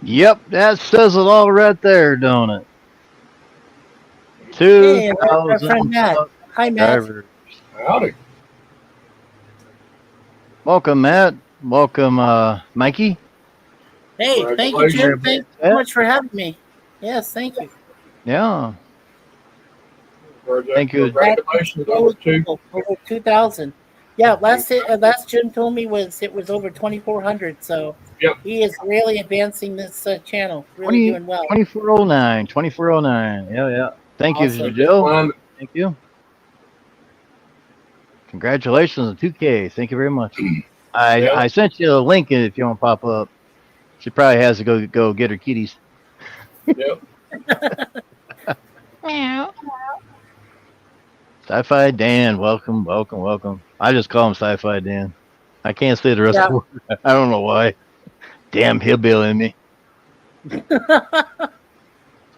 Yep, that says it all right there, don't it? Hey, our friend 2,000 Matt. plus Hi, Matt. subscribers. Howdy. Welcome, Matt. Welcome, Mikey. Hey, thank you, Jim. Congratulations. Thank Everybody you so set? much for having me. Yes, thank you. Yeah. Thank you. That Congratulations over really two. cool. Over 2,000. Yeah, last Jim told me it was over 2,400. So Yep. he is really advancing this channel. Really 20, doing well. 2409. 2409. Yeah, yeah. Thank you, Awesome. Joe. Climbing. Thank you. Congratulations on 2K. Thank you very much. I Yep. sent you a link if you want to pop up. She probably has to go get her kitties. Yep. Meow. Sci-Fi Dan, welcome, welcome, welcome. I just call him Sci-Fi Dan. I can't say the rest of Yeah. the word. I don't know why. Damn hillbilly in me.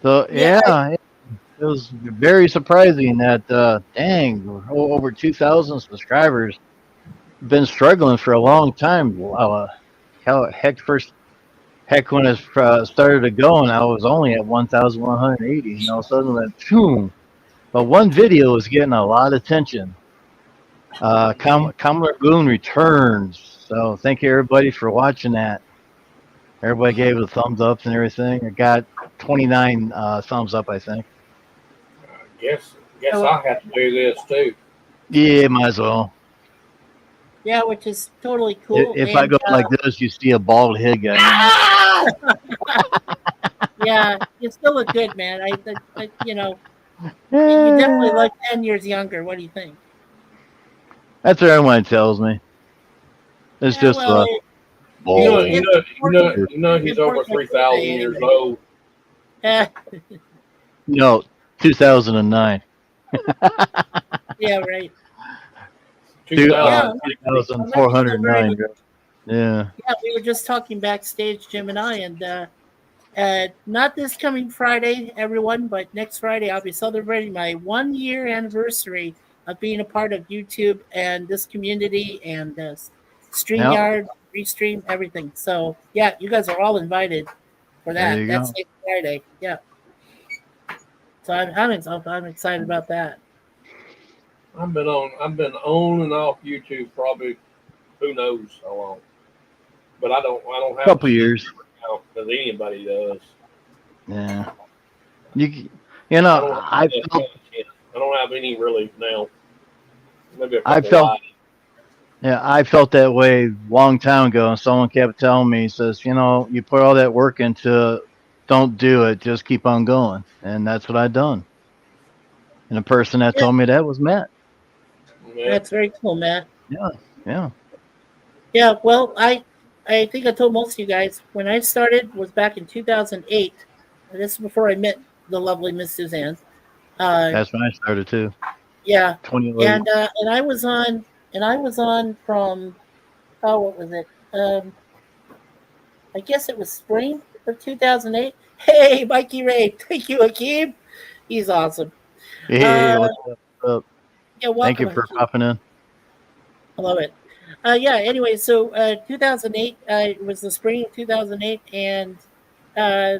So Yeah. yeah, it was very surprising that dang, we're over 2,000 subscribers. Been struggling for a long time. Hell, heck when it started to going, I was only at 1,180. And all of a sudden, went boom. But one video was getting a lot of attention. Kamala Goon returns. So thank you everybody for watching that. Everybody gave it a thumbs up and everything. It got 29 thumbs up, I think. Guess So, I have to do this too. Yeah, might as well. yeah, which is totally cool. If I And go like this, you see a bald head guy. yeah, you still look good, man. You know, you definitely Eh, look 10 years younger. What do you think? That's what everyone tells me. It's Yeah, just well, You know, bald. you it's know, you know, important. you know. It's He's over important at three this thousand day years anyway. old. Uh, No, 2009. yeah, right. Two Yeah, thousand sixty. Mikey's still very 2,409. Yeah. yeah, we were just talking backstage, Jim and I, and not this coming Friday, everyone, but next Friday I'll be celebrating my 1 year anniversary of being a part of YouTube and this community and Yep. StreamYard, Restream, everything. So yeah, you guys are all invited for There that. you That's go. next Friday. Yeah. So I'm excited about that. I've been on and off YouTube probably who knows how long. But I don't have a Couple steep years. account as anybody does. Yeah. You know, I don't have I that felt content. I don't have any really now. Maybe a I couple felt likes. yeah, I felt that way a long time ago, and someone kept telling me, says, you put all that work into it, don't do it, just keep on going. And that's what I done. And the person that Yeah, told me that was Matt. Yeah. that's very cool, Matt. Yeah, yeah. Yeah, well, I think I told most of you guys when I started was back in 2008. This is before I met the lovely Miss Suzanne. Uh, That's when I started too. yeah, 2008. and I was on from what was it? I guess it was spring of 2008. Hey, Mikey Ray, thank you, Akeem. He's awesome. Hey, Uh, what's up? What's up? yeah, Thank welcome, you for Akeem. popping in. I love it. Yeah. Anyway, so 2008 it was the spring of 2008, and uh,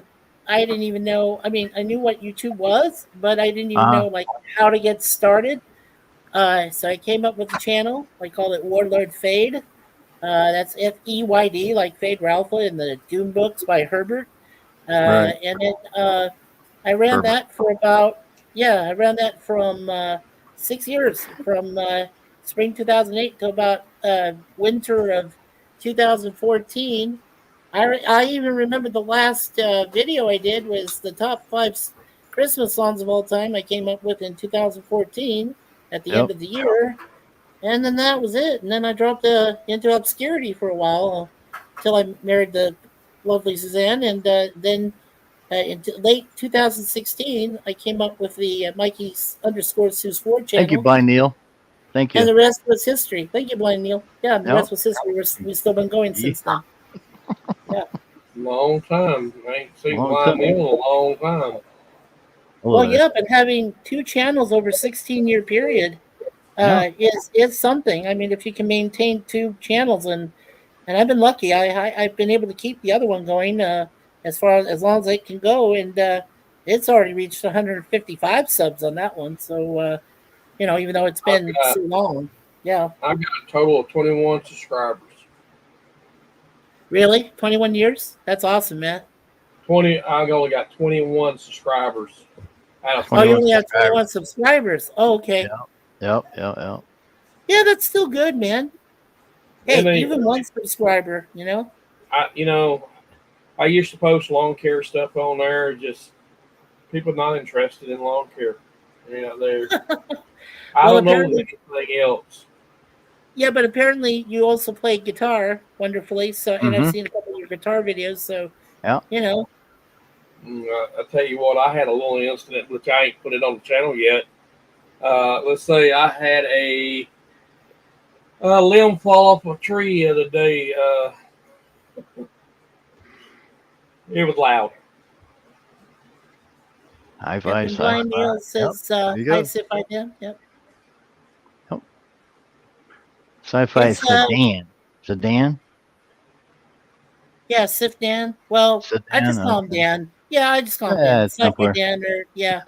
I didn't even know. I mean, I knew what YouTube was, but I didn't even Uh-huh. know like how to get started. So I came up with the channel. I called it Warlord Fade. That's FEYD, like Fade Ralpha in the Doom books by Herbert. Right. And then I ran Herbert. that for about I ran that from 6 years, from spring 2008 to about winter of 2014. I even remember the last video I did was the top five Christmas songs of all time I came up with in 2014 at the end Yep. of the year. And then that was it. And then I dropped into obscurity for a while until I married the lovely Suzanne. And then in late 2016, I came up with the Mikey underscore Sue's 4 Thank you, channel. Blind Neil. Thank And you. the rest was history. Thank you, Blind Neil. Yeah, and the Yep. rest was history. We've still been going Yeah. since then. Yeah. Long time. I ain't seen Long time. Blind Neil in a long time. Well, Hello there. yeah, but having two channels over 16-year period Yeah. is something. I mean, if you can maintain two channels, and I've been lucky. I've been able to keep the other one going. as long as it can go, and it's already reached 155 subs on that one. So even though it's been so long, yeah. I've got a total of 21 subscribers. Really, 21 years? That's awesome, man. I've only got 21 subscribers. Oh, you only have 21 subscribers. Oh, okay. Yep. Yeah, that's still good, man. Hey, even one subscriber, I used to post lawn care stuff on there. Just people not interested in lawn care. They're. I don't know anything else. Yeah, but apparently you also play guitar wonderfully. So, and I've seen a couple of your guitar videos. So, yeah, I tell you what, I had a little incident which I ain't put it on the channel yet. Let's say I had a limb fall off a tree the other day. It was loud. High five. Blind Neil says, "Hi, Sci-Fi Dan." Yep. Sci-Fi Sedan. Yeah, Sif Dan. Well, Sedan, I just call him Dan. Yeah, I just call him Dan. Sci-Fi Dan. Yeah.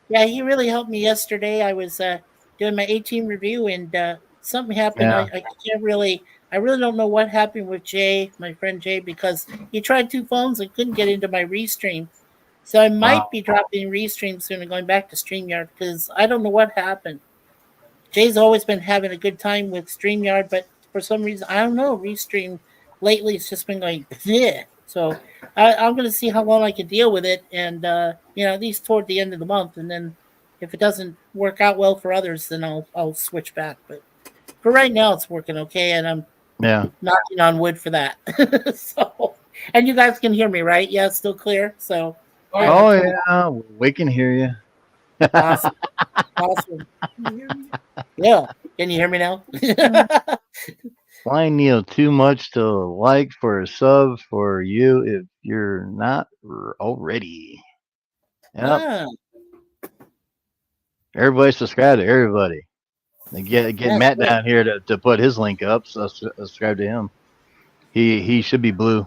Yeah, he really helped me yesterday. I was doing my 18 review, and something happened. Yeah. I really don't know what happened with Jay, my friend Jay, because he tried 2 phones and couldn't get into my Restream. So I might be dropping Restream soon and going back to StreamYard because I don't know what happened. Jay's always been having a good time with StreamYard, but for some reason, I don't know, Restream lately it's just been going, bleh. So I'm going to see how long I can deal with it, and at least toward the end of the month, and then if it doesn't work out well for others, then I'll switch back. But for right now, it's working okay, and I'm knocking on wood for that. So, and you guys can hear me, right? Yeah, it's still clear. So. Yeah, we can hear you. Awesome. Yeah. Can you hear me now? Blind Neil, too much to like for a sub for you if you're not already. Yep. Everybody subscribe to everybody. And get Matt down here to put his link up. So subscribe to him. He should be blue.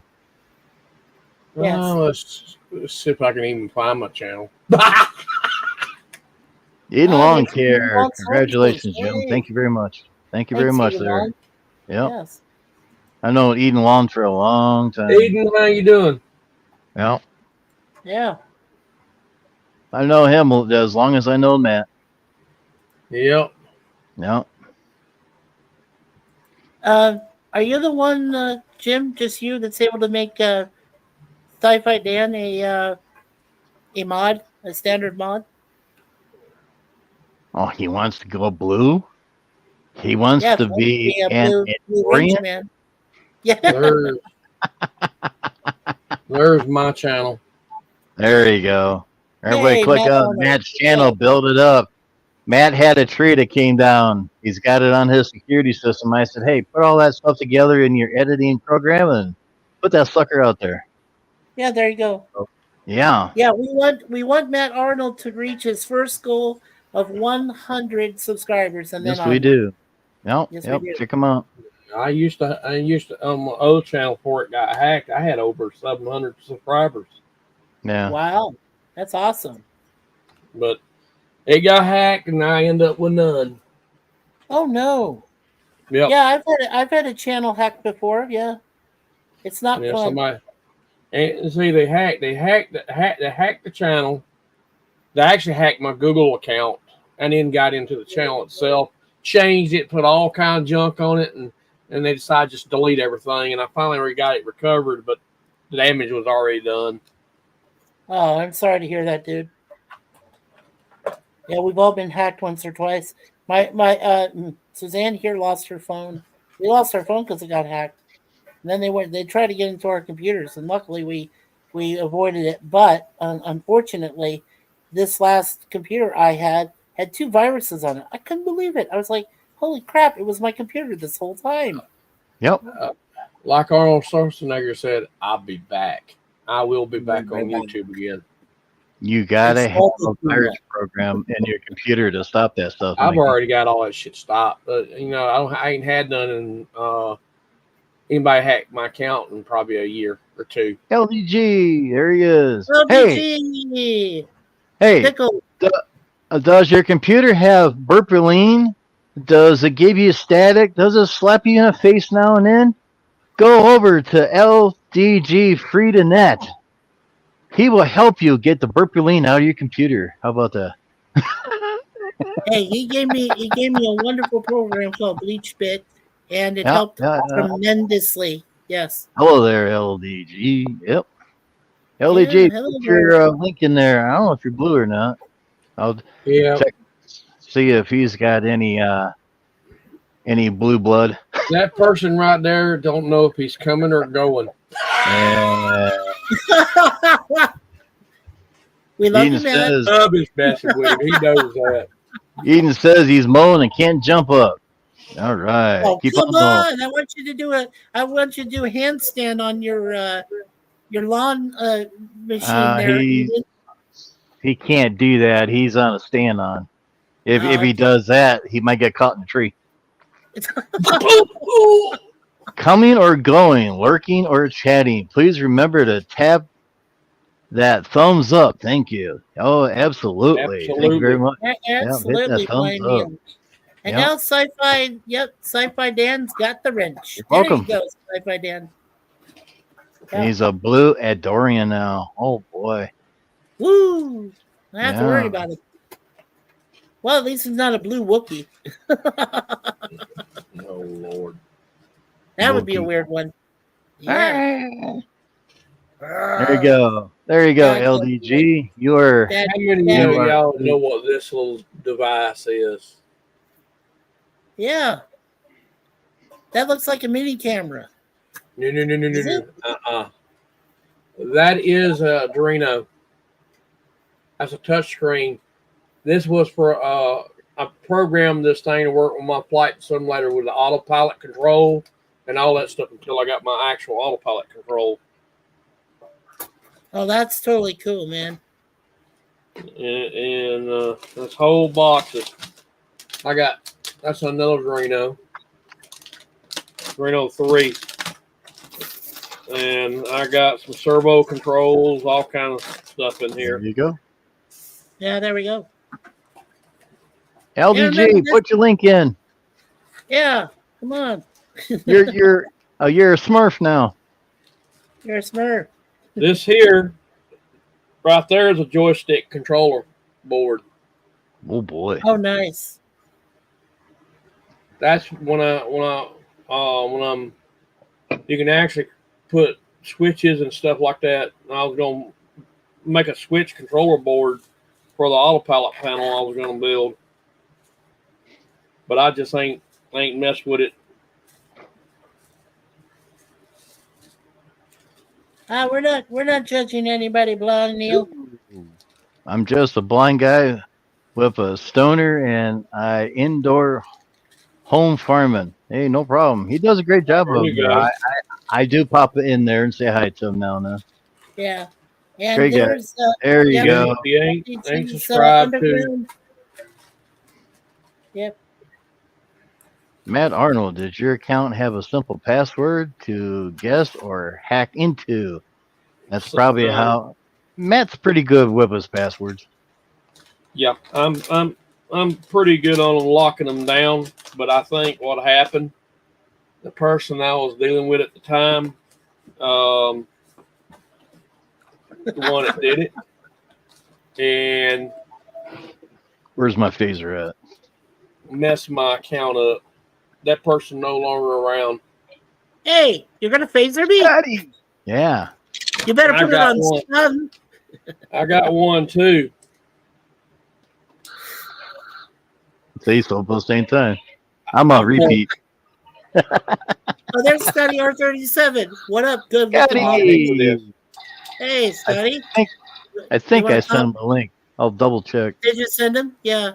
Yes. Let's see if I can even find my channel. Eden Lawn Care. Congratulations, Jim. Thank you very much. Thank you very much, there. Yep. Yes. I know Eden Lawn for a long time. Eden, how you doing? Yep. Yeah. I know him as long as I know Matt. Yep. Yep. Are you the one, Jim? Just you that's able to make Sci-Fi Dan a mod, a standard mod? Oh, he wants to go blue? He wants to be an Orient? Man. Yeah. There's my channel. There you go. Everybody click on Matt's channel, build it up. Matt had a tree that came down. He's got it on his security system. I said, hey, put all that stuff together in your editing program and put that sucker out there. Yeah, there you go. Yeah. Yeah, we want Matt Arnold to reach his first goal of 100 subscribers, and then we do. Yep. Check him out. I used to on my old channel before it got hacked. I had over 700 subscribers. Yeah. Wow, that's awesome. But it got hacked, and I end up with none. Oh no. Yep. Yeah, I've had a channel hacked before. Yeah, it's not fun. And see, they hacked the channel. They actually hacked my Google account and then got into the channel itself, changed it, put all kind of junk on it, and they decided to just delete everything. And I finally got it recovered, but the damage was already done. Oh, I'm sorry to hear that, dude. Yeah, we've all been hacked once or twice. My Suzanne here lost her phone. We lost our phone because it got hacked. And then they tried to get into our computers, and luckily we avoided it. But unfortunately, this last computer I had 2 viruses on it. I couldn't believe it. I was like, holy crap, it was my computer this whole time. Yep. Like Arnold Schwarzenegger said, I'll be back. I will be back on YouTube again. You gotta have a virus program in your computer to stop that stuff. I've already got all that shit stopped, but I ain't had none anybody hacked my account in probably a year or two. LDG, there he is. Hey, LBG hey, Pickle. does your computer have Burpilene? Does it give you static? Does it slap you in the face now and then? Go over to LDG Free to Net. He will help you get the Burpilene out of your computer. How about that? Hey, he gave me a wonderful program called BleachBit, and it Yeah, helped yeah. tremendously. Yes. Hello there, LDG. Yep. Yeah, LDG, hello put there. your link in there. I don't know if you're blue or not. I'll Yeah, check, see if he's got any blue blood. that person right there don't know if he's coming or going. And We love Eden you, man. says, I'm just messing with him. He knows that. Eden says he's mowing and can't jump up. All right, Oh, keep come on going. on! I want you to do a handstand on your lawn machine there. He can't do that. He's on a stand on. If Oh, he does that, he might get caught in a tree. Ooh. Coming or going, lurking or chatting. Please remember to tap that thumbs up. Thank you. Oh, absolutely. Thank you very much. Absolutely, hit that thumbs Blind Neil. up. And Yep. now Sci-Fi Dan's got the wrench. You're There welcome. you go, Sci-Fi Dan. And he's a blue Adorian now. Oh boy. Woo! I have to worry Yeah. about it. Well, at least he's not a blue Wookiee. Oh Lord. That would be a Wookiee. weird one. Yeah. There you go. There you go, That's LDG. You are That, How many that- of y'all know what this little device is? yeah. That looks like a mini camera. No. Is it? That is a Arduino. That's a touch screen. This was for I programmed this thing to work with my flight simulator with the autopilot control and all that stuff until I got my actual autopilot control. Oh, that's totally cool, man. And this whole box is, that's another Arduino. Arduino 3. And I got some servo controls, all kind of stuff in there here. you go. Yeah, there we go. LDG, remember this- put your link in. Yeah, come on. You're a Smurf now. You're a Smurf. This here, right there, is a joystick controller board. Oh boy. Oh, nice. That's when you can actually put switches and stuff like that. And I was gonna make a switch controller board for the autopilot panel I was gonna build, but I just ain't messed with it. We're not judging anybody, Blind Neil. I'm just a blind guy with a stoner and I indoor home farming. Hey, no problem. He does a great job There of you it. go. I do pop in there and say hi to him now and then. Yeah. And Great guy. there's There you Yeah, go. If you ain't LDG's, subscribed to, underground. Yep. Matt Arnold, does your account have a simple password to guess or hack into? That's probably how Matt's pretty good with his passwords. yeah, I'm pretty good on locking them down. But I think what happened, the person I was dealing with at the time, the one that did it, and Where's my phaser at? messed my account up. That person no longer around. Hey, you're gonna phaser me? Yeah. You better I put it got on one. stun. I got one too. Say so both same time. I'm on repeat. Oh, there's Scotty R37. What up? Good Scotty! looking. Hey, Scotty. I think wanna I sent him a link. I'll double check. Did you send him? Yeah.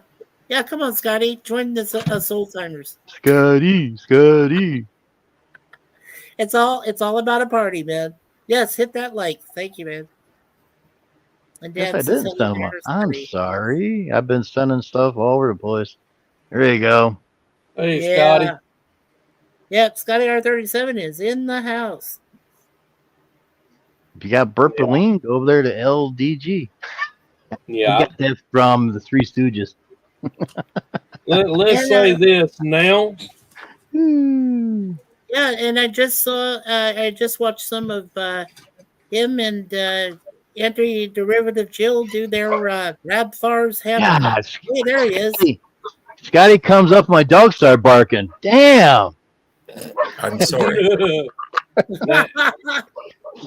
Yeah, come on, Scotty. Join the Soul Timers. Scotty. It's all about a party, man. Yes, hit that like. Thank you, man. And Yes, Dan I says didn't hello, send him. Manners I'm 3. sorry. I've been sending stuff all over the place. There you go. Hey, Yeah. Scotty. Yep, Scotty R37 is in the house. If you got Burpaline, go over there to LDG. We Yeah. got that from the Three Stooges. Let's And, say this now. Yeah, and I just saw, I just watched some of him and Anti-Derivative Jill do their Grab Farms Heaven. Gosh, Hey, there he is. Scotty comes up, my dog started barking. Damn. I'm sorry.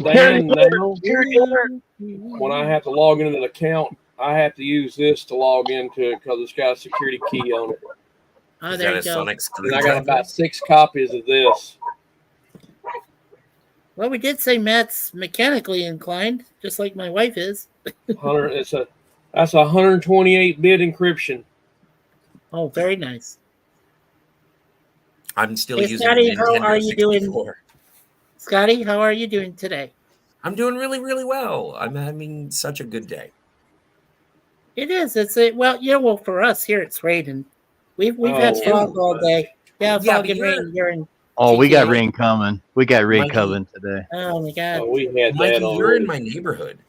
Dan, now, when I have to log into an account, I have to use this to log into it because it's got a security key on it. Oh, Is there that you a go. sonic And I got screwdriver? about 6 copies of this. Well, we did say Matt's mechanically inclined, just like my wife is. 100. That's 128-bit encryption. Oh, very nice. I'm still Hey, using Scotty, a how Nintendo are you doing? 64. Scotty, how are you doing today? I'm doing really, really well. I'm having such a good day. It is. It's a well for us here it's raining. We've had Oh, fog all day. Yeah, Yeah, fog but and you're- rain here in. Oh, we got TK. rain coming. We got rain Mikey. coming today. Oh my god. Oh, we had Mikey, that you're in already. my neighborhood.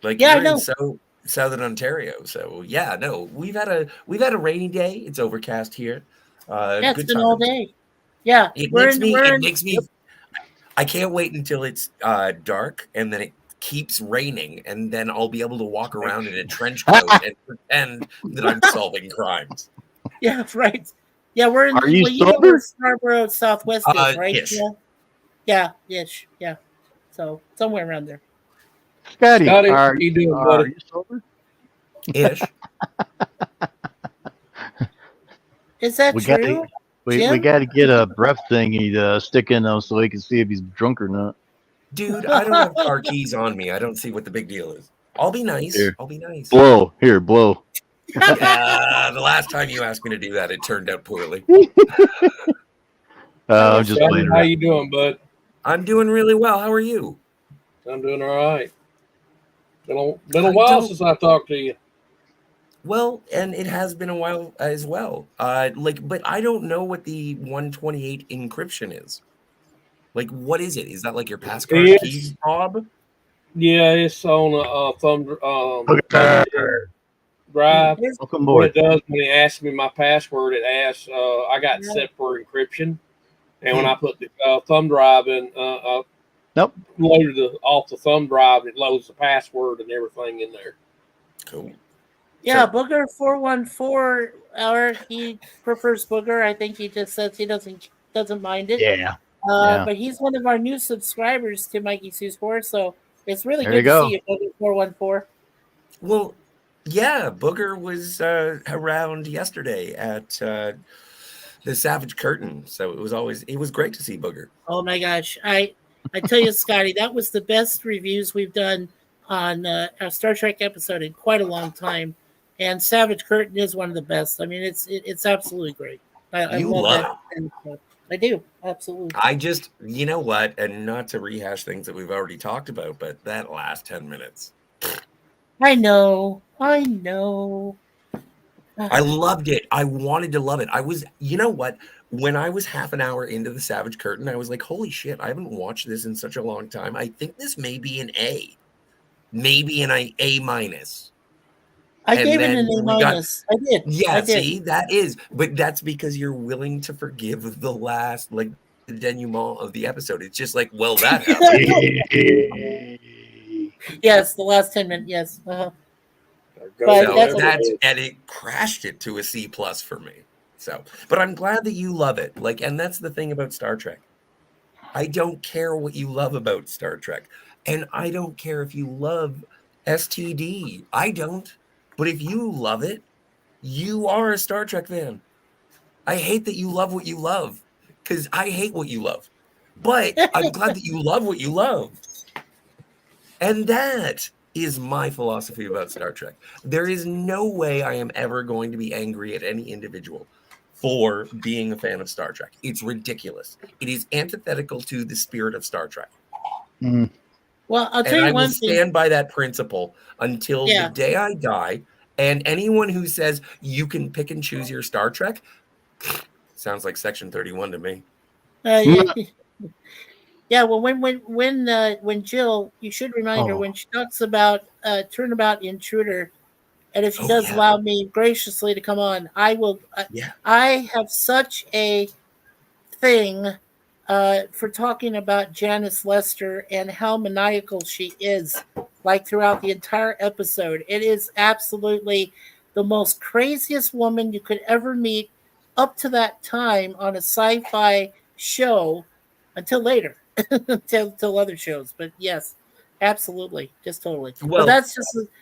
Like Yeah, I you're know. in Southern Ontario. So yeah, no, we've had a rainy day. It's overcast here. Yeah, it's good been time. all day. Yeah, It we're makes in. me. We're It in. makes me. I can't wait until it's dark and then it keeps raining, and then I'll be able to walk around in a trench coat and pretend that I'm solving crimes. Yeah, right. Yeah, we're in. Are you know sober? where Scarborough Southwest is, right? Ish. Yeah. Yeah. Ish. Yeah. So somewhere around there. Scotty, Scotty, are how you doing, are buddy? you sober? Ish. Is that We true? gotta- We Jim? got to get a breath thingy to stick in them so we can see if he's drunk or not. Dude, I don't have car keys on me. I don't see what the big deal is. I'll be nice. Here. I'll be nice. Blow. Here, blow. The last time you asked me to do that, it turned out poorly. I'm just Scotty, playing how around. you doing, bud? I'm doing really well. How are you? I'm doing all right. Been a I while don't- since I talked to you. Well, and it has been a while as well. But I don't know what the 128 encryption is. Like, what is it? Is that like your passcode Yes. key fob? Yeah, it's on a thumb drive. Here's- Welcome What it aboard. does when it asks me my password, it asks. I got it set for encryption, and when I put the thumb drive in, Nope. loaded off the thumb drive, it loads the password and everything in there. Cool. Yeah, So- Booger 414. He prefers Booger. I think he just says he doesn't mind it. Yeah. Yeah. But he's one of our new subscribers to Mikey Sue's Horror, so it's really There good you go. to see you, Booger 414. Well, yeah, Booger was around yesterday at the Savage Curtain, so it was great to see Booger. Oh my gosh, I tell you, Scotty, that was the best reviews we've done on a Star Trek episode in quite a long time, and Savage Curtain is one of the best. I mean, it's absolutely great. I You love love that. And, I do absolutely. I just, you know what, and not to rehash things that we've already talked about, but that last 10 minutes, I know. I loved it. I wanted to love it. You know what, when I was half an hour into the Savage Curtain, I was like, holy shit, I haven't watched this in such a long time. I think this may be an A, maybe an A minus. I And gave it then an A we got- minus. I did. Yeah, I did. see, but that's because you're willing to forgive the last, like, the denouement of the episode. It's just like, well, that happened. Yes, the last 10 minutes. Yes. Uh-huh. But But that's- And it crashed it to a C plus for me. So, but I'm glad that you love it. Like, and that's the thing about Star Trek. I don't care what you love about Star Trek, and I don't care if you love STD. I don't. But if you love it, you are a Star Trek fan. I hate that you love what you love, because I hate what you love. But I'm glad that you love what you love. And that is my philosophy about Star Trek. There is no way I am ever going to be angry at any individual for being a fan of Star Trek. It's ridiculous. It is antithetical to the spirit of Star Trek. Mm. Well, I'll tell And I you will one thing. stand by that principle until Yeah. the day I die. And anyone who says you can pick and choose your Star Trek, Sounds like Section 31 to me. Yeah. Yeah, well, when Jill, you should remind her Oh. when she talks about turnabout intruder, and if she Oh, does yeah. allow me graciously to come on, I will. Yeah. I have such a thing for talking about Janice Lester and how maniacal she is, like throughout the entire episode. It is absolutely the most craziest woman you could ever meet up to that time on a sci-fi show until later, till other shows. But yes, absolutely, just totally. Well- but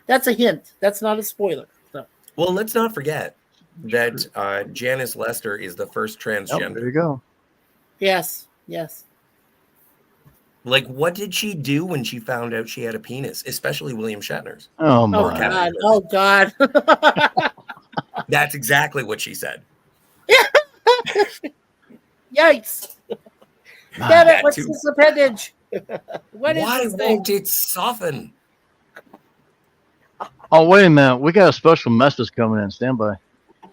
that's a hint. That's not a spoiler. So Well, let's not forget that Janice Lester is the first Oh, there transgender. you go. yes. Like, what did she do when she found out she had a penis? Especially William Shatner's. Oh Oh my. Captain God. Oh God. That's exactly what she said. Yikes. My. Damn it, that what's too. this appendage? What is Why this thing? won't it soften? Oh wait a minute, we got a special message coming in. Stand by.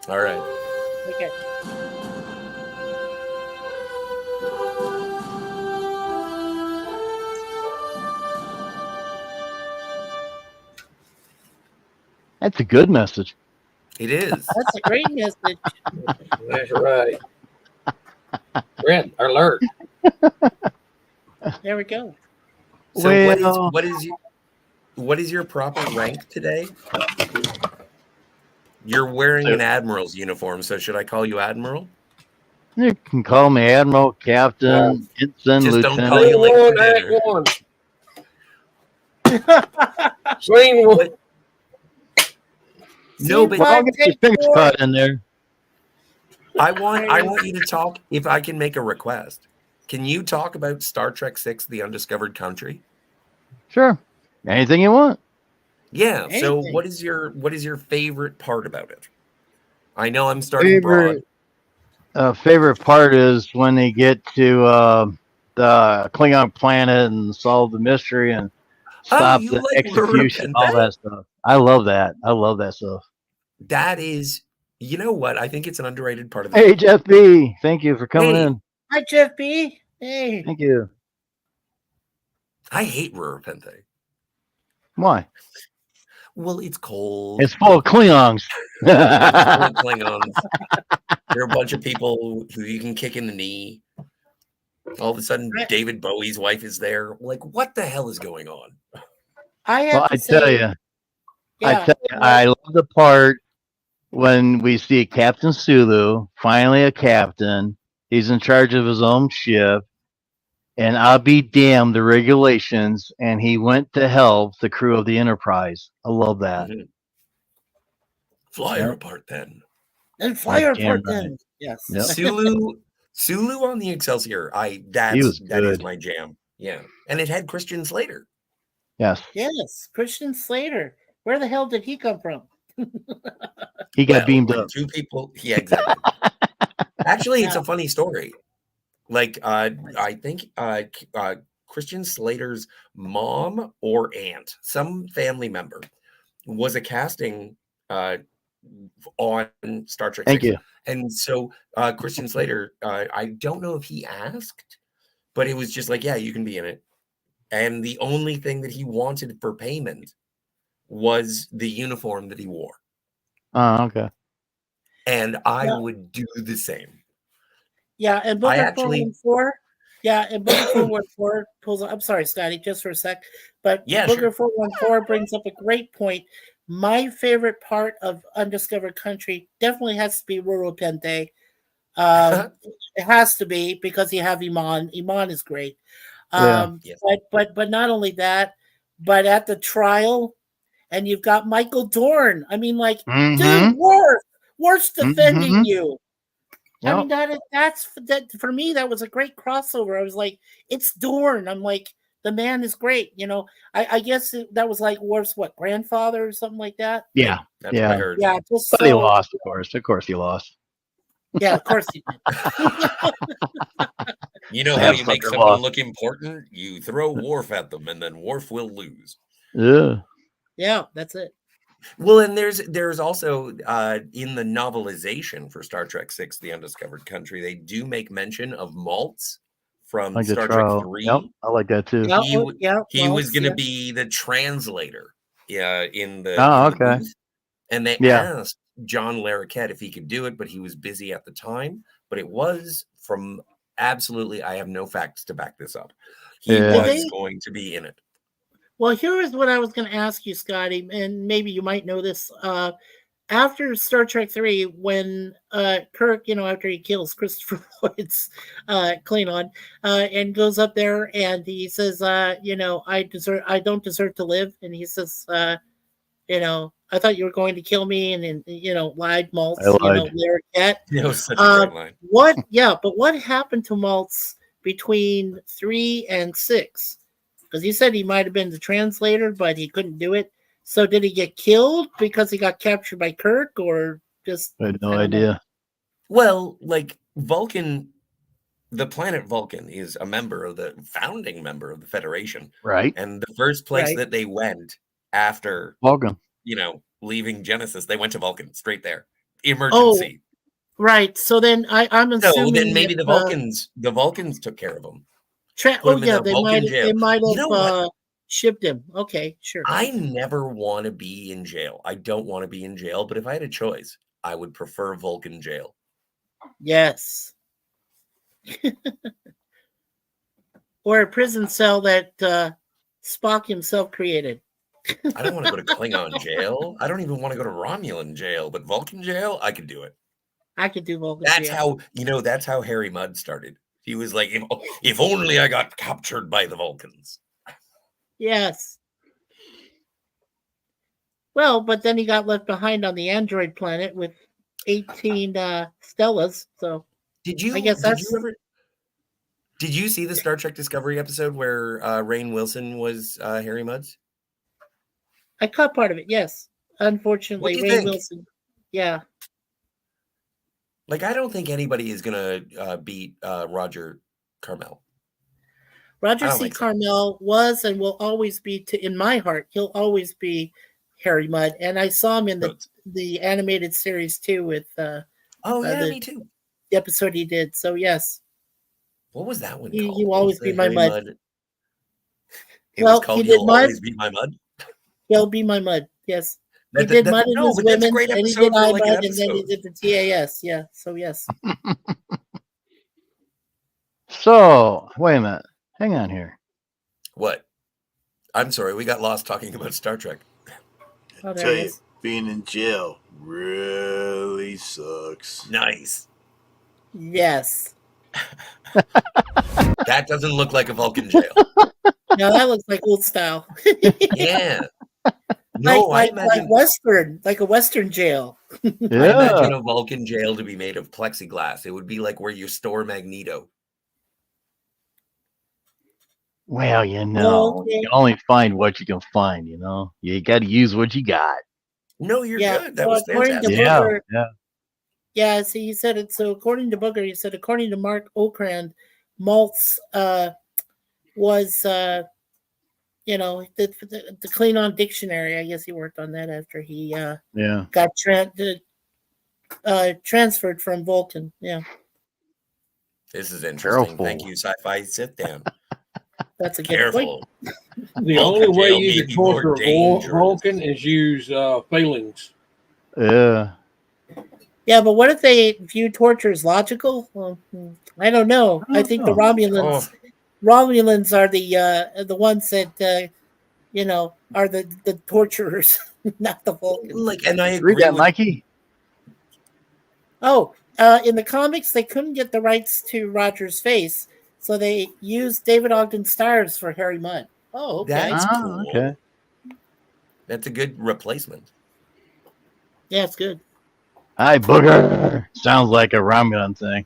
All right. Okay. That's a good message. It is. That's a great message. That's right. Red alert. There we go. So Well- what is your proper rank today? You're wearing an admiral's uniform, so should I call you Admiral? You can call me Admiral, Captain, Ensign, Just don't Lieutenant. call you like Scene one, Predator. act one. Scene one. No, but Well, I'll get your fingers caught in there. I want you to talk. If I can make a request, can you talk about Star Trek VI: The Undiscovered Country? Sure. Anything you want. Yeah. So Anything. what is your favorite part about it? I know I'm starting broad. Favorite part is when they get to the Klingon planet and solve the mystery and stop you the like execution, Lurken, all that stuff. I love that. I love that stuff. That is, you know what? I think it's an underrated part of the Hey, Jeff B. Thank you for coming Hey. in. Hi, Jeff B. Hey. Thank you. I hate Rurapente. Why? Well, it's cold. It's full of Klingons. Full of Klingons. There are a bunch of people who you can kick in the knee. All of a sudden, David Bowie's wife is there. Like, what the hell is going on? I have Well, to I say, tell you, yeah, I love the part when we see Captain Sulu, finally a captain. He's in charge of his own ship, and I'll be damned the regulations, and he went to help the crew of the Enterprise. I love that. Mhm. Fly her Yep. apart then. and fire Damn part then. Yes. Yep. Sulu on the Excelsior. That He is was good. my jam. Yeah. And it had Christian Slater. Yes, Yes. Christian Slater. Where the hell did he come from? he got Well, beamed when up. two people. Yeah, exactly. Actually, it's a funny story. Like, I think Christian Slater's mom or aunt, some family member, was a casting on Star Trek. Thank 6. you. And so Christian Slater, I don't know if he asked, but it was just like, yeah, you can be in it. And the only thing that he wanted for payment was the uniform that he wore. Oh, okay. And I Yeah. would do the same. Yeah, and I Booker actually- 414. Yeah, and Booker 414 pulls. I'm sorry, Scotty, just for a sec. But Yeah, Booker sure. 414 brings up a great point. My favorite part of Undiscovered Country definitely has to be Rural Pente. It has to be because you have Iman. Iman is great. Yeah. Yes. But not only that, but at the trial, and you've got Michael Dorn. I mean, like, Mhm. dude, Worf's defending Mhm. you. I mean, Yep. that for me, that was a great crossover. I was like, it's Dorn. I'm like, the man is great. You know, I guess that was like Worf's grandfather or something like that. Yeah. That's what I Yeah. heard. Yeah, just But he so, lost, of course. Of course, he lost. yeah, of course he did. You know Yeah, how you make fucker someone lost. look important? You throw Worf at them, and then Worf will lose. Yeah. Yeah, that's it. Well, and there's also in the novelization for Star Trek VI: The Undiscovered Country, they do make mention of Maltz from Like the Star Trek trial. 3. Yep, I like that too. Yeah, He was Maltz, going to yeah. be the translator, in the Oh, in the okay. booth, and they Yeah. asked John Larroquette if he could do it, but he was busy at the time. But it was from absolutely, I have no facts to back this up. He Yeah. was going to be in it. Well, here is what I was going to ask you, Scotty, and maybe you might know this. After Star Trek 3, when Kirk, after he kills Christopher Lloyd's Klingon, and goes up there and he says, I don't deserve to live, and he says, I thought you were going to kill me, and lied, Maltz, I lied. Larroquette. It was such a great line. What happened to Maltz between 3 and 6? Because he said he might have been the translator, but he couldn't do it. So did he get killed because he got captured by Kirk, or just? I had no I don't know. idea. Well, like Vulcan, the planet Vulcan is a founding member of the Federation. Right. And the first place Right. that they went after, Welcome. leaving Genesis, they went to Vulcan, straight there. Emergency. Right. So then I'm No, assuming then maybe that, the Vulcans took care of them. They Vulcan jail. they might You know what? have shipped him. Okay, sure. I never want to be in jail. I don't want to be in jail, but if I had a choice, I would prefer Vulcan jail. Yes. Or a prison cell that Spock himself created. I don't want to go to Klingon jail. I don't even want to go to Romulan jail, but Vulcan jail, I could do it. I could do Vulcan That's jail. how that's how Harry Mudd started. He was like, if only I got captured by the Vulcans. Yes. Well, but then he got left behind on the android planet with 18 Stellas. So Did you? I guess Did you see the Star Trek Discovery episode where Rainn Wilson was Harry Mudd? I caught part of it. Yes, unfortunately, What do you Rainn think? Wilson. Yeah, Like, I don't think anybody is gonna beat Roger Carmel. Roger I don't C. think so. Carmel was and will always be, in my heart, he'll always be Harry Mudd. And I saw him in the animated series too with me too. the episode he did. So yes, What was that one He called? will What always was be the my Harry Mudd. Mudd? It Well, was called he did You'll Mudd. Always Be My Mud. He'll be my Mudd. Yes, he That- did that- Mudd and no, his but that's a women, great and he episode did for, I like, an Mudd, and then he episode. did the TAS. Yeah. So yes. So, wait a minute. Hang on here. What? I'm sorry, we got lost talking about Star Trek. Oh, there Tell it you, is. being in jail really sucks. Nice. Yes. That doesn't look like a Vulcan jail. No, that looks like old style. Yeah. No, like I imagine like a Western jail. I Yeah. imagine a Vulcan jail to be made of plexiglass. It would be like where you store Magneto. Well, Okay. you can only find what you can find, You got to use what you got. No, you're Yeah, good. That so was according to fantastic. Yeah. Booker- Yeah. Yeah, see, he said it. So according to Booker, he said according to Mark Okrand, Maltz was the Klingon dictionary. I guess he worked on that after he Yeah. got transferred from Vulcan. Yeah, This is interesting. Careful. Thank you, sci-fi. Sit down. that's a good point. Careful. The Vulcan only way jail you may can be more torture dangerous. Vulcan is use feelings. Yeah. Yeah, but what if they view torture as logical? Well, I don't know. I think the Romulans Romulans are the ones that are the torturers, not the Vulcans. Like, and I agree Read that, with Mikey. Oh, in the comics, they couldn't get the rights to Roger's face, so they used David Ogden Stiers for Harry Mudd. Oh, okay. That's Ah, cool. okay. That's a good replacement. Yeah, it's good. Hi, Booger. Sounds like a Romulan thing.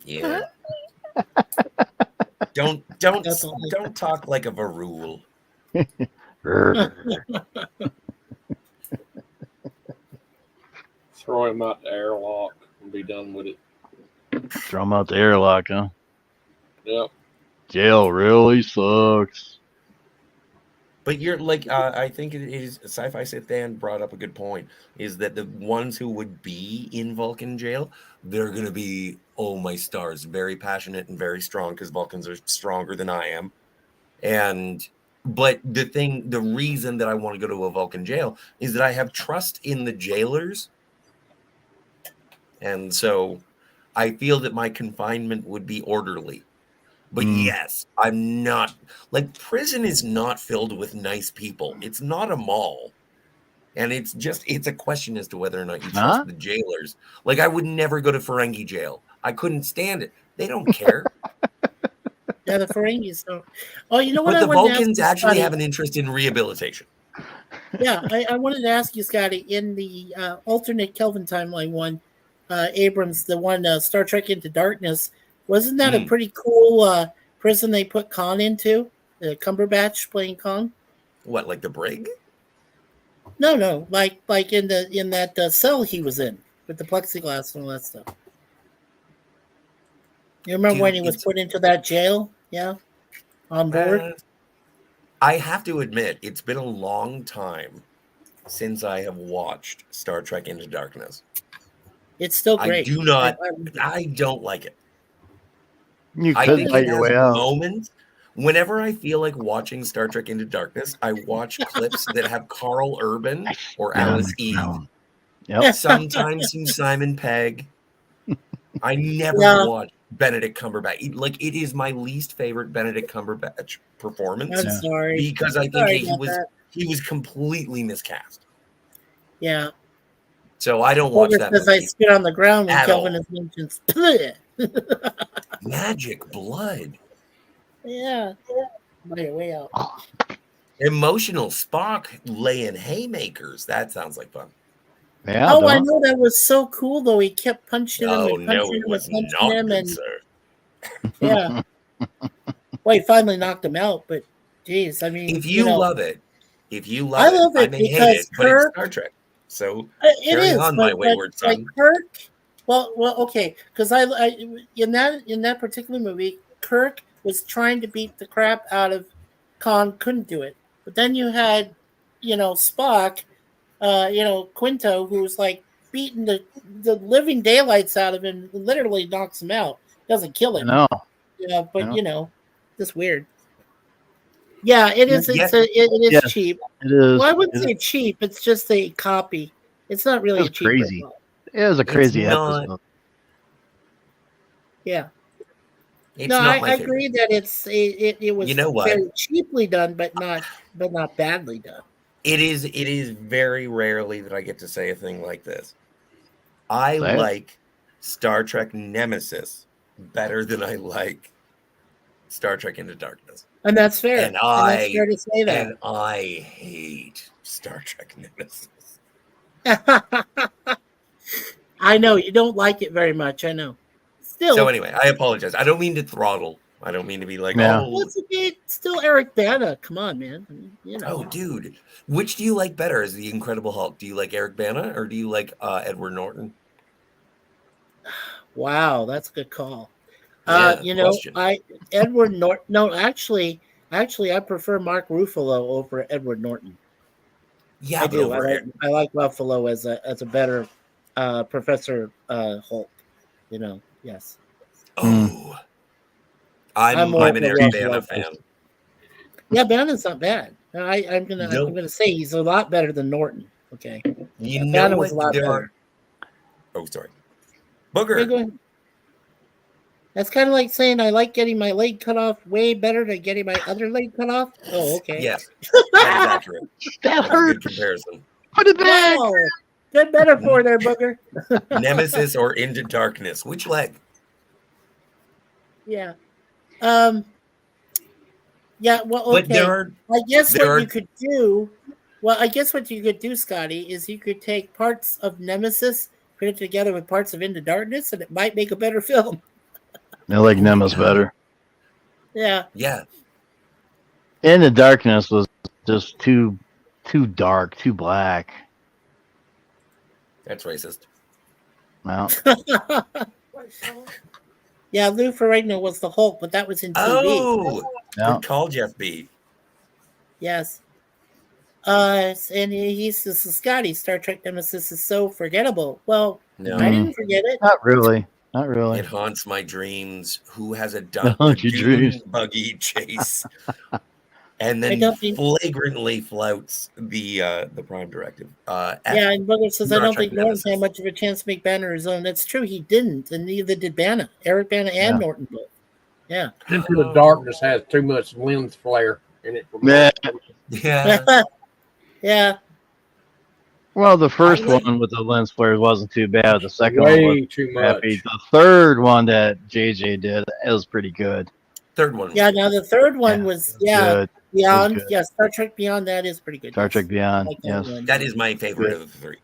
Yeah. don't Definitely. don't talk like a Varul. Grr. Throw him out the airlock and be done with it. Throw him out the airlock, huh? Yep. Jail really sucks. But you're like, I think it is. Sci-Fi Sith Dan brought up a good point. Is that the ones who would be in Vulcan jail, they're gonna be, oh my stars, very passionate and very strong because Vulcans are stronger than I am. But the reason that I want to go to a Vulcan jail is that I have trust in the jailers, and so I feel that my confinement would be orderly. But yes, I'm not like prison is not filled with nice people. It's not a mall. And it's a question as to whether or not you trust the jailers. Like I would never go to Ferengi jail. I couldn't stand it. They don't care. Yeah, the Ferengis don't. Oh, you know what? But the I wanted to Vulcans ask you, actually Scotty? have an interest in rehabilitation. Yeah, I wanted to ask you, Scotty, in the alternate Kelvin timeline one, Abrams, the one Star Trek Into Darkness, wasn't that a pretty cool prison they put Khan into? Cumberbatch playing Khan? What, like the brig? No, like in that cell he was in with the plexiglass and all that stuff. You remember when he was put into that jail? Yeah, on board. I have to admit, it's been a long time since I have watched Star Trek Into Darkness. It's still great. I don't like it. You could bite your way out. Moments. Whenever I feel like watching Star Trek Into Darkness, I watch clips that have Carl Urban or Alice Eve. Yep. Sometimes some Simon Pegg. I never watch Benedict Cumberbatch. Like it is my least favorite Benedict Cumberbatch performance. I'm sorry. Because I think he was completely miscast. Yeah. So I don't watch that. Because I spit on the ground when Kelvin is mentioned. Magic blood. Yeah. Way out. Emotional Spock laying haymakers. That sounds like fun. Yeah. Oh, I know that was so cool though. He kept punching him and punching it was not good, sir. Yeah. Well, he finally knocked him out, but geez, I mean, if you love it, I love it may because hate it, but it's Kirk, Star Trek. So it carry is, on, my wayward son. Like Kirk, well, okay, because I in that particular movie, Kirk was trying to beat the crap out of Khan, couldn't do it. But then you had, Spock, Quinto, who's like beating the living daylights out of him, literally knocks him out. Doesn't kill him. No. Yeah, but just weird. Yeah, it is. It is cheap. It is. Well, I wouldn't say cheap. It's just a copy. It's not really a cheap. Crazy. It was a crazy episode. Yeah. It's no, not I agree that it was very cheaply done, but not badly done. It is very rarely that I get to say a thing like this. I like Star Trek Nemesis better than I like Star Trek Into Darkness. And that's fair. And that's fair to say that. And I hate Star Trek Nemesis. I know you don't like it very much. I know. Still. So anyway, I apologize. I don't mean to throttle. I don't mean to be like, it's okay. It's still Eric Bana. Come on, man. I mean, Oh, dude. Which do you like better as the Incredible Hulk? Do you like Eric Bana or do you like Edward Norton? Wow, that's a good call. Question. Edward Norton. No, actually, I prefer Mark Ruffalo over Edward Norton. Yeah, I do. I like Ruffalo as a better Professor Hulk. Yes. Oh, I'm an Eric Bana fan. Yeah, Bana's not bad. I'm gonna say he's a lot better than Norton. Okay. Bana was a lot better. Oh, sorry. Booger. Yeah, go ahead. That's kind of like saying I like getting my leg cut off way better than getting my other leg cut off. Oh, okay. Yes, that is accurate. That hurt. Good comparison. Put it back. Wow. Good metaphor there, Booger. Nemesis or Into Darkness? Which leg? Yeah. Yeah. Well, okay. But I guess what you could do. Well, I guess what you could do, Scotty, is you could take parts of Nemesis, put it together with parts of Into Darkness, and it might make a better film. I like Nemesis better. Yeah. Yeah. Into Darkness was just too dark, too black. That's racist. No. Yeah, Lou Ferrigno was the Hulk, but that was in TV. Oh, good call, Jeff B. Yes. And he says, Scotty, Star Trek Nemesis is so forgettable. Well, No, I didn't forget it. Not really. Not really. it haunts my dreams. Who has a Haunts your dreams. dune buggy chase, and I then don't think. flagrantly flouts the Prime Directive? Yeah, and Booger says, I Star don't Trek think Norton had Nemesis. much of a chance to make Banner his own. That's true. He didn't, and neither did Bana. Eric Bana and Yeah. Norton both. Yeah. Into the Darkness has too much lens flare in it. For me. Yeah. Yeah, Yeah. Well, the first like- one with the lens flares wasn't too bad. The second one was Way too much. crappy. The third one that JJ did was pretty good. third one. Yeah, now the third one Yeah, was, Good. Beyond. good. Yeah, Star Trek Beyond, that is pretty good. Star yes. Trek Beyond. Like that Yes. one. That is my favorite of the three.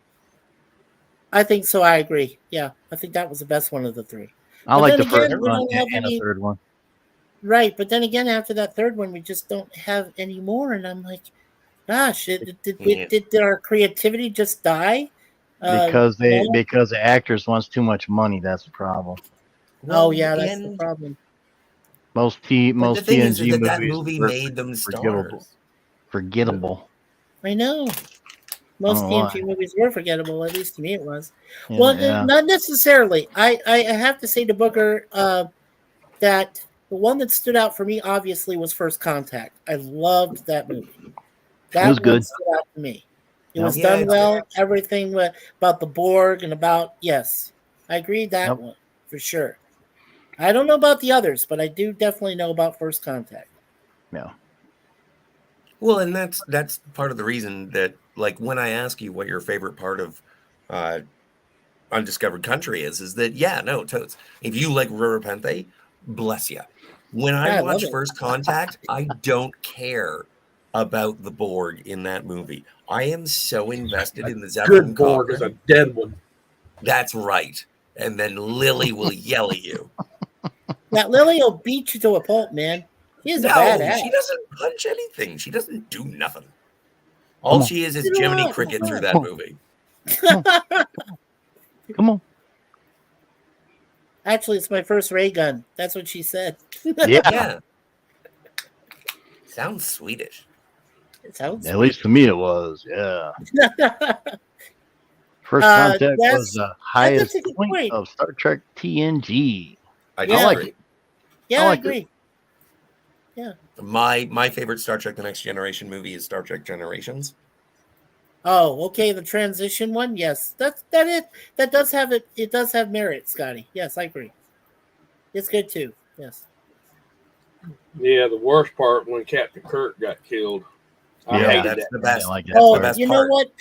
I think so. I agree. Yeah, I think that was the best one of the three. I But like then the first again, we one don't have and the any- third one. Right, but then again, after that third one, we just don't have any more, and I'm like, gosh, did our creativity just die? Because yeah. because the actors wants too much money. That's the problem. Oh yeah, that's the and- problem. Most But the thing is TNG that movies movie were made them forgettable. stars. Forgettable. I know. Most Oh, TNT movies were forgettable. At least to me, it was. Yeah, Well, yeah. not necessarily. I have to say to Booker that the one that stood out for me obviously was First Contact. I loved that movie. That was one good. stood out to me. It Yep. was Yeah, done it's well. Everything about the Borg and about yes, I agree that Yep. one for sure. I don't know about the others, but I do definitely know about First Contact. Yeah. Well, and that's part of the reason that, like, when I ask you what your favorite part of Undiscovered Country is that totes. If you like River Pente, bless you. When Yeah, I I love watch it. First Contact, I don't care about the Borg in that movie. I am so invested in the Zeppelin Good Borg is a dead one. That's right. And then Lily will yell at you. Now Lily will beat you to a pulp, man. She is a No, badass. she doesn't punch anything. She doesn't do nothing. Come All on. she is You know Jiminy what? Cricket through that movie. Come on. Actually, it's my first ray gun. That's what she said. Yeah. Yeah. Sounds Swedish. It sounds. At least to me it was. Yeah. First Uh, Contact that's- was the highest a good point point. of Star Trek TNG. I Yeah. do like agree. Yeah, I I like it. agree. My favorite Star Trek The Next Generation movie is Star Trek Generations. Oh, okay. The transition one, yes. That does have it. It does have merit, Scotty. Yes, I agree. It's good too. Yes. Yeah, the worst part when Captain Kirk got killed. I Yeah, hated that's that. the I best. didn't like that That's Oh, the part. best you know part. what?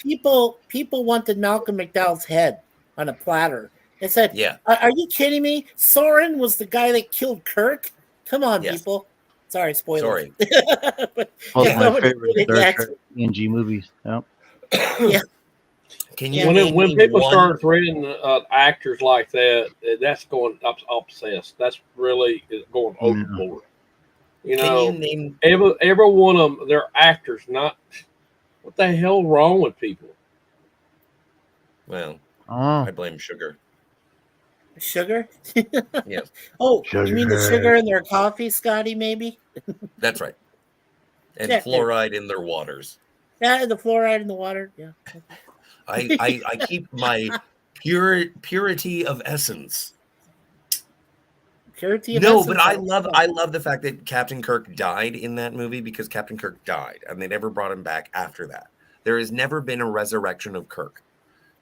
People wanted Malcolm McDowell's head on a platter. They said, Yeah. Are you kidding me? Soren was the guy that killed Kirk. Come on, Yes. people. Sorry, spoiler. Sorry. But, Both yeah, my nobody favorite did Star that. Trek TNG movies. Yep. Can Yeah. you name When me people one- start threatening actors like that, that's going obsessed. That's really is going overboard. You Can know, you name every one of them, they're actors. Not what the hell wrong with people? well, Oh, I blame sugar. Sugar? Yes, Oh, you mean the Sugar. sugar in their coffee, Scotty, maybe? that's right. And Yeah. fluoride in their waters. Yeah, the fluoride in the water. Yeah. I keep my purity of essence. Purity of No, essence. but I love the fact that Captain Kirk died in that movie, because Captain Kirk died and they never brought him back after that. There has never been a resurrection of Kirk,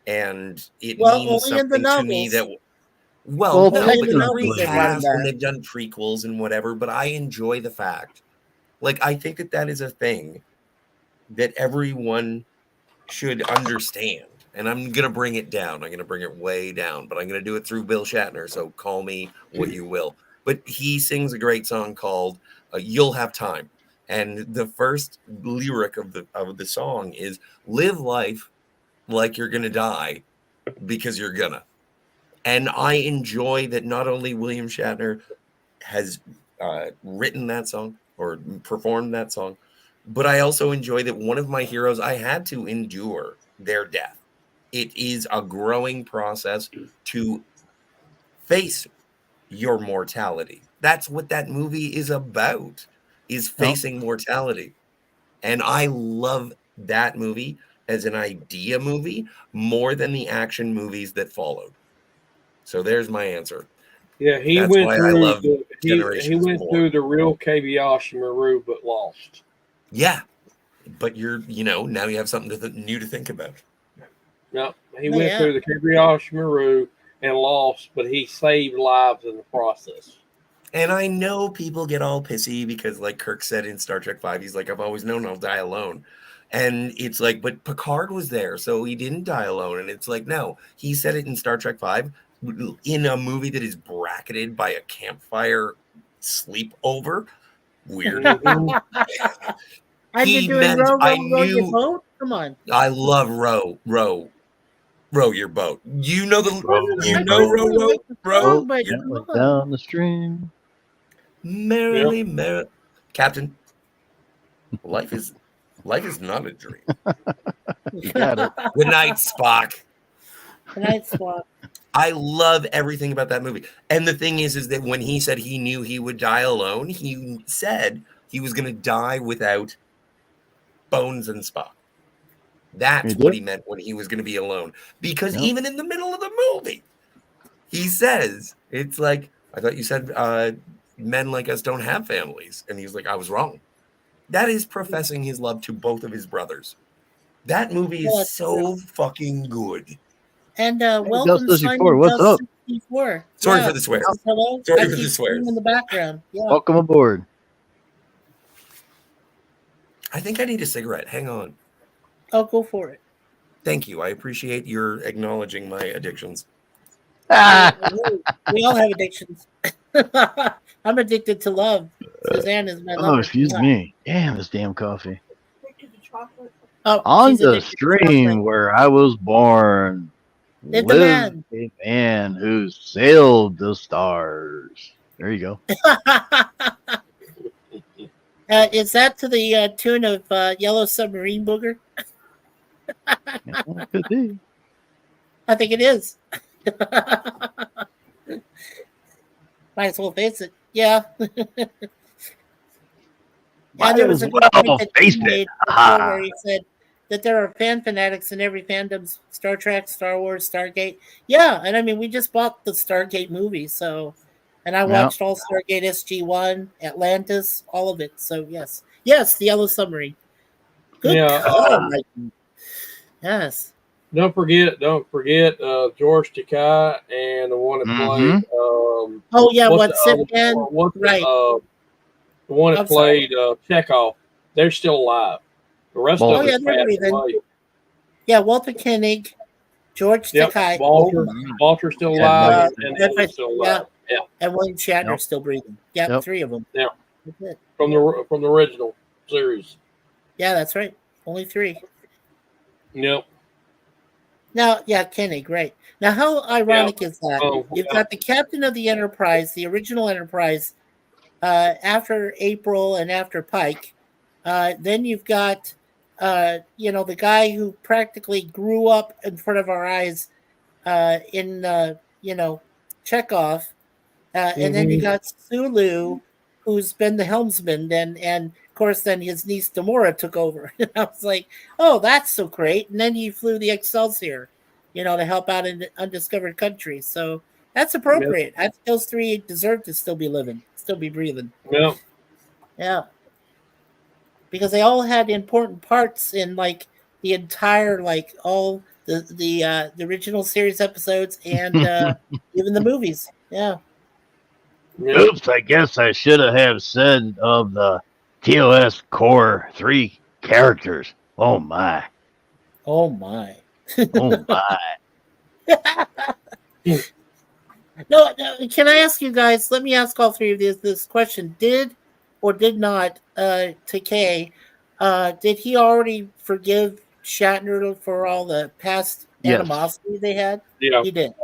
and it Well, means only in the something to me novels. that. Well, Well, no, only but in the they've novels they brought him recast and back. they've done prequels and whatever. But I enjoy the fact, like, I think that is a thing that everyone should understand. And I'm gonna bring it down. I'm gonna bring it way down, but I'm gonna do it through Bill Shatner. So call me what you will. But he sings a great song called "You'll Have Time," and the first lyric of the song is "Live life like you're gonna die, because you're gonna." And I enjoy that not only William Shatner has written that song or performed that song, but I also enjoy that one of my heroes, I had to endure their death. It is a growing process to face your mortality. That's what that movie is about, is facing mortality. And I love that movie as an idea movie more than the action movies that followed. So there's my answer. Yeah, he That's went why I through love he Generations went more. through the real Kobayashi Maru, but lost. Yeah, but now you have something new to think about. No, he Oh, went yeah. through the Kobayashi Maru and lost, but he saved lives in the process. And I know people get all pissy because, like Kirk said in Star Trek V, he's like, I've always known I'll die alone. And it's like, but Picard was there, so he didn't die alone. And it's like, no, he said it in Star Trek V in a movie that is bracketed by a campfire sleepover. Weird. Mhm. I've He been doing meant, row, I row your knew, boat. Come on. I love row your boat. You know Row, row but your gently come on. down the stream. merrily, Captain. Life is not a dream. You got it. Good night, Spock. Night swap. I love everything about that movie. And the thing is that when he said he knew he would die alone, he said he was going to die without Bones and Spock. That's He what did? he meant when he was going to be alone. Because Yep. even in the middle of the movie, he says, it's like, I thought you said men like us don't have families. And he's like, I was wrong. That is professing his love to both of his brothers. That movie Yeah, is so fucking good. And Hey, welcome, Dust 64, Simon what's up? 64. Sorry Yeah, for the swears. hello. Sorry I for the keep swears. seeing in the background. Yeah. Welcome aboard. I think I need a cigarette. Hang on. Oh, go for it. Thank you. I appreciate your acknowledging my addictions. Ah! We all have addictions. I'm addicted to love. Suzanne is my Oh, lover. excuse Yeah. me. Damn, this damn coffee. Oh, On she's the addicted to stream chocolate. where I was born, Lived a lived man. a man who sailed the stars. There you go. Is that to the tune of Yellow Submarine Booger? Yeah, could be. I think it is. Might as well face it. Yeah. Might And there was as a good well point that face he it. made before Ah. where he said that there are fan fanatics in every fandom: Star Trek, Star Wars, Stargate. Yeah, and I mean we just bought the Stargate movie, so and I Yeah. watched all Stargate SG-1, Atlantis, all of it. So yes, the Yellow Submarine. Good Yeah, call, Mikey. Yes. Don't forget George Takei and the one that played. Oh yeah, What's what's it again? Right. The one that I'm sorry. played Chekhov. They're still alive. The rest Oh, of yeah, us they're passed breathing. away. Yeah, Walter Koenig, George Yep, Takei, Walter's still Yeah, alive, no, and yeah. Ellie's still alive. Yeah, and William Shatner Yep. still breathing. Yep, Yep. 3 of them. yeah, That's it. from the original series. Yeah, that's right. Only 3. Yep. Now, yeah, Koenig, right. Now, how ironic is that? Oh, You've yeah. got the captain of the Enterprise, the original Enterprise, after April and after Pike. Then you've got, the guy who practically grew up in front of our eyes in Chekhov. And then you Mhm. got Sulu, who's been the helmsman, and of course, then his niece Demora took over. And I was like, oh, that's so great. And then he flew the Excelsior, to help out in undiscovered countries. So that's appropriate. I think those 3 deserve to still be living, still be breathing. Yep. Yeah. Because they all had important parts in like the entire, like all the original series episodes and even the movies. Yeah. Yep. Oops, I guess I should have said of the TOS core 3 characters. Oh my. Oh my. Oh my. No, can I ask you guys? Let me ask all 3 of you this question: did or did not Takei? Did he already forgive Shatner for all the past Yes. animosity they had? Yeah. He did.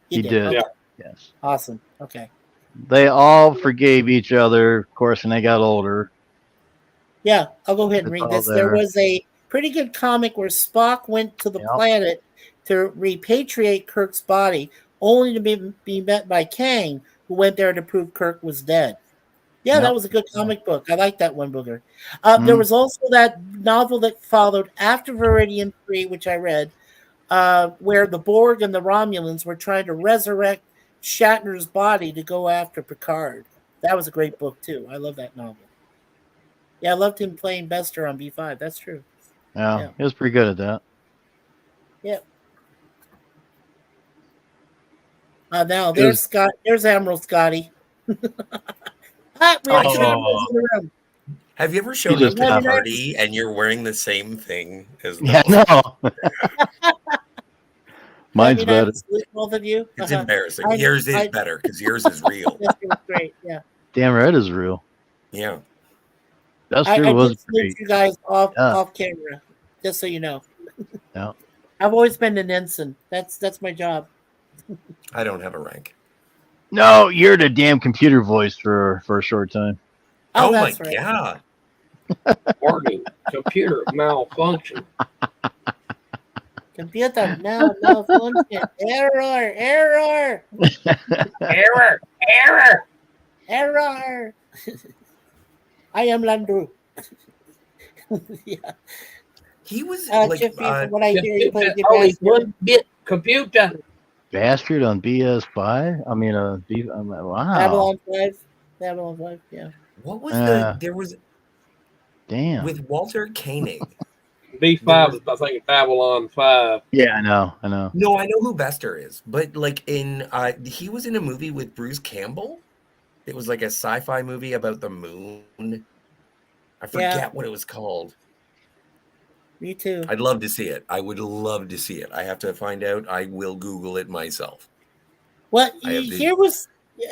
He did. Okay. Yes. Awesome. Okay. They all forgave each other, of course, when they got older. Yeah, I'll go ahead and It's read all this. There there. was a pretty good comic where Spock went to the Yep. planet to repatriate Kirk's body, only to be met by Kang, who went there to prove Kirk was dead. Yeah, Yep. that was a good comic book. I like that one, Booger. There was also that novel that followed after Viridian 3, which I read, where the Borg and the Romulans were trying to resurrect Shatner's body to go after Picard. That was a great book, too. I love that novel. Yeah, I loved him playing Bester on B5. That's true. Yeah, Yeah. he was pretty good at that. Yeah. Now It there's was- Scott. There's Admiral Scotty. We have two Oh. Admirals in the room. Have you ever shown just up to the popped. party and you're wearing the same thing as them? Yeah, no. Mine's Have you not better. sleep, both of you? It's Uh-huh. embarrassing. I- Yours is I- better because yours is real. Yes, it was great. Yeah. Damn right is real. Yeah. That's I true. Was just pretty. moved you guys off Yeah. camera, just so you know. Yeah. I've always been an ensign. That's my job. I don't have a rank. No, you're the damn computer voice for a short time. Oh, my that's right. God. Warning, computer malfunction. Computer malfunction. Error. Error. I am Landru. Yeah. He was Jiffy, from what I hear, you play the Only best. one bit computer. Bastard on BS5. I mean, I'm like, wow. Babylon 5. Yeah. what was Yeah. there was Damn. with Walter Koenig. B5 is, I think, Babylon 5. Yeah, I know. No, I know who Bester is, but like he was in a movie with Bruce Campbell. It was like a sci-fi movie about the moon. I forget what it was called. Me too. I'd love to see it. I would love to see it. I have to find out. I will Google it myself. What I have here was?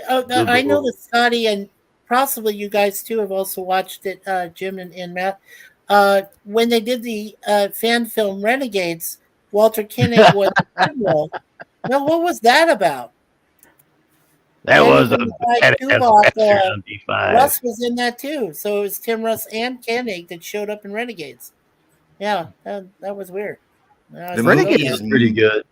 I know that Scotty and possibly you guys too have also watched it, Jim and Matt. When they did the fan film Renegades, Walter Koenig was Admiral. Now, what was that about? That And was a then, like, badass Tuvok, bastard on B5. Russ was in that too, so it was Tim Russ and Koenig that showed up in Renegades. Yeah, that was weird. The Renegade movie is is pretty good.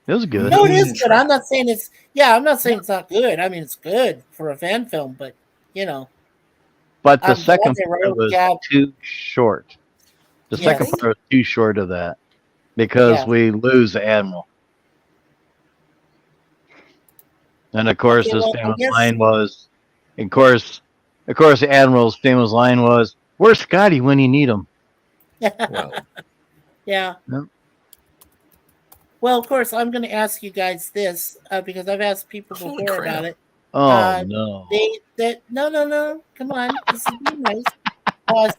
It was good. No, it is good. I'm not saying it's. Yeah, I'm not saying it's not good. I mean, it's good for a fan film, but you know, But the I'm glad second they wrote part was Gab. too short. The Yes. second part was too short of that because Yeah. we lose the admiral. And of course, Okay, his well, I famous guess- line was, of course, the admiral's famous line was, "Where's Scotty when you need him?" Well, Yeah. Yep. Well, of course, I'm going to ask you guys this because I've asked people Holy before crap. about it. Oh no! No. Come on, this is being nice.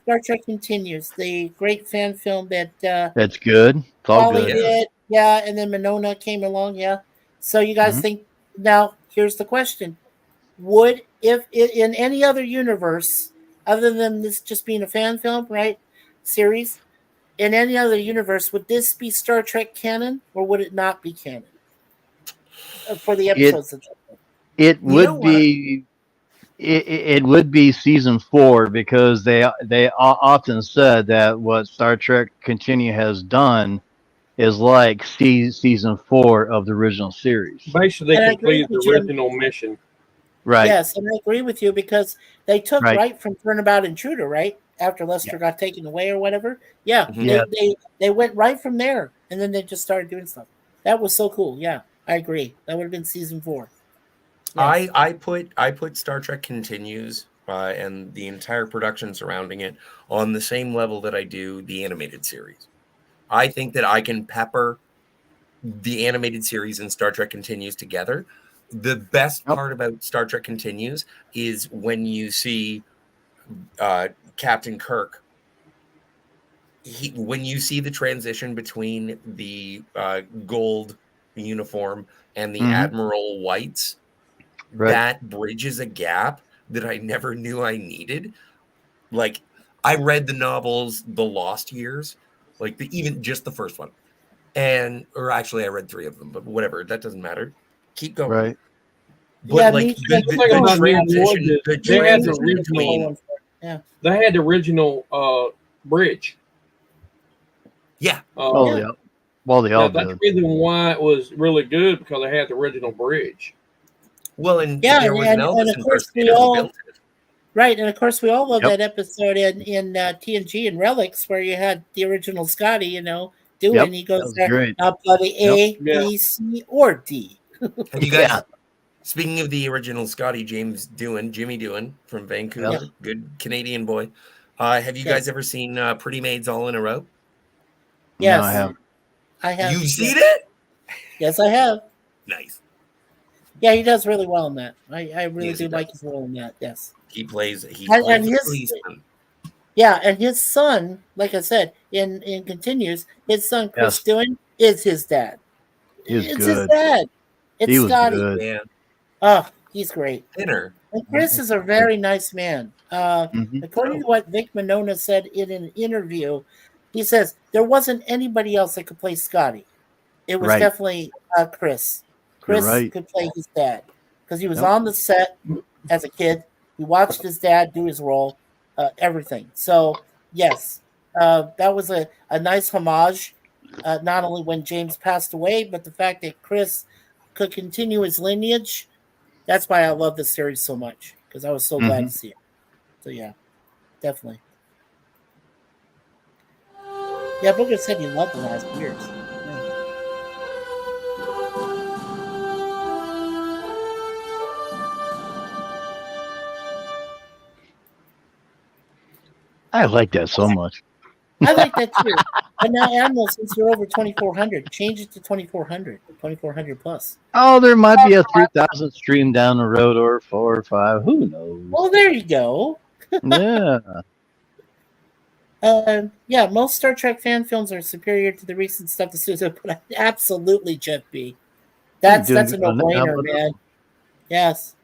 Star Trek Continues, the great fan film that That's good. It's all Polly good. did, yeah, and then Monona came along, yeah. So you guys Mhm. think now? Here's the question: would if in any other universe other than this just being a fan film, right? Series in any other universe, would this be Star Trek canon or would it not be canon for the episodes? It know would what? be. It would be season 4 because they often said that what Star Trek Continue has done is like season 4 of the original series. Basically, And I they agree completed with the you. original mission. Right. Yes, and I agree with you because they took Right. right from Turnabout Intruder, right? After Lester got taken away or whatever. Yeah, Mhm. Yeah. they went right from there and then they just started doing stuff. That was so cool. Yeah, I agree. That would have been season 4. Yes. I put Star Trek Continues and the entire production surrounding it on the same level that I do the animated series. I think that I can pepper the animated series and Star Trek Continues together. The best Yep. part about Star Trek Continues is when you see Captain Kirk. When you see the transition between the gold uniform and the Mhm. Admiral whites, Right. that bridges a gap that I never knew I needed. Like, I read the novels The Lost Years, like even just the first one. Or actually I read 3 of them, but whatever, that doesn't matter. Keep going. Right. But Yeah, like me too. the The thing about New Wood transition, is the they had the transition original- between They had the original bridge. yeah, Well, Yeah. yeah. Well, they all that's did. the reason why it was really good because they had the original bridge. well, and Yeah, there was and an of Elvis course we impersonator who all- built it. Right, and of course we all love Yep. that episode in TNG and Relics where you had the original Scotty, doing. Yep, He that goes was there. great. Now bloody A, Yeah. B, C, or D. Have you guys? Yeah. Speaking of the original Scotty James Jimmy Doohan from Vancouver, Yep. good Canadian boy. Have you Yes. guys ever seen Pretty Maids All in a Row? Yes, No, I have. I have. You've yes. seen it? Yes, I have. Nice. Yeah, he does really well in that. I really Yes, he do like does. his role in that. Yes. He plays And a his- policeman. Yeah, and his son, like I said, in continues, his son Chris Yes. Stewart is his dad. He was It's his good. dad. It's He was Scotty. good. Yeah, Oh, he's great. thinner. And Chris is a very nice man. Mhm. According to what Vic Monona said in an interview, he says there wasn't anybody else that could play Scotty. It was Right. definitely Chris. Chris right. could play his dad because he was Yep. on the set as a kid. He watched his dad do his role, everything. So, yes, that was a nice homage, not only when James passed away, but the fact that Chris could continue his lineage. That's why I love this series so much because I was so glad to see it. So, yeah, definitely. Yeah, Booker said he loved the last years. Yeah. I like that so much. I like that too. But now, Admiral, since you're over 2,400, change it to 2,400, 2,400 plus. Oh, there might be a 3,000 stream down the road or 4 or 5. Who knows? Well, there you go. Yeah. Yeah, most Star Trek fan films are superior to the recent stuff the studio put out. Absolutely, Jeff B. That's You're a doing good on that. How no-brainer, about man. Yes,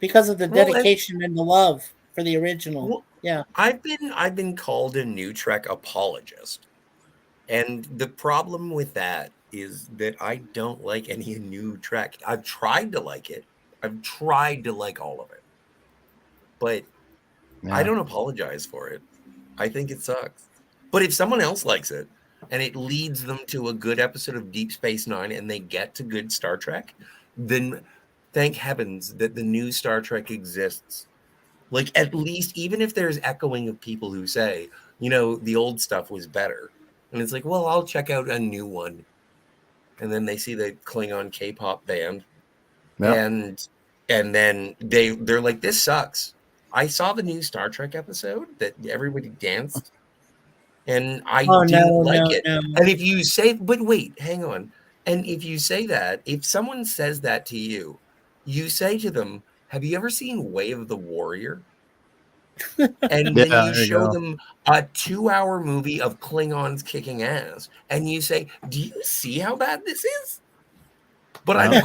because of the Well, and- dedication and the love for the original. Well, Yeah. I've been called a new Trek apologist, and the problem with that is that I don't like any new Trek. I've tried to like it. I've tried to like all of it, but I Yeah. don't apologize for it. I think it sucks. But if someone else likes it and it leads them to a good episode of Deep Space Nine and they get to good Star Trek, then thank heavens that the new Star Trek exists. Like, at least, even if there's echoing of people who say, the old stuff was better. And it's like, well, I'll check out a new one. And then they see the Klingon K-pop band. Yep. And then they're like, this sucks. I saw the new Star Trek episode that everybody danced. And I didn't like it. No. And if you say, but wait, hang on. And if you say that, if someone says that to you, you say to them, have you ever seen Way of the Warrior? And then Yeah, you there you show go. them a 2-hour movie of Klingons kicking ass. And you say, do you see how bad this is? But I'm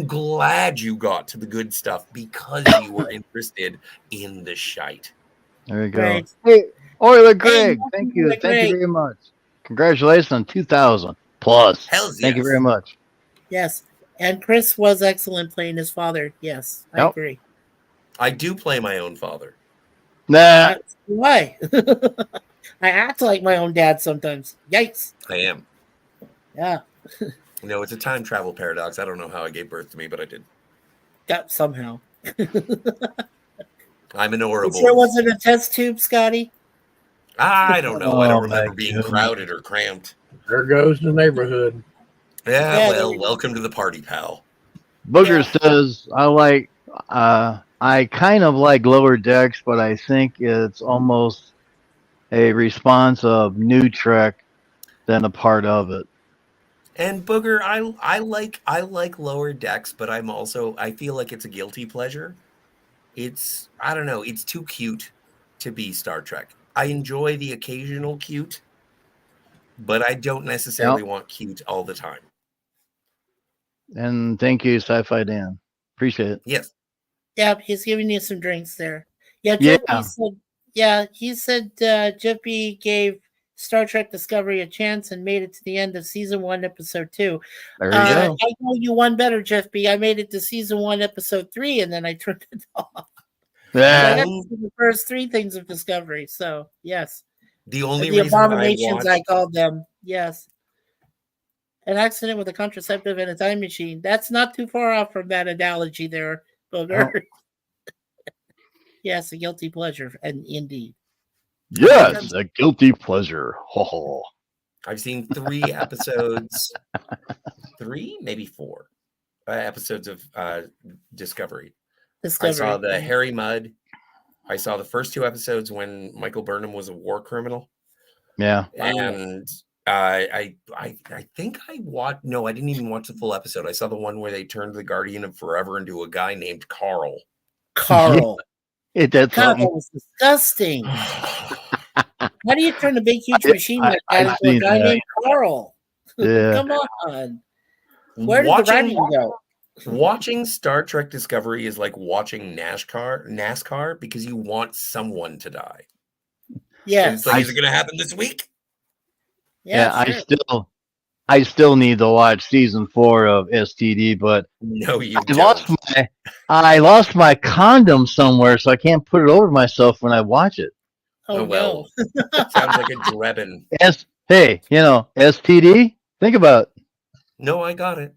glad you got to the good stuff because you were interested in the shite. There you go. Right. Hey, Euler Greg, welcome, thank you. Euler Thank you Greg. very much. Congratulations on 2,000 plus. Hells Thank you yes. very much. Yes. And Chris was excellent playing his father. Yes, I Yep. agree. I do play my own father. Nah. Why? I act like my own dad sometimes. Yikes. I am. Yeah. It's a time travel paradox. I don't know how I gave birth to me, but I did. That somehow. I'm an It horrible. sure wasn't a test tube, Scotty. I don't know. I Oh, don't my remember being goodness. crowded or cramped. There goes the neighborhood. Yeah, Yeah, well, there- welcome to the party, pal. Booger Yeah. says, I kind of like Lower Decks, but I think it's almost a response of New Trek than a part of it. And Booger, I like Lower Decks, but I feel like it's a guilty pleasure. I don't know, it's too cute to be Star Trek. I enjoy the occasional cute, but I don't necessarily want cute all the time. And thank you, Sci-Fi Dan. Appreciate it. Yes. Yeah, he's giving you some drinks there. Yeah, Yeah. he said Jeff B gave Star Trek Discovery a chance and made it to the end of season 1, episode 2. There you I go. know you one better, Jeff B. I made it to season 1, episode 3, and then I turned it off. So I Yeah. got to see the first 3 things of Discovery. So yes, The only the reason abominations I I called them. Yes, an accident with a contraceptive and a time machine. That's not too far off from that analogy there, Booger. Yes, a guilty pleasure, and indeed. Yes, a guilty pleasure. Ho ho. I've seen 3 episodes, 3, maybe 4 episodes of Discovery. Discovery. I saw the yeah. Harry Mudd. I saw the first 2 episodes when Michael Burnham was a war criminal. Yeah. And I think I watched. No, I didn't even watch the full episode. I saw the one where they turned the Guardian of Forever into a guy named Carl. Carl. It did God, something. that was disgusting. How do you turn a big, huge machine like I've that into a seen guy that. named Carl? Yeah. Come on. Where did the writing go? Watching Star Trek Discovery is like watching NASCAR because you want someone to die. And Yes. it's like, is it going to happen this week? Yeah, sure. I still need to watch season 4 of STD, but No, you I don't. lost my condom somewhere, so I can't put it over myself when I watch it. Oh, well, no. sounds like a Drebin. Hey, STD. Think about it. No, I got it.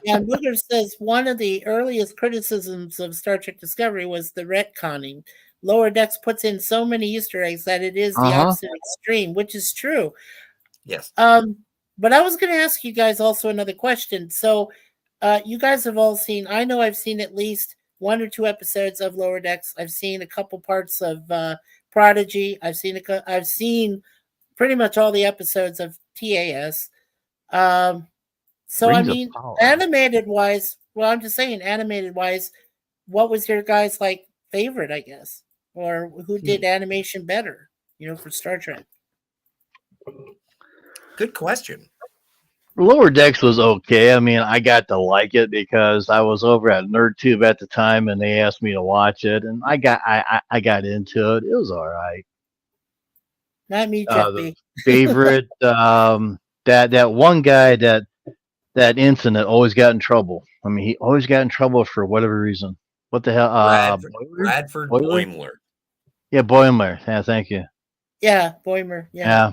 And Booger says one of the earliest criticisms of Star Trek Discovery was the retconning. Lower Decks puts in so many Easter eggs that it is the opposite extreme, which is true. Yes. But I was going to ask you guys also another question. So, you guys have all seen. I know I've seen at least 1 or 2 episodes of Lower Decks. I've seen a couple parts of Prodigy. I've seen pretty much all the episodes of TAS. So I Rings of mean, power. animated wise, well, I'm just saying, animated wise, what was your guys' like favorite, I guess, or who did animation better? For Star Trek. Good question. Lower Decks was okay. I mean, I got to like it because I was over at NerdTube at the time, and they asked me to watch it, and I got into it. It was all right. Not me, Jeff The B. favorite, that one guy that incident always got in trouble. I mean, he always got in trouble for whatever reason. What the hell? Bradford Boimler? Boimler. Yeah, Boimler. Yeah, thank you. Yeah, Boimler. Yeah.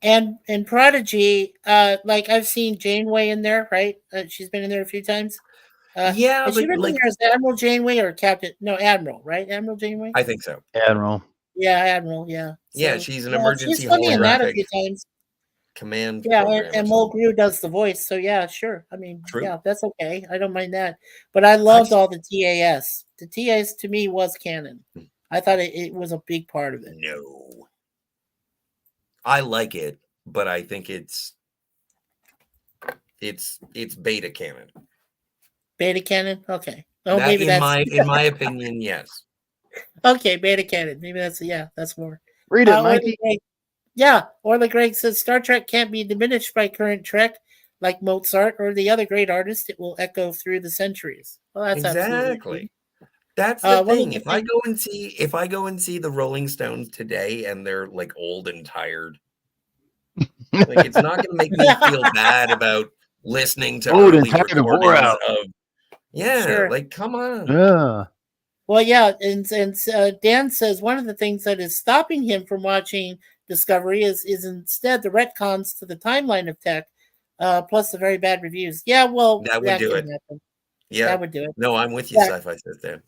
And Prodigy, like I've seen Janeway in there, right? She's been in there a few times. Yeah, has she but been in there as Admiral Janeway or Captain? No, Admiral, right? Admiral Janeway. I think so. Admiral. Yeah, Admiral. Yeah. Yeah, she's an emergency she's funny in that a holographic few times. command. Yeah, program and or Mulgrew does the voice, so yeah, sure. I mean, True. yeah, that's okay. I don't mind that. But I loved all the TAS. The TAS to me was canon. I thought it was a big part of it. No, I like it, but I think it's beta canon. Beta canon, okay. Oh, That, maybe in my opinion, yes. Okay, beta canon. Maybe that's more. Read it, Mikey. Orla Gregg says Star Trek can't be diminished by current Trek, like Mozart or the other great artists. It will echo through the centuries. Well, that's exactly. That's the thing. If I go and see the Rolling Stones today and they're like old and tired, like it's not going to make me feel bad about listening to old and early tired of recordings of. Yeah, Sure. like come on. Yeah. Well, yeah, and Dan says one of the things that is stopping him from watching Discovery is instead the retcons to the timeline of Tech, plus the very bad reviews. Yeah, well, that would do it. Happen. Yeah, that would do it. No, I'm with you, Sci-Fi says Dan.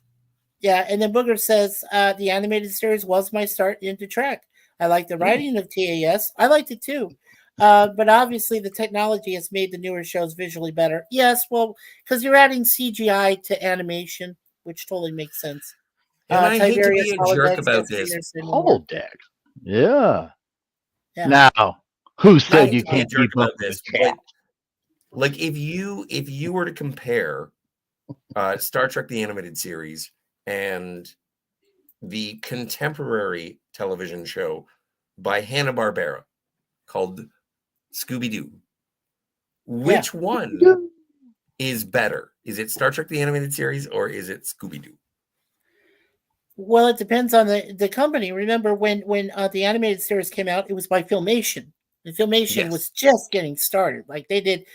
Yeah, and then Booger says the animated series was my start into Trek. I like the writing of TAS. I liked it too. But obviously the technology has made the newer shows visually better. Yes, well, because you're adding CGI to animation, which totally makes sense. And I hate to be a jerk about this. Holodeck. Yeah. Now, who said you can't keep up with chat? Like if you were to compare Star Trek the Animated Series and the contemporary television show by Hanna-Barbera called Scooby-Doo, which one is better? Is it Star Trek the Animated Series or is it Scooby-Doo? Well, it depends on the company. Remember when the animated series came out, it was by Filmation. And Filmation was just getting started. Like they did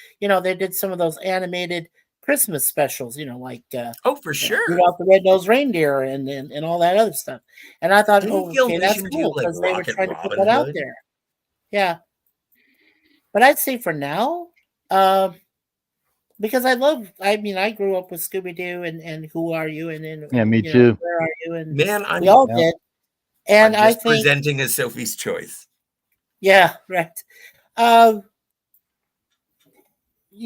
some of those animated Christmas specials, like for sure, Rudolph the Red-Nosed Reindeer and all that other stuff. And I thought, that's cool because they were trying to put that out there. Yeah, but I'd say for now, because I grew up with Scooby Doo and Who Are You, and then Yeah, me too. Where Are You, and Man, we all Yeah. did. And I'm I just think, presenting as Sophie's choice. yeah, right. Um,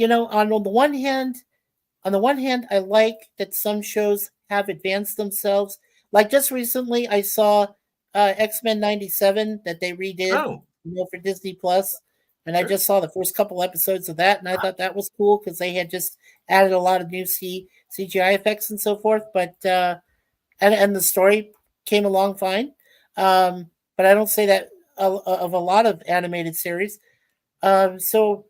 on the one hand, I like that some shows have advanced themselves. Like just recently, I saw X-Men '97 that they redid, Oh, for Disney Plus, and I sure. just saw the first couple episodes of that, and I thought that was cool because they had just added a lot of new CGI effects and so forth. But and the story came along fine. But I don't say that of a lot of animated series. So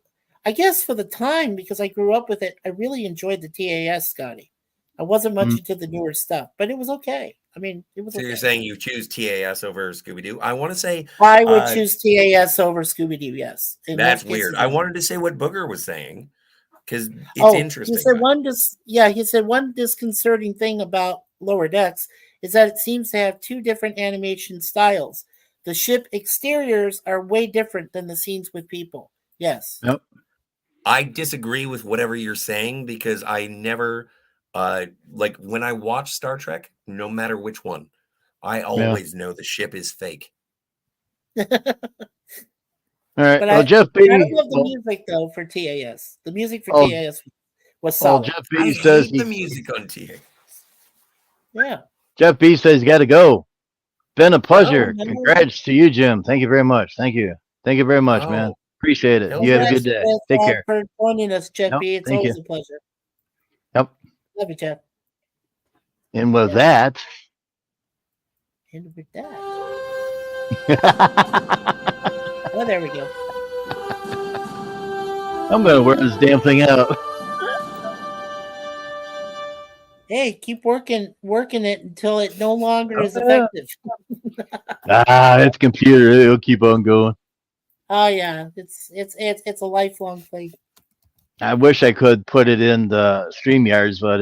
I guess for the time, because I grew up with it, I really enjoyed the TAS, Scotty. I wasn't much Mm. into the newer stuff, but it was okay. I mean, it was So okay. you're saying you choose TAS over Scooby Doo? I want to say I would choose TAS over Scooby Doo, yes. In that's most cases, weird. I wanted to say what Booger was saying because it's He interesting. said he said one disconcerting thing about Lower Decks is that it seems to have two different animation styles. The ship exteriors are way different than the scenes with people. Yes. Yep. I disagree with whatever you're saying because I never, like when I watch Star Trek, no matter which one, I always know the ship is fake. All right. But Well, Jeff B. I don't love the music though for TAS. The music for Oh, TAS was Well, solid. Jeff I B says hate the music on TA. Yeah. Jeff B says he's got to go. Been a pleasure. no. Congrats to you, Jim. Thank you very much. Thank you. Thank you very much, man. Oh, Appreciate it. hell You have a yeah. good day. Congrats, Take care. for joining us, Jeff Yep, B. It's thank always you. a pleasure. Yep. Love you, Jeff. And with And with that, oh, there we go. I'm going to wear this damn thing out. Hey, keep working it until it no longer is yeah. effective. It's computer. It'll keep on going. Oh yeah, it's a lifelong thing. I wish I could put it in the StreamYards, but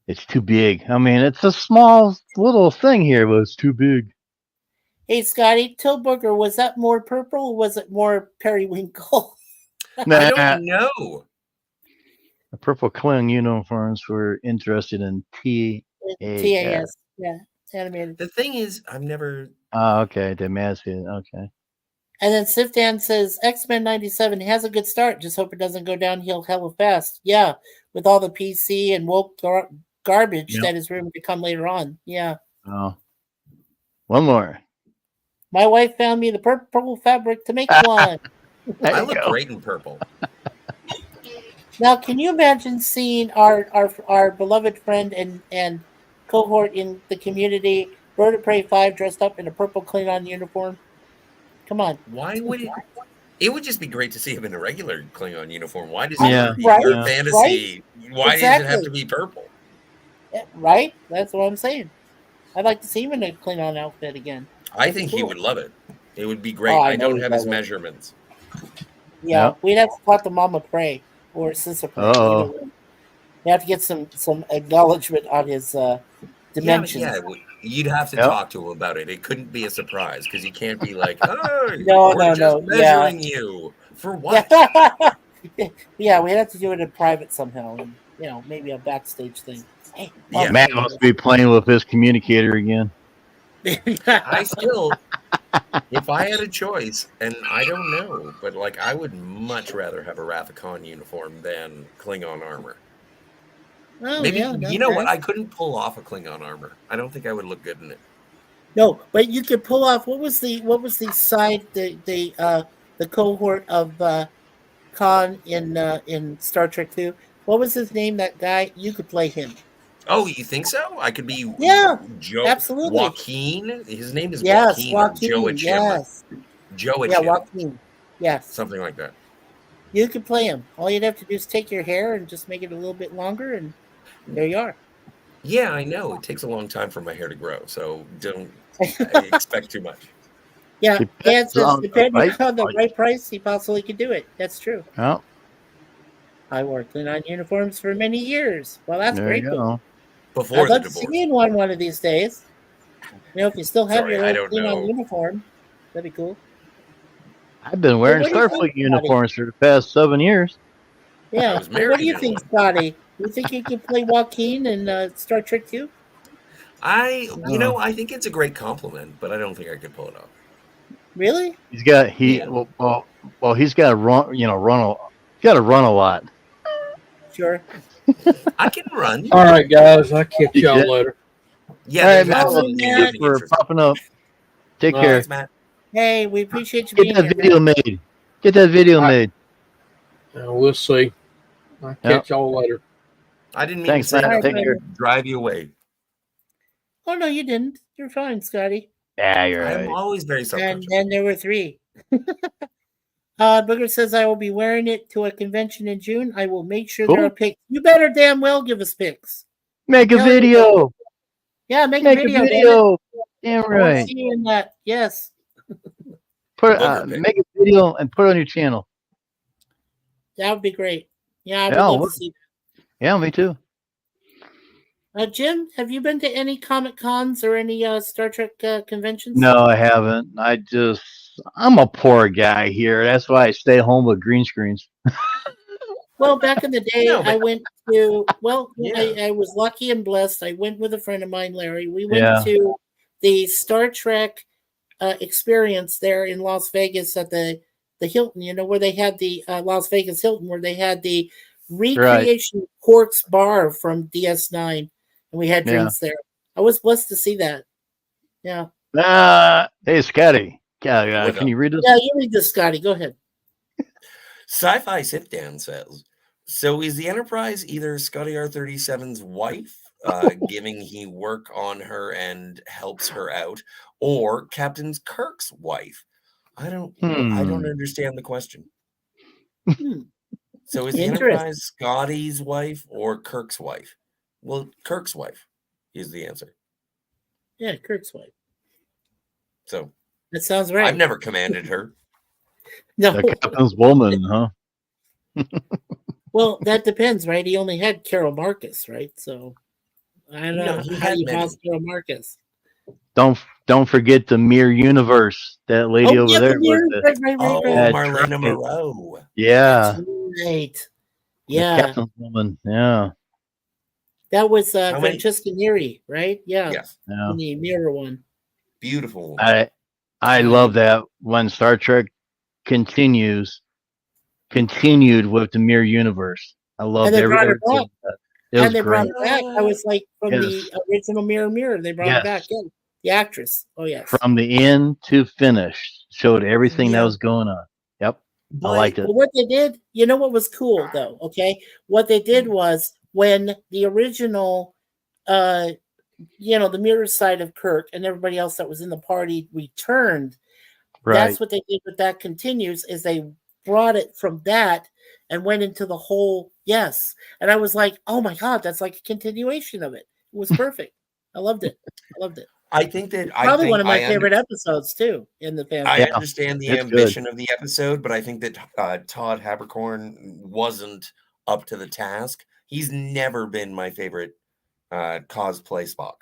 it's too big. I mean, it's a small little thing here, but it's too big. Hey, Scotty, Tilburger, was that more purple or was it more periwinkle? I Nah, don't know. the Purple Kling uniforms were interested in TAS. TAS, yeah, animated. The thing is, I've never. Oh, okay. Damascus. Okay. And then Sifdan says X-Men '97 has a good start. Just hope it doesn't go downhill hella fast. Yeah, with all the PC and woke garbage that is rumored to come later on. Yeah. Oh, one more. My wife found me the purple fabric to make one. There I you look go. great in purple. Now, can you imagine seeing our beloved friend and cohort in the community, Bird of Prey 5, dressed up in a purple Klingon uniform? Come on. Why would it? It would just be great to see him in a regular Klingon uniform. Why does Yeah, it be right, for fantasy? Why does it have Exactly. to be purple? Right? That's what I'm saying. I'd like to see him in a Klingon outfit again. I think he cool. would love it. It would be great. Oh, I know don't he'd have his love it. measurements. Yeah, Yep. we'd have to talk to Mama Prey or Sister Prey. Uh-oh. Either way. We have to get some acknowledgement on his dimensions. Yeah, you'd have to Yep. talk to him about it. It couldn't be a surprise because you can't be like, "Oh, No, we're just no, yeah. measuring you for what?" Yeah, we'd have to do it in private somehow, and maybe a backstage thing. Hey, Yeah. Matt must be playing with his communicator again. I still, if I had a choice, and I don't know, but like I would much rather have a Wrath of Khan uniform than Klingon armor. Oh, Maybe yeah, you know what? I couldn't pull off a Klingon armor. I don't think I would look good in it. No, but you could pull off. What was the side the cohort of Khan in Star Trek 2? What was his name? That guy. You could play him. Oh, you think so? I could be Joe, absolutely. Joaquin. His name is Yes, Joaquin. Or Joaquin. Joachim. Yes. Joachim. Yeah, Joaquin. Yes. Something like that. You could play him. All you'd have to do is take your hair and just make it a little bit longer, and there you are. Yeah, I know. It takes a long time for my hair to grow, so don't expect too much. Yeah, Depends and on depending the right on the price. right price, he possibly could do it. That's true. Oh, I worked in uniforms for many years. Well, that's there great. you go. Before I'd the love to see divorce. you in one of these days. If you still have Sorry, your I little don't know. Klingon uniform, that'd be cool. I've been wearing what do you Starfleet think, uniforms for the past 7 years. Yeah. was Well, married what do you in think, one. Scotty? You think you could play Joaquin in Star Trek 2? I think it's a great compliment, but I don't think I could pull it off. Really? He's got Yeah. well he's got to run. He's got to run a lot. Sure. I can run. All right, guys. I'll catch Yeah. y'all later. Yeah, All right, there's man. absolutely Matt. Thanks nothing for interesting. popping up. Take All care. Thanks, Matt. Hey, we appreciate you Get being that here. video Matt. made. Get that video All right. made. We'll see. I'll catch y'all later. I didn't mean Thanks, to say Matt. nothing Take to care. drive you away. Oh no, you didn't. You're fine, Scotty. Yeah, you're I'm right. always very And self-conscious. then there were 3. Booger says I will be wearing it to a convention in June. I will make sure there Cool. are pics. You better damn well give us pics. Make a telling you. video. Yeah, make a Make a video. damn it. video. Damn I want to right. see you in that. Yes. Booger pic. Make a video and put it on your channel. That would be great. Yeah, I would Yeah, love what- to see Yeah, me too. that. Jim, have you been to any Comic Cons or any Star Trek conventions? No, I haven't. I'm a poor guy here. That's why I stay home with green screens. Well, back in the day, No, but- I went to, Yeah. I was lucky and blessed. I went with a friend of mine, Larry. We went Yeah. to the Star Trek experience there in Las Vegas at the Hilton, where they had the Las Vegas Hilton, where they had the recreation Quark's bar from DS9, and we had Yeah. drinks there. I was blessed to see that. Yeah. Hey, Scotty. Yeah, What can up? you read this? Yeah, you read this, Scotty. Go ahead. Sci-Fi Sit Down says, so is the Enterprise either Scotty R37's wife, giving he work on her and helps her out, or Captain Kirk's wife? I don't understand the question. Hmm. So is the Interesting. Enterprise Scotty's wife or Kirk's wife? Well, Kirk's wife is the answer. Yeah, Kirk's wife. So That sounds right. I've never commanded her. No. The captain's woman, huh? Well, that depends, right? He only had Carol Marcus, right? So I don't No, know he how had you many. boss Carol Marcus. Don't forget the Mirror Universe. That lady over yeah, there the was mirror, the, right. Oh, That's Marlena right. Moreau. yeah, Right. the Yeah, captain's woman. Yeah, that was How many- Francesca Neri, right? Yeah, Yes, yeah. in the mirror one. beautiful. I love that when Star Trek continued with the Mirror Universe. I loved And they brought her everything. back. It was And they brought great. her back. I was like from Yes. the original Mirror. They brought her Yes. back. Yeah, the actress. Oh yes. From the end to finish, showed everything Yeah. that was going on. Yep, I liked it. But what they did, what was cool though? Okay, what they did was when the original, the mirror side of Kirk and everybody else that was in the party returned. Right. That's what they did with that continues is they brought it from that and went into the whole yes. And I was like, oh my god, that's like a continuation of it. It was perfect. I loved it. I think that Probably one of my I favorite episodes too in the family. I Yeah, understand the it's ambition of the episode, but I think that Todd Haberkorn wasn't up to the task. He's never been my favorite cosplay Spock.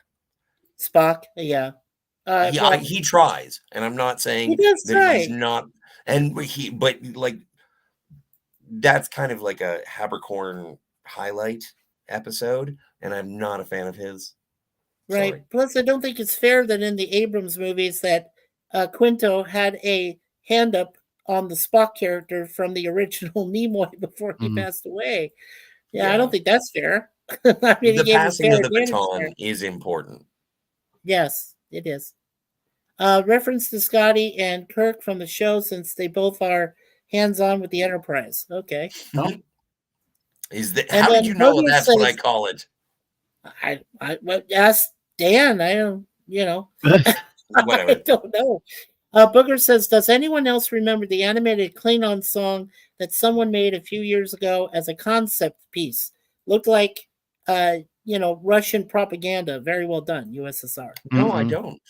Spock, yeah. He tries, and I'm not saying He does that he's try. not. But like that's kind of like a Haberkorn highlight episode, and I'm not a fan of his. Right. Sorry. Plus, I don't think it's fair that in the Abrams movies that Quinto had a hand up on the Spock character from the original Nimoy before he Mhm. passed away. Yeah, Yeah. I don't think that's fair. I mean, he The gave him passing fair of the advantage baton there. is important. Yes, it is. Reference to Scotty and Kirk from the show since they both are hands-on with the Enterprise. Okay. Is that And how then did you know Booger that's what I says- call it? I asked Dan. I don't, I Whatever. don't know. Booger says, does anyone else remember the animated Klingon song that someone made a few years ago as a concept piece? Looked like, Russian propaganda. Very well done, USSR. No, I Mm-mm. don't.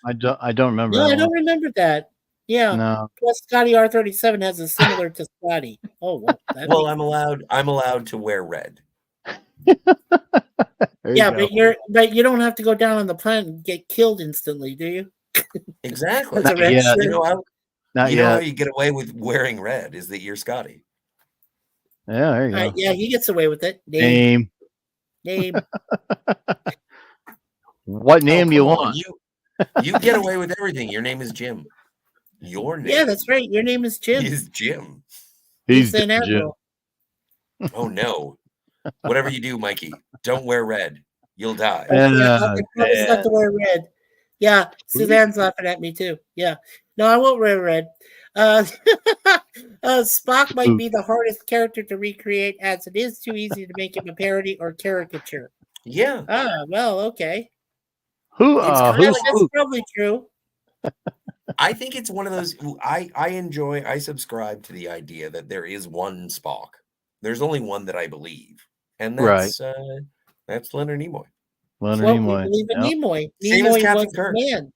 I don't remember. No, that I don't one. remember that. Yeah. No. Plus, Scotty R37 has a similar to Scotty. Oh, well. Well, I'm allowed to wear red. There yeah, you go. but you don't have to go down on the planet and get killed instantly, do you? Exactly. That's a red Yeah. shirt. You know how Not you know how yet. you get away with wearing red is that you're Scotty. Yeah, there you go. Yeah, he gets away with it. Name. Name. What name do you come on, want? You get away with everything. Your name is Jim. Your name. Yeah, that's right. Your name is Jim. Is Jim. He's an Jim. admiral. Oh no. Whatever you do, Mikey, don't wear red. You'll die. I promise not to wear red. Yeah, Suzanne's laughing at me too. Yeah. No, I won't wear red. Spock might be the hardest character to recreate, as it is too easy to make him a parody or caricature. Yeah. Ah, well, okay. Who? That's probably true. I think it's one of those. I subscribe to the idea that there is one Spock. There's only one that I believe, and that's Leonard Nimoy. Leonard Well, Nimoy. we believe in Nimoy. Same as Nimoy Captain was Kirk. the man.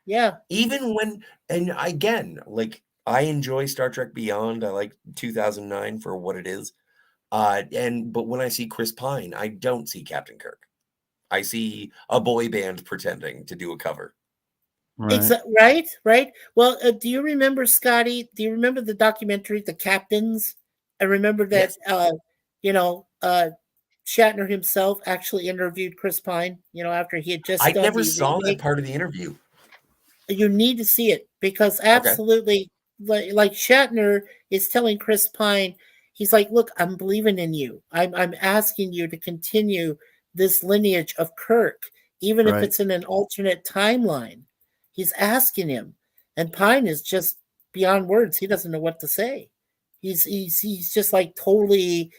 Yeah. Even when, and again, like I enjoy Star Trek Beyond. I like 2009 for what it is. But when I see Chris Pine, I don't see Captain Kirk. I see a boy band pretending to do a cover. Right. Right. Well, do you remember, Scotty? Do you remember the documentary, The Captains? I remember that, Shatner himself actually interviewed Chris Pine, after he had just I done never the saw remake. that part of the interview. You need to see it because absolutely, like Shatner is telling Chris Pine, he's like, look, I'm believing in you. I'm asking you to continue this lineage of Kirk, even if it's in an alternate timeline. He's asking him, and Pine is just beyond words. He doesn't know what to say. He's just like totally.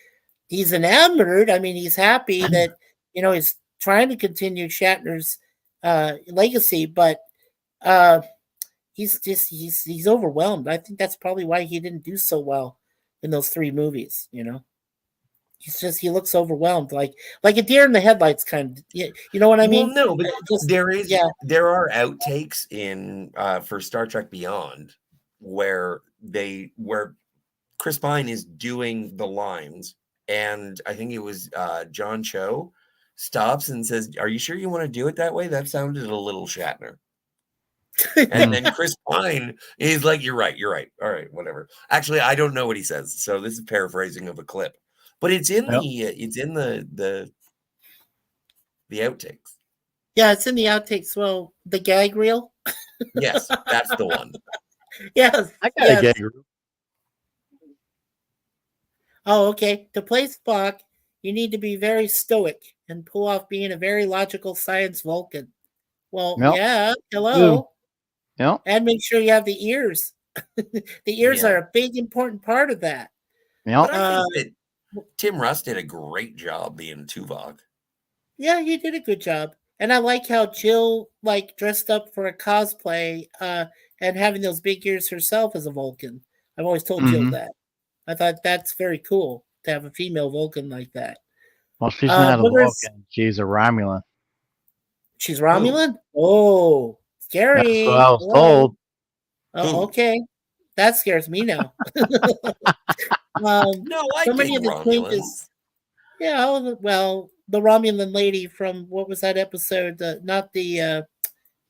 He's enamored. I mean, he's happy that he's trying to continue Shatner's legacy, but he's overwhelmed. I think that's probably why he didn't do so well in those 3 movies. He looks overwhelmed, like a deer in the headlights kind of. You know what I mean? Well, no, but there are outtakes in for Star Trek Beyond where Chris Pine is doing the lines, and I think it was John Cho stops and says, "Are you sure you want to do it that way? That sounded a little Shatner." And then Chris Pine is like, "You're right. All right, whatever." Actually, I don't know what he says, so this is paraphrasing of a clip. But it's in the outtakes. Yeah, it's in the outtakes. Well, the gag reel. Yes, that's the one. Yes, I got a gag reel. Oh, okay. To play Spock, you need to be very stoic and pull off being a very logical science Vulcan. Well, yeah. Hello. Yeah. And make sure you have the ears. The ears are a big important part of that. Yeah. But I think that Tim Russ did a great job being Tuvok. Yeah, he did a good job. And I like how Jill dressed up for a cosplay and having those big ears herself as a Vulcan. I've always told Jill that. I thought that's very cool to have a female Vulcan like that. Well, she's not a Vulcan. She's a Romulan. She's Romulan? Oh, scary. That's what I was told. Oh, okay. That scares me now. No, I so many of the changes. Yeah, well, the Romulan lady from what was that episode? Not the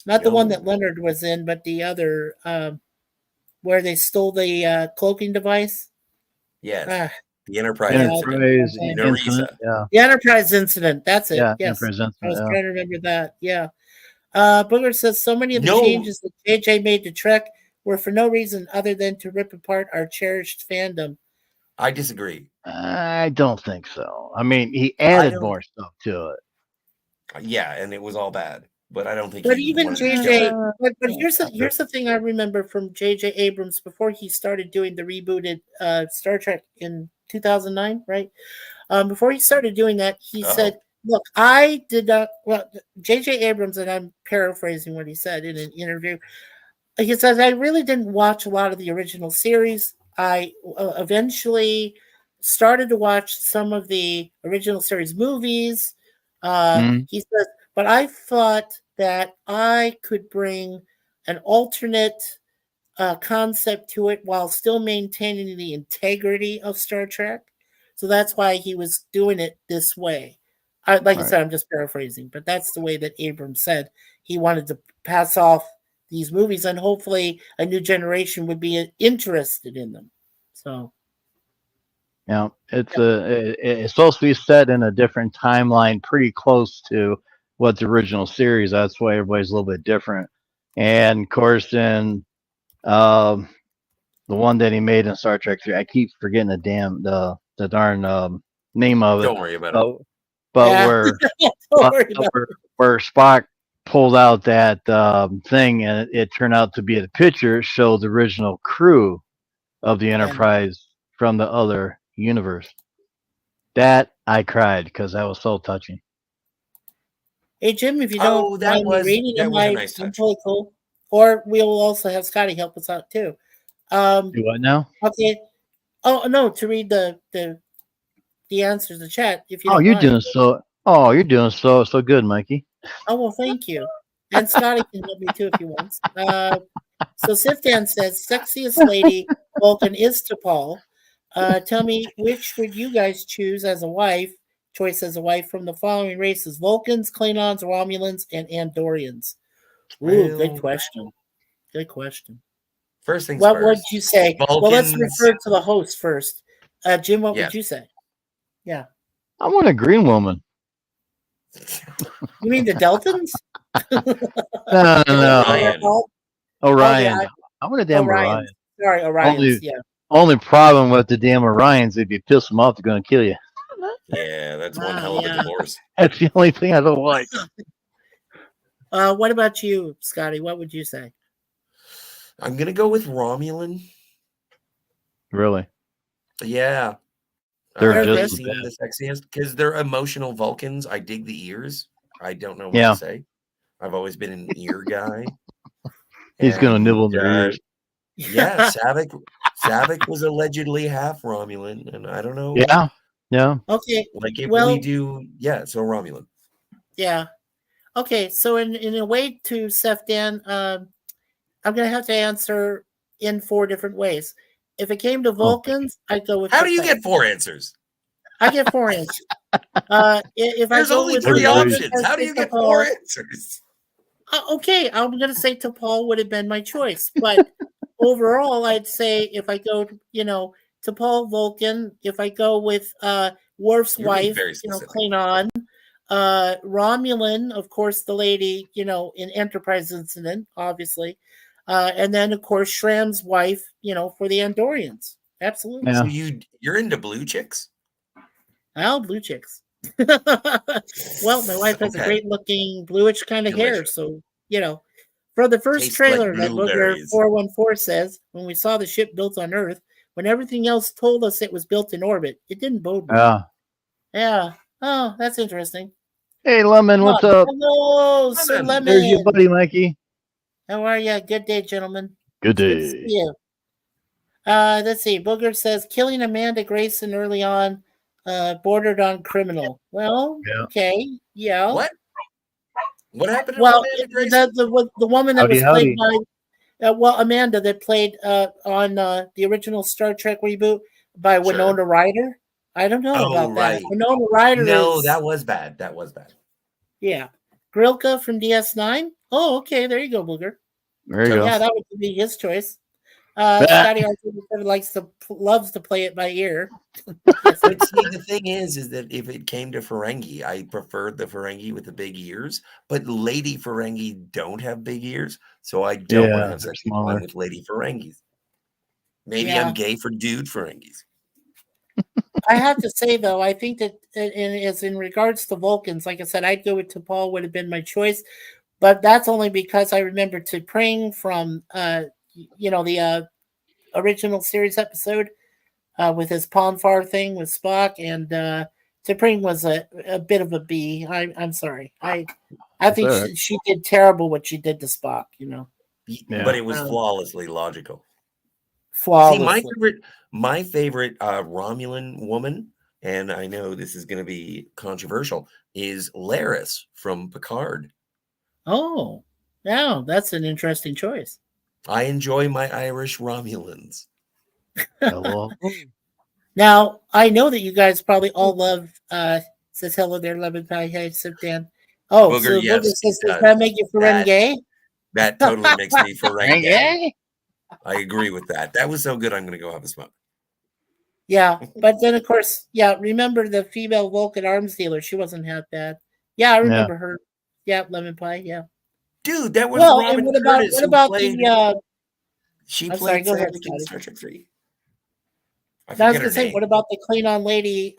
one that Leonard was in, but the other where they stole the cloaking device. Yes, the Enterprise incident. Yeah, the Enterprise incident. That's it. Yeah, yes, Enterprise incident, I was trying to remember that. Yeah. Booger says so many of the changes that JJ made to Trek were for no reason other than to rip apart our cherished fandom. I disagree. I don't think so. I mean, he added more stuff to it. Yeah, and it was all bad. But I don't think. But even JJ. But here's the thing I remember from JJ Abrams before he started doing the rebooted Star Trek in 2009, right? Before he started doing that, he said, "Look, I did not." Well, JJ Abrams, and I'm paraphrasing what he said in an interview. He says, "I really didn't watch a lot of the original series. I eventually started to watch some of the original series movies." He says, but I thought that I could bring an alternate concept to it while still maintaining the integrity of Star Trek. So that's why he was doing it this way. I said, I'm just paraphrasing, but that's the way that Abrams said he wanted to pass off these movies, and hopefully a new generation would be interested in them. So, It's supposed to be set in a different timeline, pretty close to what the original series. That's why everybody's a little bit different. And of course, in the one that he made in Star Trek 3, I keep forgetting the darn name of it. Don't worry about it. But Yeah. where Don't worry about it. where Spock pulled out that thing and it turned out to be a picture showed the original crew of the Enterprise from the other universe. That I cried because that was so touching. Hey Jim, if you Oh, don't that mind me was- reading, that am was a I nice touch. totally cool? Or we'll also have Scotty help us out too. Do what now? Okay. Oh no, to read the answers to chat. If you Oh, don't you're mind. you're doing so good, Mikey. Oh well, thank you. And Scotty can help me too if he wants. So Sifdan says, "Sexiest lady Vulcan is T'Pol. Tell me, which would you guys choose as a wife? Choice as a wife from the following races: Vulcans, Klingons, Romulans, and Andorians." Ooh, good Well, question. Good question. First things What first. would you say? Well, let's Vulcans- refer to the host first. Jim, what Yes. would you say? Yeah. I want a green woman. You mean the Deltans? No. Orion. Orion. Okay, I want a damn Orions. Orion. Sorry, Orions. Only- Yeah. Only problem with the damn Orions, if you piss them off, they're going to kill you. Yeah, that's one Ah, hell of yeah. a divorce. That's the only thing I don't like. What about you, Scotty? What would you say? I'm gonna go with Romulan. Really. Yeah. They're just they as seem bad. the sexiest because they're emotional Vulcans. I dig the ears. I don't know what Yeah. to say. I've always been an ear guy. He's going to And, nibble their ears. Yeah, Savick was allegedly half Romulan, and I don't know. Yeah. Yeah. Okay. Like if Well- we do, yeah, so Romulan. Yeah. Okay. So in a way to Sefdan, I'm gonna have to answer in 4 different ways. If it came to Vulcans, I'd go with. How do you T'Pol. get 4 answers? I get 4 answers. If I There's go only with 3 Vulcans, options. I'd How do say you get T'Pol. 4 answers? Okay, I'm gonna say T'Pol would have been my choice, but overall, I'd say if I go, T'Pol Vulcan. If I go with Worf's You're being wife, very specific. Klingon, Romulan, of course, the lady, in Enterprise Incident, obviously, and then of course Shram's wife, for the Andorians. Absolutely. Yeah. So you're into blue chicks? Well, blue chicks. Well, my wife has a Okay. great looking bluish kind of hair, Delicious. so for the first Tastes like trailer that Booger blueberries. 414 says, when we saw the ship built on Earth, when everything else told us it was built in orbit, it didn't bode well. Yeah. Yeah. Oh, that's interesting. Hey, Lemon, what's Oh, up? hello, Sir Lemon. There's your Lemon. buddy, Mikey. How are you? Good day, gentlemen. Good Good to see day. you. Let's see. Booger says killing Amanda Grayson early on bordered on criminal. Well, Yeah. okay. Yeah. What? What happened to Well, Amanda Grayson? the woman that Howdy, was howdy. played by Amanda that played on the original Star Trek reboot by Sure. Winona Ryder. I don't know Oh, about right. that. Winona Ryder No, is that was bad. That was bad. yeah. Grilka from DS9. Oh, okay. There you go, Booger. There you go. Yeah, that would be his choice. Bah. Scotty loves to play it by ear. But see, the thing is that if it came to Ferengi, I preferred the Ferengi with the big ears. But Lady Ferengi don't have big ears, so I don't want Yeah, to have they're sexual smaller. fun with Lady Ferengis. Maybe Yeah. I'm gay for dude Ferengis. I have to say though, I think that in regards to Vulcans, like I said, I'd go with T'Pol would have been my choice, but that's only because I remember T'Pring from the original series episode with his Ponfar thing with Spock, and T'Pring was a bit of a B. I'm sorry. I think alright. she did terrible what she did to Spock. Yeah. But it was Um, flawlessly logical. Flawlessly. See, my favorite Romulan woman, and I know this is going to be controversial, is Laris from Picard. Oh, yeah, that's an interesting choice. I enjoy my Irish Romulans. Hello. Now, I know that you guys probably all love says hello there, Lemon Pie. Hey, Sip Dan. Oh, Booger, so yes, Booger says, he does does. that make you That- Ferengi? That totally makes me Ferengi. Hey, I agree with that. That was so good. I'm going to go have a smoke. Yeah, but then of course, yeah. Remember the female Vulcan arms dealer? She wasn't half bad. Yeah, I remember her. Yeah, Lemon Pie. Yeah. Dude, that was Well, and Robin what about Curtis who played. the? She I'm sorry. played Go ahead, Saavik in Scotty. Star Trek 3. I No, I was forget her gonna say, name. what about the Klingon lady,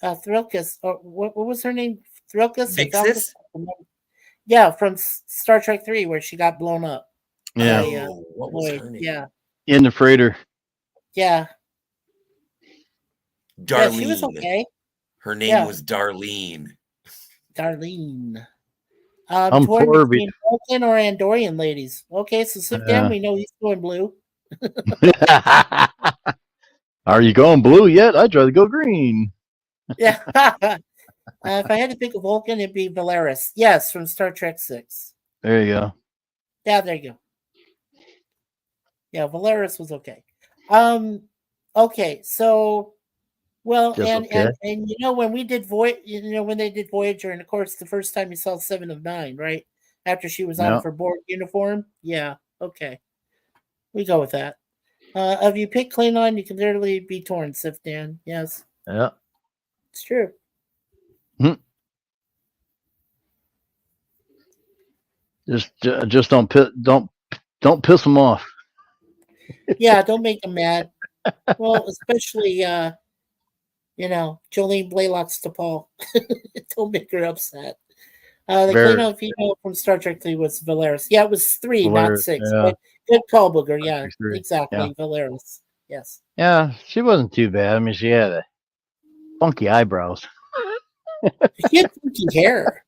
Thrilkus, or what was her name? Thrilkus or Falkus? Vixis? Yeah, from Star Trek 3, where she got blown up Yeah. by Oh, what was Lloyd. her name? Yeah, In the freighter. yeah, Darlene. yeah. She was okay. Her name Yeah. was Darlene. Darlene. I'm Torn poor. between Vulcan or Andorian ladies. Okay, so sit down. Yeah. We know he's going blue. Are you going blue yet? I'd rather go green. Yeah. If I had to pick a Vulcan, it'd be Valeris. Yes, from Star Trek 6. There you go. Yeah, there you go. Yeah, Valeris was okay. Okay, so well, Just and okay. and when we did when they did Voyager, and of course the first time you saw 7 of 9, right? After she was on No. for Borg uniform. Yeah, okay. We go with that. If you pick Klingon, you can literally be torn, Sif Dan. Yes, Yeah. it's true. Just don't piss them off. Yeah, don't make them mad. Well, especially Jolene Blaylock's T'Pol. Don't make her upset. The Very. Klingon female from Star Trek 3 was Valeris. Yeah, it was 3, not Valeris, 6. yeah. But good call, Booger. Yeah, 3, exactly. yeah. Valeris. Yes. Yeah, she wasn't too bad. I mean, she had funky eyebrows. She had funky hair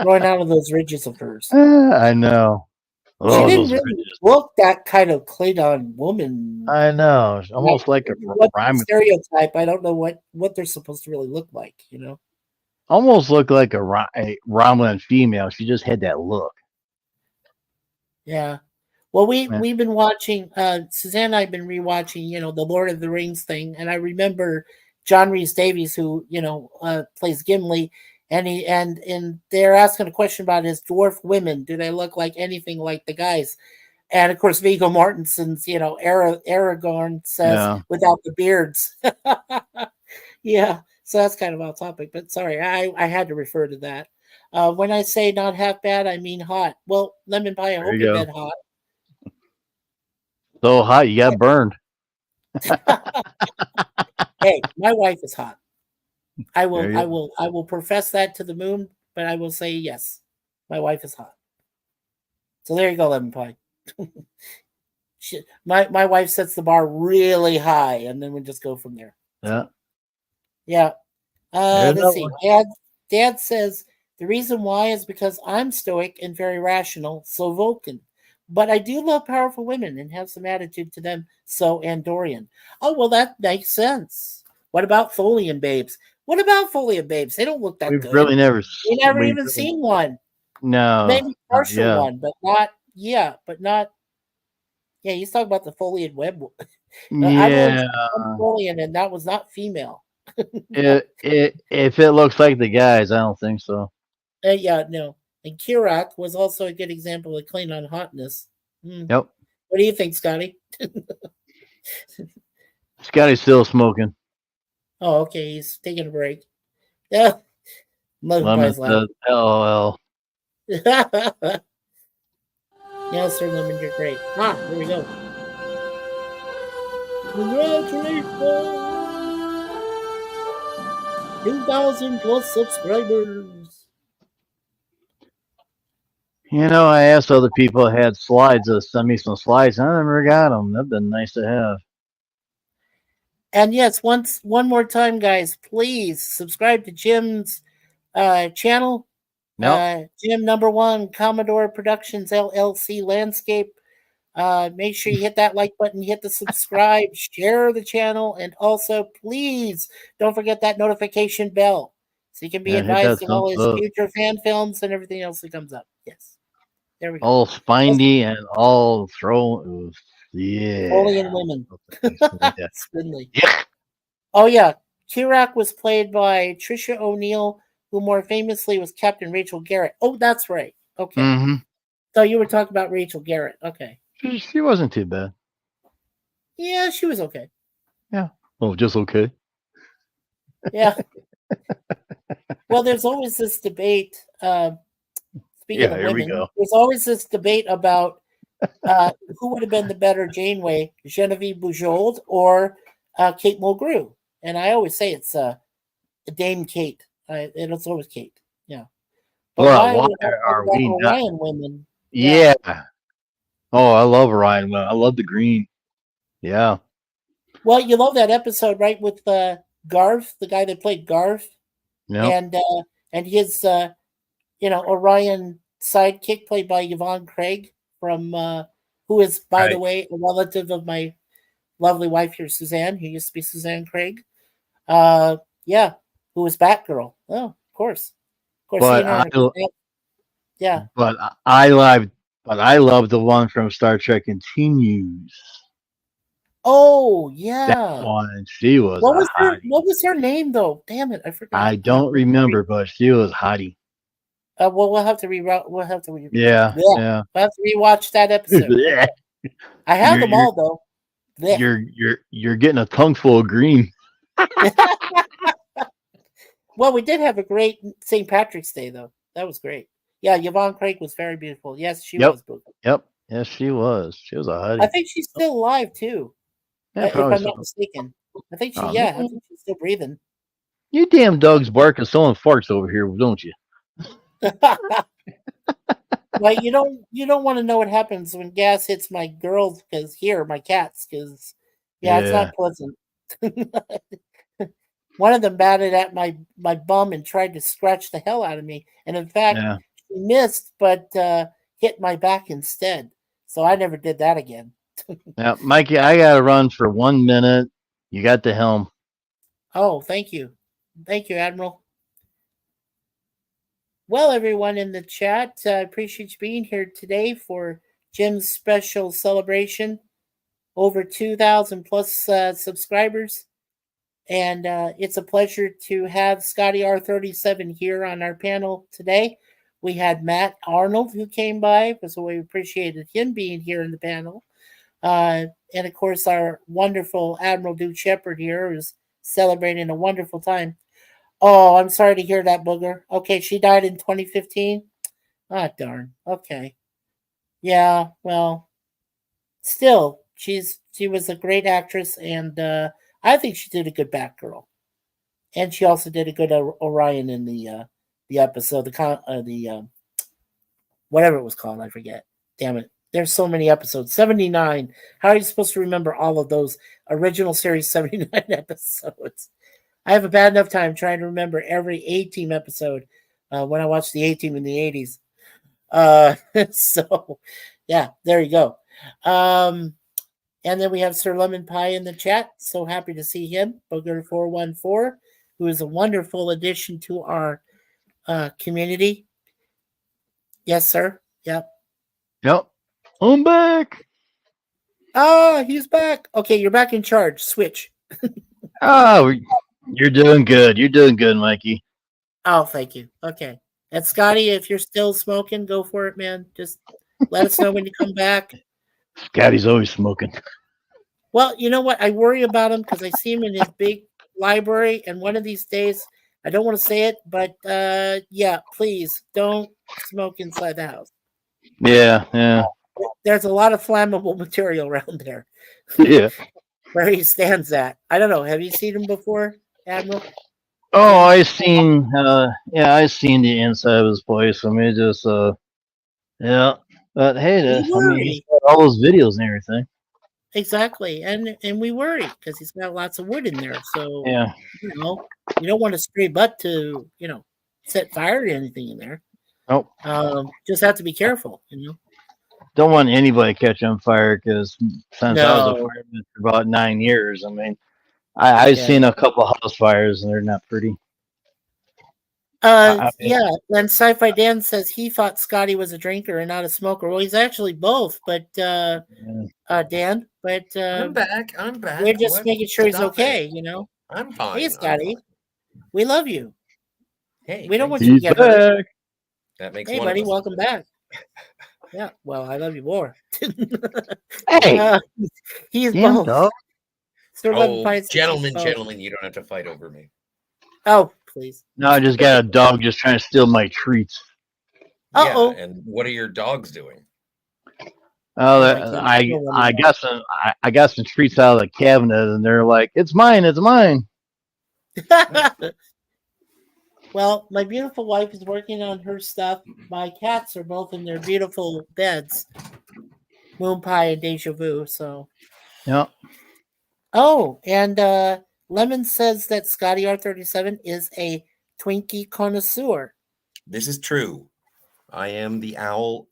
growing out of those ridges of hers. I know. She Oh, didn't those really ridges. look that kind of Klingon woman. I know. It's almost like a What rhyme. stereotype. I don't know what they're supposed to really look like, Almost looked like a Romulan female. She just had that look. Yeah. Well, Yeah. we've been watching. Suzanne and I have been rewatching, the Lord of the Rings thing, and I remember John Rhys Davies, who plays Gimli, and they're asking a question about his dwarf women. Do they look like anything like the guys? And of course, Viggo Mortensen's, Aragorn says Yeah. without the beards. Yeah. So that's kind of off topic, but sorry, I had to refer to that. When I say not half bad, I mean hot. Well, Lemon Pie, I There hope you you've go. been hot. So hot, you got burned. Hey, my wife is hot. I There you go. will profess that to the moon, but I will say yes, my wife is hot. So there you go, Lemon Pie. My wife sets the bar really high, and then we just go from there. Yeah. Yeah. There's Let's see. another Dad says the reason why is because I'm stoic and very rational, so Vulcan. But I do love powerful women and have some attitude to them, so Andorian. Oh, well, that makes sense. What about Folian babes? What about Folian babes? They don't look that We've good. really never. We never we've even really- seen one. No. Maybe partial yeah. one, but not. Yeah, but not. Yeah, he's talking about the Folian web. I've only Yeah. seen one Folian, and that was not female. If it looks like the guys, I don't think so. Yeah, no. And Kirak was also a good example of Klingon hotness. Hmm. Yep. What do you think, Scotty? Scotty's still smoking. Oh, okay. He's taking a break. Yeah. Lemon Pie's loud. says LOL. Yes, sir, Lemon, you're great. Ah, here we go. Congratulations! 2,000 plus subscribers. I asked other people who had slides to send me some slides. I never got them. That'd been nice to have. And yes, one more time, guys, please subscribe to Jim's channel. Nope. Jim #1 Commodore Productions LLC Landscape. Make sure you hit that like button, hit the subscribe, share the channel, and also please don't forget that notification bell so you can be Yeah, hit advised that of all thumbs his up. future fan films and everything else that comes up. Yes, there we go. All spiny and all throw. Yeah. Folian women. Yeah. Spindly. Yeah. Oh yeah, Kirak was played by Trisha O'Neill, who more famously was Captain Rachel Garrett. Oh, that's right. Okay. Mm-hmm. So you were talking about Rachel Garrett. Okay. She wasn't too bad. Yeah, she was okay. Yeah. Oh, just okay. Yeah. Well, there's always this debate. Speaking Yeah, of here we women, go. there's always this debate about who would have been the better Janeway, Genevieve Bujold or Kate Mulgrew. And I always say it's Dame Kate. It's always Kate. Yeah. But Well, why why we have to talk are about we not? Orion women? Yeah. Oh, I love Orion. Well, I love the green. Yeah. Well, you love that episode, right? With Garth, the guy that played Garth, Yep. and his Orion sidekick played by Yvonne Craig from who is, by the Right. way, a relative of my lovely wife here, Suzanne, who used to be Suzanne Craig. Yeah, who was Batgirl. Oh, of course. Of course, But he and her, yeah. but I love the one from Star Trek Continues. Oh, That yeah. one, she was What a was her hottie. what was her name though? Damn it, I forgot. I don't remember, but she was hottie. Well, we'll have to reroute. We'll have to Yeah, We'll yeah. have to rewatch that episode. Yeah. I have You're them all though. Blech. you're getting a tongue full of green. Well, we did have a great St. Patrick's Day though. That was great. Yeah, Yvonne Craig was very beautiful. Yes, she Yep. was. Boogie. Yep. Yes, she was. She was a I hottie. think she's still alive too, Yeah, if probably I'm not so. mistaken. I think Oh, I man. think she's still breathing. You damn dogs bark and someone farts over here, don't you? Well, you don't want to know what happens when gas hits my girls my cats it's Yeah. not pleasant. One of them batted at my bum and tried to scratch the hell out of me, and in fact, Yeah. she missed but hit my back instead. So I never did that again. Now, Mikey, I gotta run for 1 minute. You got the helm. Oh, thank you, Admiral. Well, everyone in the chat, I appreciate you being here today for Jim's special celebration. Over 2,000 plus subscribers. And it's a pleasure to have Scotty R37 here on our panel today. We had Matt Arnold who came by, so we appreciated him being here in the panel. And of course, our wonderful Admiral Duke Shepard here is celebrating a wonderful time. Oh, I'm sorry to hear that, Booger. Okay, she died in 2015. Ah, darn. Okay. Yeah, well, still, she was a great actress, and I think she did a good Batgirl, and she also did a good Orion in the episode, the whatever it was called, I forget. Damn it, there's so many episodes. 79. How are you supposed to remember all of those original series 79 episodes? I have a bad enough time trying to remember every A-Team episode when I watched the A-Team in the 80s. So, yeah, there you go. And then we have Sir Lemon Pie in the chat. So happy to see him, Booger414, who is a wonderful addition to our community. Yes, sir. Yep. Yep. I'm back. Ah, he's back. Okay, you're back in charge. Switch. Oh, you're doing good. You're doing good, Mikey. Oh, thank you. Okay. And Scotty, if you're still smoking, go for it, man. Just let us know when you come back. Scotty's always smoking. Well, you know what? I worry about him because I see him in his big library, and one of these days, I don't want to say it, but yeah, please don't smoke inside the house. Yeah, yeah, There's a lot of flammable material around there yeah. where he stands at. I don't know. Have you seen him before, Admiral? Oh, I seen the inside of his place. I mean, just yeah. But hey, We I mean, worry. he's got all those videos and everything. Exactly, and we worry because he's got lots of wood in there. So Yeah. you don't want a stray butt to set fire to anything in there. Nope. Just have to be careful. Don't want anybody to catch on fire because since I was a No. fireman for about 9 years, I mean, I've Yeah. seen a couple house fires and they're not pretty. I mean- Yeah, and Sci-Fi Dan says he thought Scotty was a drinker and not a smoker. Well, he's actually both, but Dan, but I'm back. we're just What? making sure he's Stop okay. it. I'm fine. Hey, I'm Scotty, fine. we love you. Hey, We don't thank want you. you to He's get hurt. back. That makes Hey, one of buddy, us. welcome back. Yeah, well, I love you more. Hey, He is damn both. dog. Mr. Lemon Pie Oh, says gentlemen, he's- gentlemen, you don't have to fight over me. Oh, please. No, I just got a dog just trying to steal my treats. Uh-oh. Yeah, and what are your dogs doing? Oh, Oh, I can't- I got some treats out of the cabinet, and they're like, "It's mine, it's mine." Well, my beautiful wife is working on her stuff. My cats are both in their beautiful beds, Moon Pie and Deja Vu. So, Yeah. oh, and Lemon says that Scotty R37 is a Twinkie connoisseur. This is true. I am the Al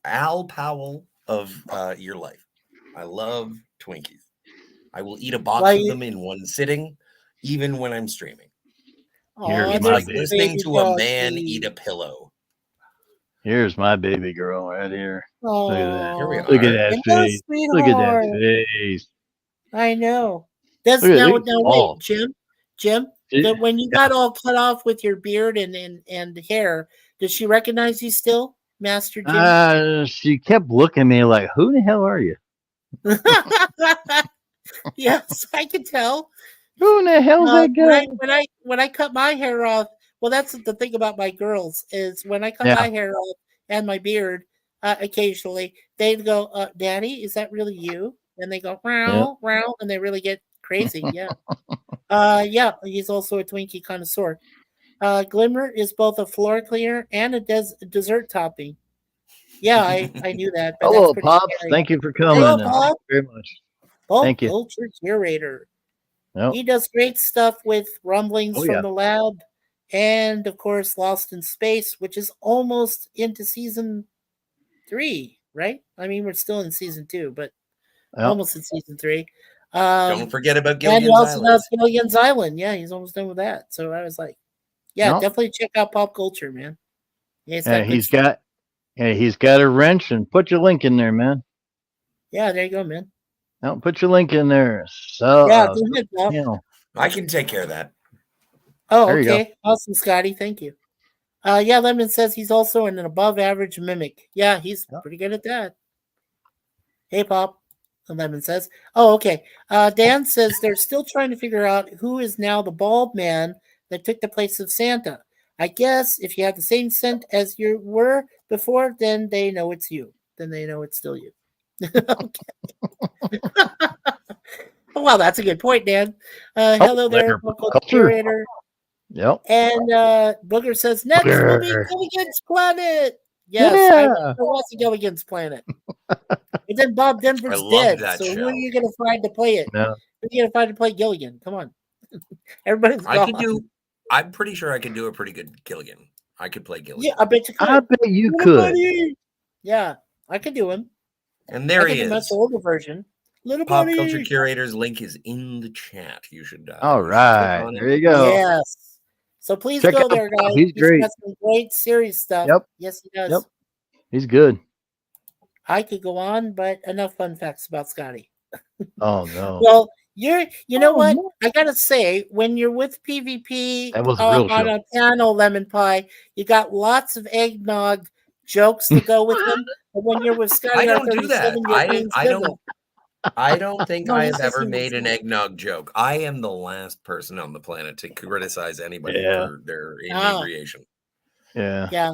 Powell of your life. I love Twinkies. I will eat a box Why of you- them in one sitting, even when I'm streaming. Here's It's my like baby. listening to a man eat a pillow. Here's my baby girl right here. Oh, Look at that. Here we are. Look at that Hello, face. Look at that sweetheart. face. I know. That's Look at- now. look at Now, Paul. wait, Jim. It- That when you got all cut off with your beard and hair, does she recognize you still, Master Jim? She kept looking at me like, "Who the hell are you? Yes, I can tell. Who in the hell's that guy?" When I cut my hair off, well, that's the thing about my girls is when I cut Yeah. my hair off and my beard, occasionally they'd go, "Daddy, is that really you?" And they go, "Row, row," and they really get crazy. Yeah, yeah. He's also a Twinkie connoisseur. Glimmer is both a floor cleaner and a dessert topping. Yeah, I knew that. But Hello, that's pretty Pops. scary. Thank you for coming. Hello, and Pop. thank you very much. Pop Thank you. Culture Curator. Yep. He does great stuff with Rumblings Oh, from yeah. the Lab and, of course, Lost in Space, which is almost into season 3, right? I mean, we're still in season 2, but Yep. almost in season 3. Don't forget about And he Gilligan's also Island. does Gilligan's Island. Yeah, he's almost done with that. So I was like, yeah, Yep. definitely check out Pop Culture, man. Yeah, He's got a wrench, and put your link in there, man. Yeah, there you go, man. No, put your link in there. So Yeah, go ahead, Bob. you know, I can take care of that. Oh, There you go. okay. Awesome, Scotty. Thank you. Yeah, Lemon says he's also an above average mimic. Yeah, he's Yep. pretty good at that. Hey, Pop. Lemon says. Oh, okay. Dan says they're still trying to figure out who is now the bald man that took the place of Santa. I guess if you have the same scent as you were before, then they know it's you. Then they know it's still you. Okay. Well, that's a good point, Dan. Hello there, there, Vocal Culture. Curator. yep. And Booger says next will be Booger. Gilligan's Planet. Yes, I Yeah. remember watching Gilligan's Planet. And then Bob Denver's I loved dead. that So who show. are you gonna find to play it? No. Who are you gonna find to play Gilligan? Come on. Everybody's I gone. could do. I'm pretty sure I could do a pretty good Gilligan. I could play Gilligan. Yeah, I bet you could. I bet you Little could. buddy. Yeah, I could do him. And there I he could do much is. older version. Little Pop buddy. Culture Curator's link is in the chat. You should. All you should right, click on it. there you go. Yes. So please Check go out there, Bob. guys. He's great. got some great series stuff. Yep. Yes, he does. Yep. He's good. I could go on, but enough fun facts about Scotty. Oh no. Well, you know Oh, what? no. I gotta say, when you're with PvP That was a real on show. a panel, Lemon Pie, you got lots of eggnog jokes to go with them. But when you're with Scotty I don't do that. R37, you're being civil. I don't think No, I he's have just ever being made an civil. eggnog joke. I am the last person on the planet to criticize anybody Yeah. for their Ah. inebriation. Yeah. Yeah.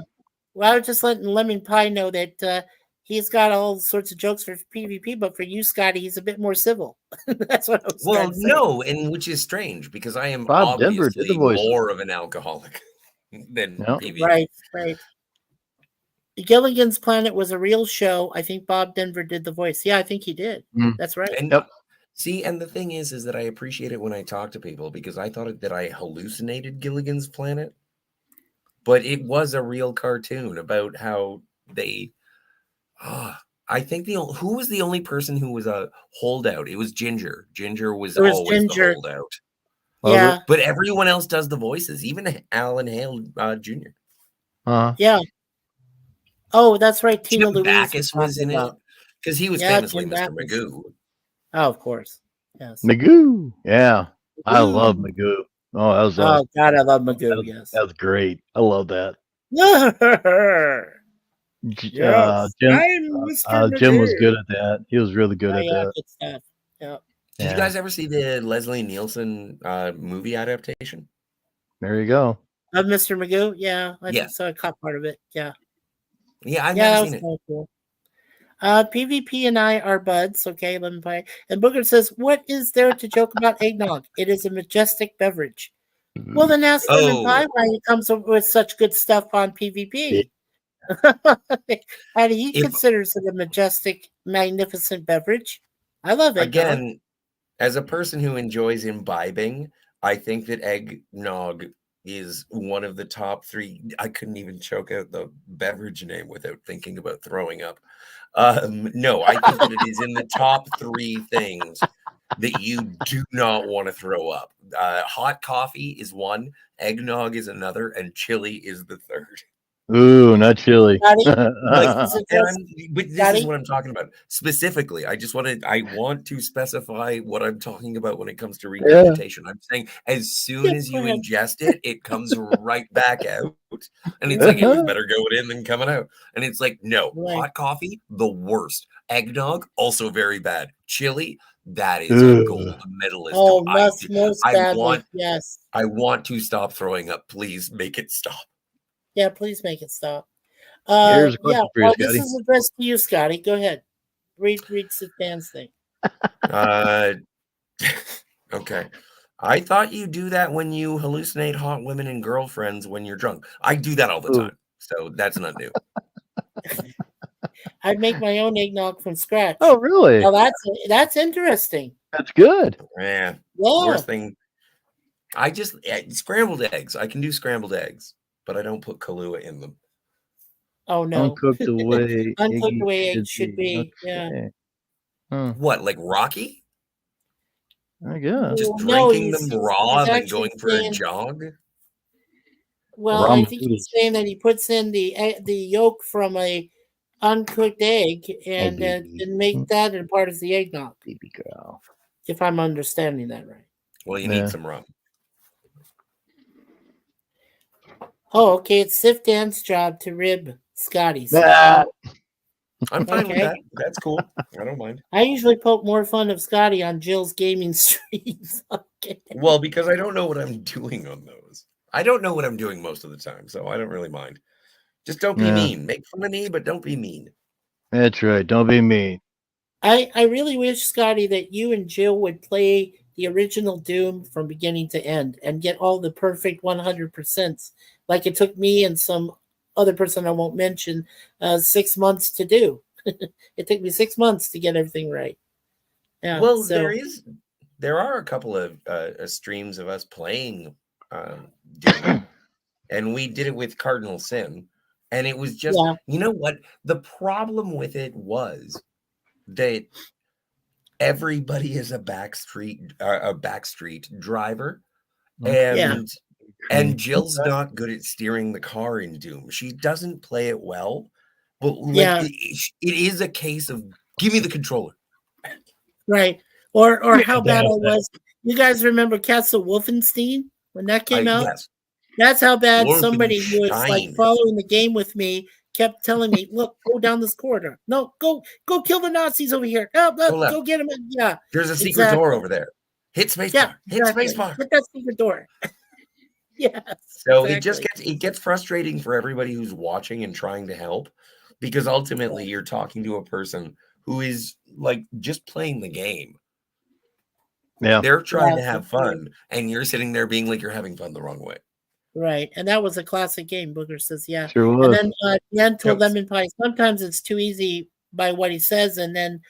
Well, I was just letting Lemon Pie know that he's got all sorts of jokes for PvP, but for you, Scotty, he's a bit more civil. That's what I was Well, trying to say. no, and which is strange because I am Bob Denver did obviously the voice. more of an alcoholic than Yep. PvP. Right, right. Gilligan's Planet was a real show. I think Bob Denver did the voice. Yeah, I think he did. Mm. That's right. And Yep. see, and the thing is that I appreciate it when I talk to people because I thought that I hallucinated Gilligan's Planet, but it was a real cartoon about how they. I think who was the only person who was a holdout? It was Ginger. Ginger was It was always Ginger. the holdout. Yeah, But everyone else does the voices, even Alan Hale Jr. yeah. Oh, that's right. Tina Jim Louise Backus was in it talking about. because he was Yeah, famously Jim Mr. Backus. Magoo. Oh, of course. Yes. Magoo. Yeah. I Magoo. love Magoo. Oh, that was Oh God, I love that Magoo. was, Yes. that was great. I love that. Yes, Jim, I'm Mr. Jim was Magoo. good at that. He was really good Oh, at yeah, that. good stuff. Yeah. Did you Yeah. guys ever see the Leslie Nielsen movie adaptation? There you go. Of Mr. Magoo? Yeah, I Yeah. think so. I caught part of it. Yeah. Yeah, I've Yeah, that never was seen it. kind of cool. PvP and I are buds, okay, lemon pie. And Booger says, what is there to joke about eggnog? It is a majestic beverage. Well, then ask lemon Oh, pie why he comes up with such good stuff on PvP. And he if considers it a majestic, magnificent beverage. I love eggnog. again, as a person who enjoys imbibing, I think that eggnog is one of the top 3. I couldn't even choke out the beverage name without thinking about throwing up. No, I think that it is in the top 3 things that you do not want to throw up. Hot coffee is one, eggnog is another, and chili is the third. Ooh, not chili. Scotty, Like, is it and just but this is Scotty? what I'm talking about specifically. I want to specify what I'm talking about when it comes to regurgitation. I'm saying as soon Yeah, as go you ahead. ingest it, it comes right back out, and it's like it was better going in than coming out. And it's like, no, Right. hot coffee, the worst. Eggnog, also very bad. Chili, that is a gold medalist. Oh, I most I badly. want Yes. I want to stop throwing up. Please make it stop. Yeah, please make it stop. Here's a question Yeah, for you, well, this Scotty. is addressed to you, Scotty. Go ahead. Read Dan's thing. Okay. I thought you do that when you hallucinate hot women and girlfriends when you're drunk. I do that all the Ooh. time. So that's not new. I'd make my own eggnog from scratch. Oh, really? Now that's interesting. That's good. Yeah. Yeah. Worst thing. I just scrambled eggs. I can do scrambled eggs, but I don't put Kahlua in them. Oh no. Uncooked away. Uncooked away eggs should be. Yeah. Okay. Huh, What, like Rocky? I guess. Just Well, no, drinking them raw and then actually going for a saying- jog? Well, I Ramen think noodles. he's saying that he puts in the yolk from a uncooked egg and baby. make that and part of the eggnog. Baby girl. If I'm understanding that right. Well, you Yeah. need some rum. Oh, okay. It's Sif Dan's job to rib Scotty's. Ah, I'm fine with Okay. that. That's cool. I don't mind. I usually poke more fun of Scotty on Jill's gaming streams. Okay. Well, because I don't know what I'm doing on those. I don't know what I'm doing most of the time, so I don't really mind. Just don't be Yeah. mean. Make fun of me, but don't be mean. that's right. Don't be mean. I really wish, Scotty, that you and Jill would play the original Doom from beginning to end and get all the perfect 100%, like it took me and some other person I won't mention 6 months to do. It took me 6 months to get everything right. Yeah. Well, so, there are a couple of streams of us playing Doom, and we did it with Cardinal Sin, and it was just, Yeah. you know what? The problem with it was that everybody is a backstreet driver, Okay. and Yeah. and Jill's not good at steering the car in Doom. She doesn't play it well, but like Yeah. it is a case of give me the controller. Right. Or how bad damn it was. You guys remember Castle Wolfenstein when that came out? Yes, That's how bad somebody who was like Wolfenstein. following the game with me kept telling me, "Look, go down this corridor. No, go kill the Nazis over here. Help, Go left. go get them." Yeah, There's a secret door Exactly. over there. Hit spacebar. yeah, Hit exactly. spacebar. Hit that secret door. Yes. So exactly. it gets frustrating for everybody who's watching and trying to help, because ultimately you're talking to a person who is like just playing the game. Yeah. They're trying to Yeah, have for sure. fun, and you're sitting there being like you're having fun the wrong way. Right, and that was a classic game. Booger says, "Yeah." Sure And was. then Yen told Yep. Lemon Pie, sometimes it's too easy by what he says, and then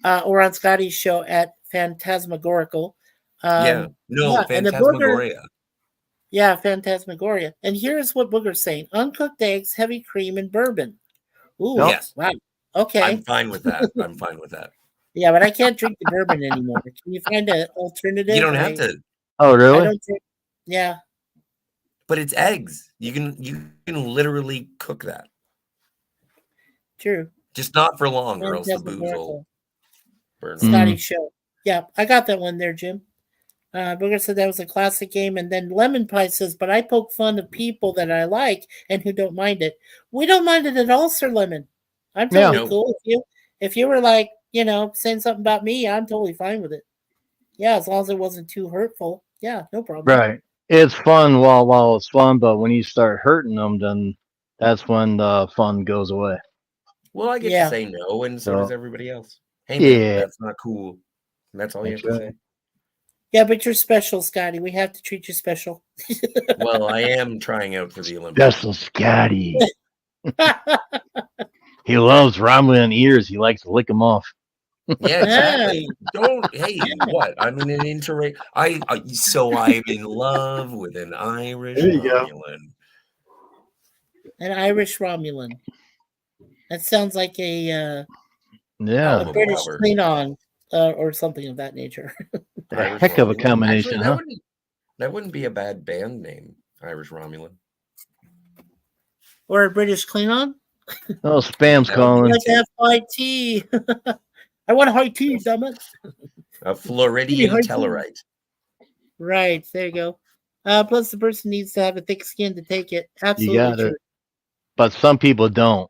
or on Scotty's show at Phantasmagorical. Yeah. No, yeah, and the Phantasmagoria. Yeah, Phantasmagoria. And here's what Booger's saying: uncooked eggs, heavy cream, and bourbon. Ooh, Yep. Yes. wow. Okay. I'm fine with that. I'm fine with that. Yeah, but I can't drink the bourbon anymore. Can you find an alternative? You don't have to, Oh, I really? don't drink. Yeah, but it's eggs. You can literally cook that. true. Just not for long, or else the booze will Phantasmagorical. burn. Scotty's show. Yeah, I got that one there, Jim. Booger said that was a classic game, and then Lemon Pie says, "But I poke fun of people that I like and who don't mind it. We don't mind it at all, Sir Lemon. I'm totally No. cool if you were like, saying something about me. I'm totally fine with it. Yeah, as long as it wasn't too hurtful. Yeah, no problem. Right. It's fun while it's fun, but when you start hurting them, then that's when the fun goes away. Well, I get Yeah. to say no, and so So- does everybody else. Hey, man, Yeah. that's not cool. And that's all you have That's to right. say. Yeah, but you're special, Scotty. We have to treat you special. Well, I am trying out for the Olympics. Special Scotty. He loves Romulan ears. He likes to lick them off. Yeah, exactly. Don't. Hey, what? I'm in an so I'm in love with an Irish There you go. Romulan. An Irish Romulan. That sounds like a Yeah. Oh. British Lover. Klingon or something of that nature. A Irish heck of a Romulan. combination, Actually, huh? that wouldn't be a bad band name, Irish Romulan. Or a British Klingon. Oh, spam's That would calling. Like FIT. I want high tea, damn it. A Floridian High tea. Tellarite. Right, there you go. Plus, the person needs to have a thick skin to take it. Absolutely got it. true. But some people don't.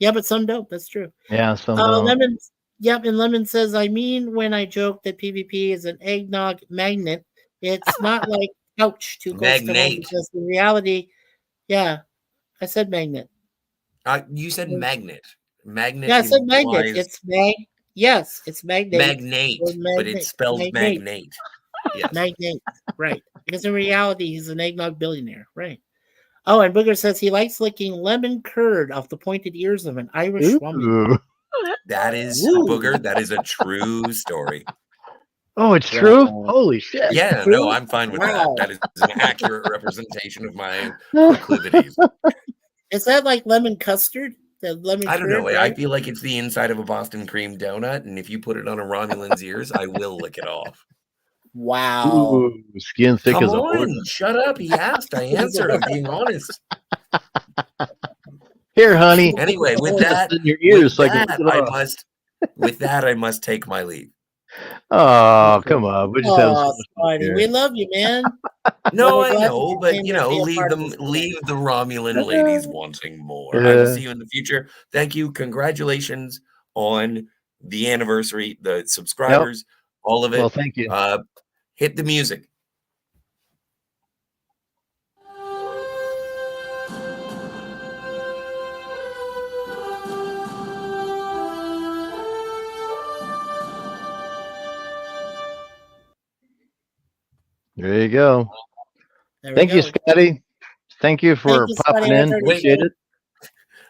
Yeah, but some don't. That's true. Yeah, some don't. Lemon. Yep, and Lemon says, I mean, when I joke that PvP is an eggnog magnet, it's not like couch too close to home Magnate. because in reality, yeah, I said magnet. You said magnet. Magnet. Yeah, I said magnet. implies It's yes, it's magnate. magnate, or but magnate. it's spelled Magnate. magnate. Yes. Magnate, right. Because in reality, he's an eggnog billionaire, right? Oh, and Booger says he likes licking lemon curd off the pointed ears of an Irish Romulan. Ooh. That is Ooh. Booger. That is a true story. Oh, it's Yeah. true? Holy shit. Yeah, no, I'm fine with Wow. that. That is an accurate representation of my proclivities. Is that like lemon custard? The lemon I don't curd, know. I right? feel like it's the inside of a Boston cream donut, and if you put it on a Romulan's ears, I will lick it off. Wow. Ooh, skin thick Come as a on, horse. shut up. He asked. I answered. I'm being honest. Here, honey. Anyway, with Put this that, in your ears with so I can that, lick it I off. must. With that, I must take my leave. Oh, come on. We just have so Oh, much fun Spidey, here. we love you, man. No, Well, I we're glad know, you but came you to know, be a leave part of them, this leave the Romulan ladies wanting more. I will see you in the future. Thank you. Congratulations on the anniversary, the subscribers, all of it. Well, thank you. Hit the music. There you go. There we Thank you, go. Scotty. Thank you for you, popping Scotty. in. I've Appreciate it.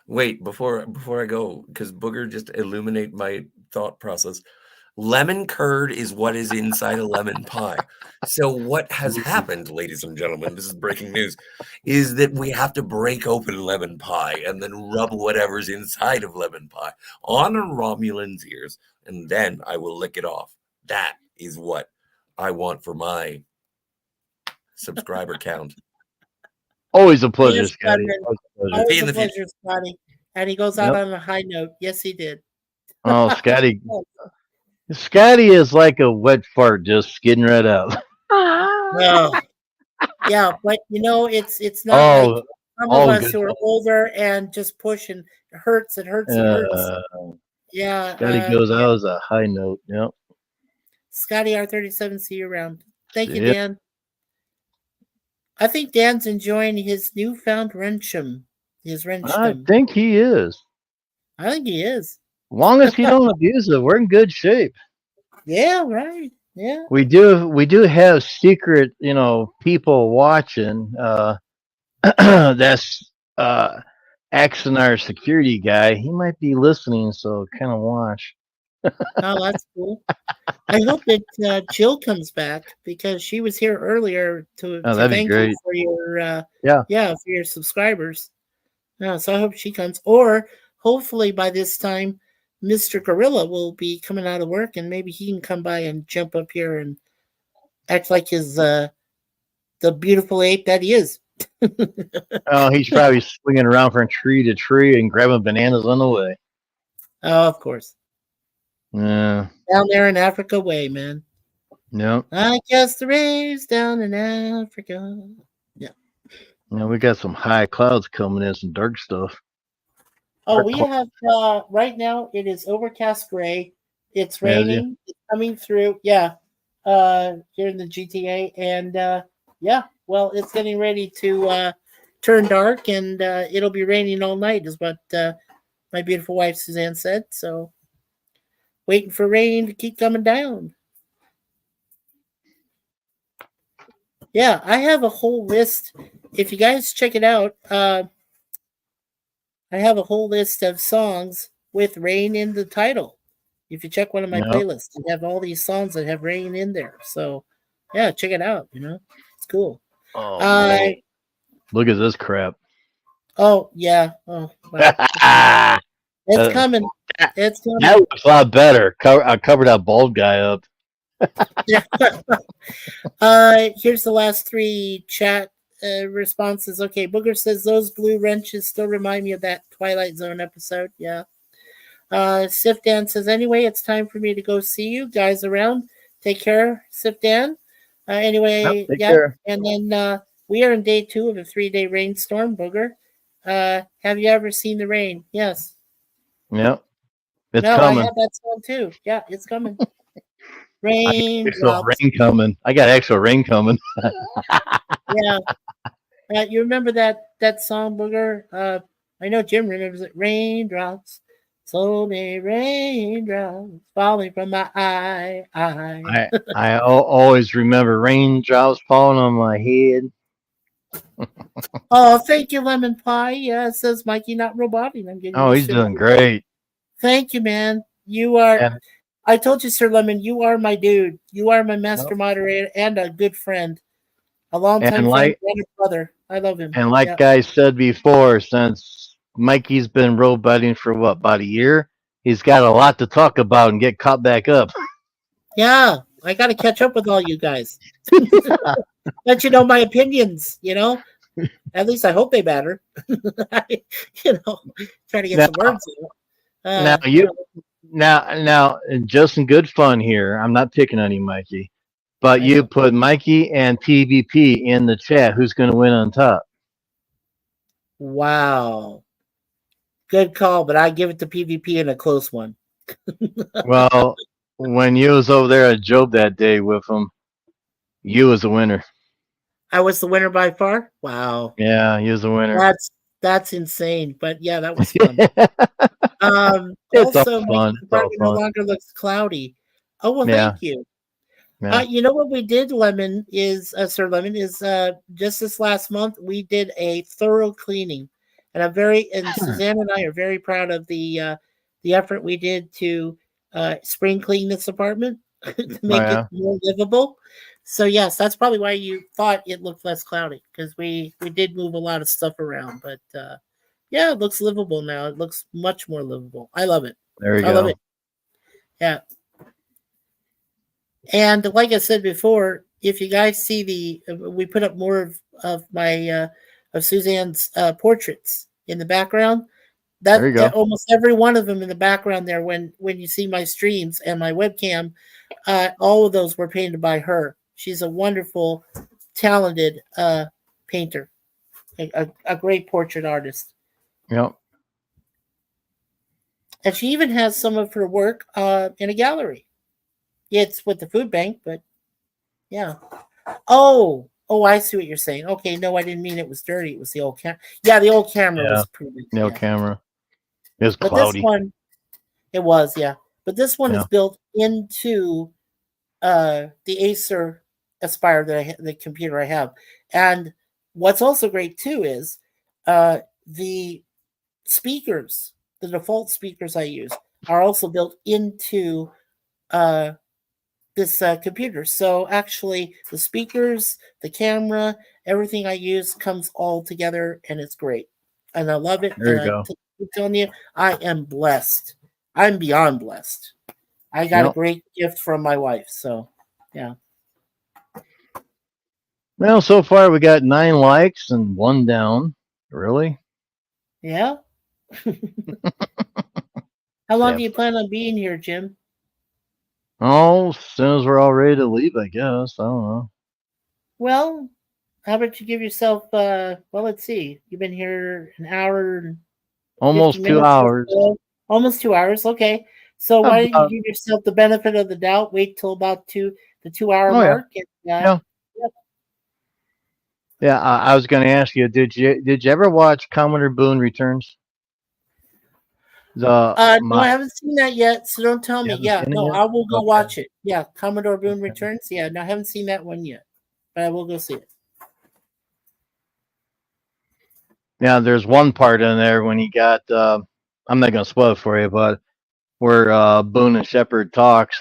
Wait, before I go, because Booger just illuminate my thought process. Lemon curd is what is inside a lemon pie. So what has happened, ladies and gentlemen, this is breaking news, is that we have to break open lemon pie and then rub whatever's inside of lemon pie on a Romulan's ears, and then I will lick it off. That is what I want for my subscriber count. Always a pleasure, Yes, Scotty. Scotty. Always a pleasure. Always See you in a the future. pleasure, Scotty. And he goes out Yep. on a high note. Yes, he did. Oh, Scotty. Scotty is like a wet fart just skidding right out. Oh. Yeah, but you know, it's not Oh, like some all of us good who are stuff. older and just push and it hurts, it hurts, it hurts. Yeah. Scotty goes out as a high note. Yep. Scotty R37, see you around. Thank you, See ya. Dan. I think Dan's enjoying his newfound wrenchum. His I wrenchum. think he is. I think he is. Long as he don't abuse it, we're in good shape. Yeah, right. Yeah. We do have secret, people watching. That's Axon, our security guy. He might be listening, so kind of watch. Oh, that's cool. I hope that Jill comes back because she was here earlier to that'd be thank great. you for your Yeah. for your subscribers. So I hope she comes, or hopefully by this time, Mr. Gorilla will be coming out of work and maybe he can come by and jump up here and act like his the beautiful ape that he is. Oh, he's probably swinging around from tree to tree and grabbing bananas on the way. Oh, of course, Yeah. down there in Africa way, man. Yep. I guess the rays down in Africa. Yeah, we got some high clouds coming in, some dark stuff. Oh, Our we cl- have right now. It is overcast gray. It's Yeah, yeah. raining. It's coming through. Yeah, here in the GTA, and yeah, well, it's getting ready to turn dark, and it'll be raining all night, is what my beautiful wife Suzanne said. So, waiting for rain to keep coming down. Yeah, I have a whole list. If you guys check it out, I have a whole list of songs with rain in the title. If you check one of my Yep. playlists, I have all these songs that have rain in there. So, yeah, check it out. It's cool. Oh, Uh, man. Look at this crap. oh yeah. Oh, wow. that It's coming. It's coming. looks a lot better. I covered that bald guy up. Yeah. Here's the last three chat responses. Okay, Booger says those blue wrenches still remind me of that Twilight Zone episode. Yeah. Sif Dan says, anyway, it's time for me to go see you guys around. Take care, Sif Dan. Anyway, Take yeah. care. And then we are in day 2 of a 3-day rainstorm, Booger. Have you ever seen the rain? Yes. Yep. It's No, coming. I have that song too. Yeah, it's coming. I Rain got actual drops. rain coming. I got actual rain coming. Yeah. You remember that song, Booger? I know Jim remembers it. Raindrops, so many raindrops falling from my eye. I always remember raindrops falling on my head. Oh, thank you, Lemon Pie. Yeah, it says Mikey, not roboting. I'm getting. Oh, he's used to doing it. great. Thank you, man. You are. And- I told you, Sir Lemon, you are my dude. You are my master moderator and a good friend, a long time And friend and a brother. I love him. And like Yeah. I said before, since Mikey's been roboting for what, about a year, he's got a lot to talk about and get caught back up. Yeah, I got to catch up with all you guys. Let you know my opinions. At least I hope they matter. Trying to get Now- some words. Now, just in good fun here, I'm not picking on you, Mikey, but I you know. put Mikey and PvP in the chat. Who's going to win on top? Wow, good call, but I give it to PvP in a close one. Well, when you was over there at Job that day with him, you was the winner. I was the winner by far. Wow, Yeah, you was the winner. that's insane. But yeah, that was fun. It's Also, all my fun. It's all apartment no fun. longer looks cloudy. Oh well, Yeah. thank you. Yeah. You know what we did, Lemon, is Sir Lemon, is just this last month we did a thorough cleaning, and Suzanne and I are very proud of the effort we did to spring clean this apartment to make yeah. it more livable. So yes, that's probably why you thought it looked less cloudy, because we did move a lot of stuff around, but yeah, it looks livable now. It looks much more livable. I love it. There you I love go. it. Yeah. And like I said before, if you guys see we put up more of my of Suzanne's portraits in the background. There you go. Almost every one of them in the background there. When you see my streams and my webcam, all of those were painted by her. She's a wonderful, talented painter, a great portrait artist. Yep. And she even has some of her work in a gallery. It's with the food bank, but yeah. Oh, I see what you're saying. Okay, no, I didn't mean it was dirty. It was the old camera. Yeah, the old camera was pretty. No yeah. camera. It was But cloudy. this one, it was, yeah. But this one is built into the Acer Aspire the computer I have. And what's also great too is the speakers, the default speakers I use, are also built into this computer. So actually, the speakers, the camera, everything I use comes all together, and it's great. And I love it. There you go. I'm telling you, I am blessed. I'm beyond blessed. I got a great gift from my wife. So, yeah. Well, so far we got 9 likes and 1 down. Really? Yeah. How long Yeah. do you plan on being here, Jim? Oh, as soon as we're all ready to leave, I guess. I don't know. Well, how about you give yourself, let's see. You've been here an hour and Almost 50 2 minutes or hours. so. Almost 2 hours. Okay. So why don't you give yourself the benefit of the doubt? Wait till about the the 2 hour Oh, yeah. mark. And, Yeah. Yeah, I was going to ask you, did you ever watch Commodore Boone Returns? No, I My, haven't seen that yet, so don't tell you me. haven't Yeah, seen it no, yet? I will go Okay. watch it. Yeah, Commodore Boone Okay. Returns. Yeah, no, I haven't seen that one yet, but I will go see it. Yeah, there's one part in there when he got. I'm not going to spoil it for you, but where Boone and Shepard talks.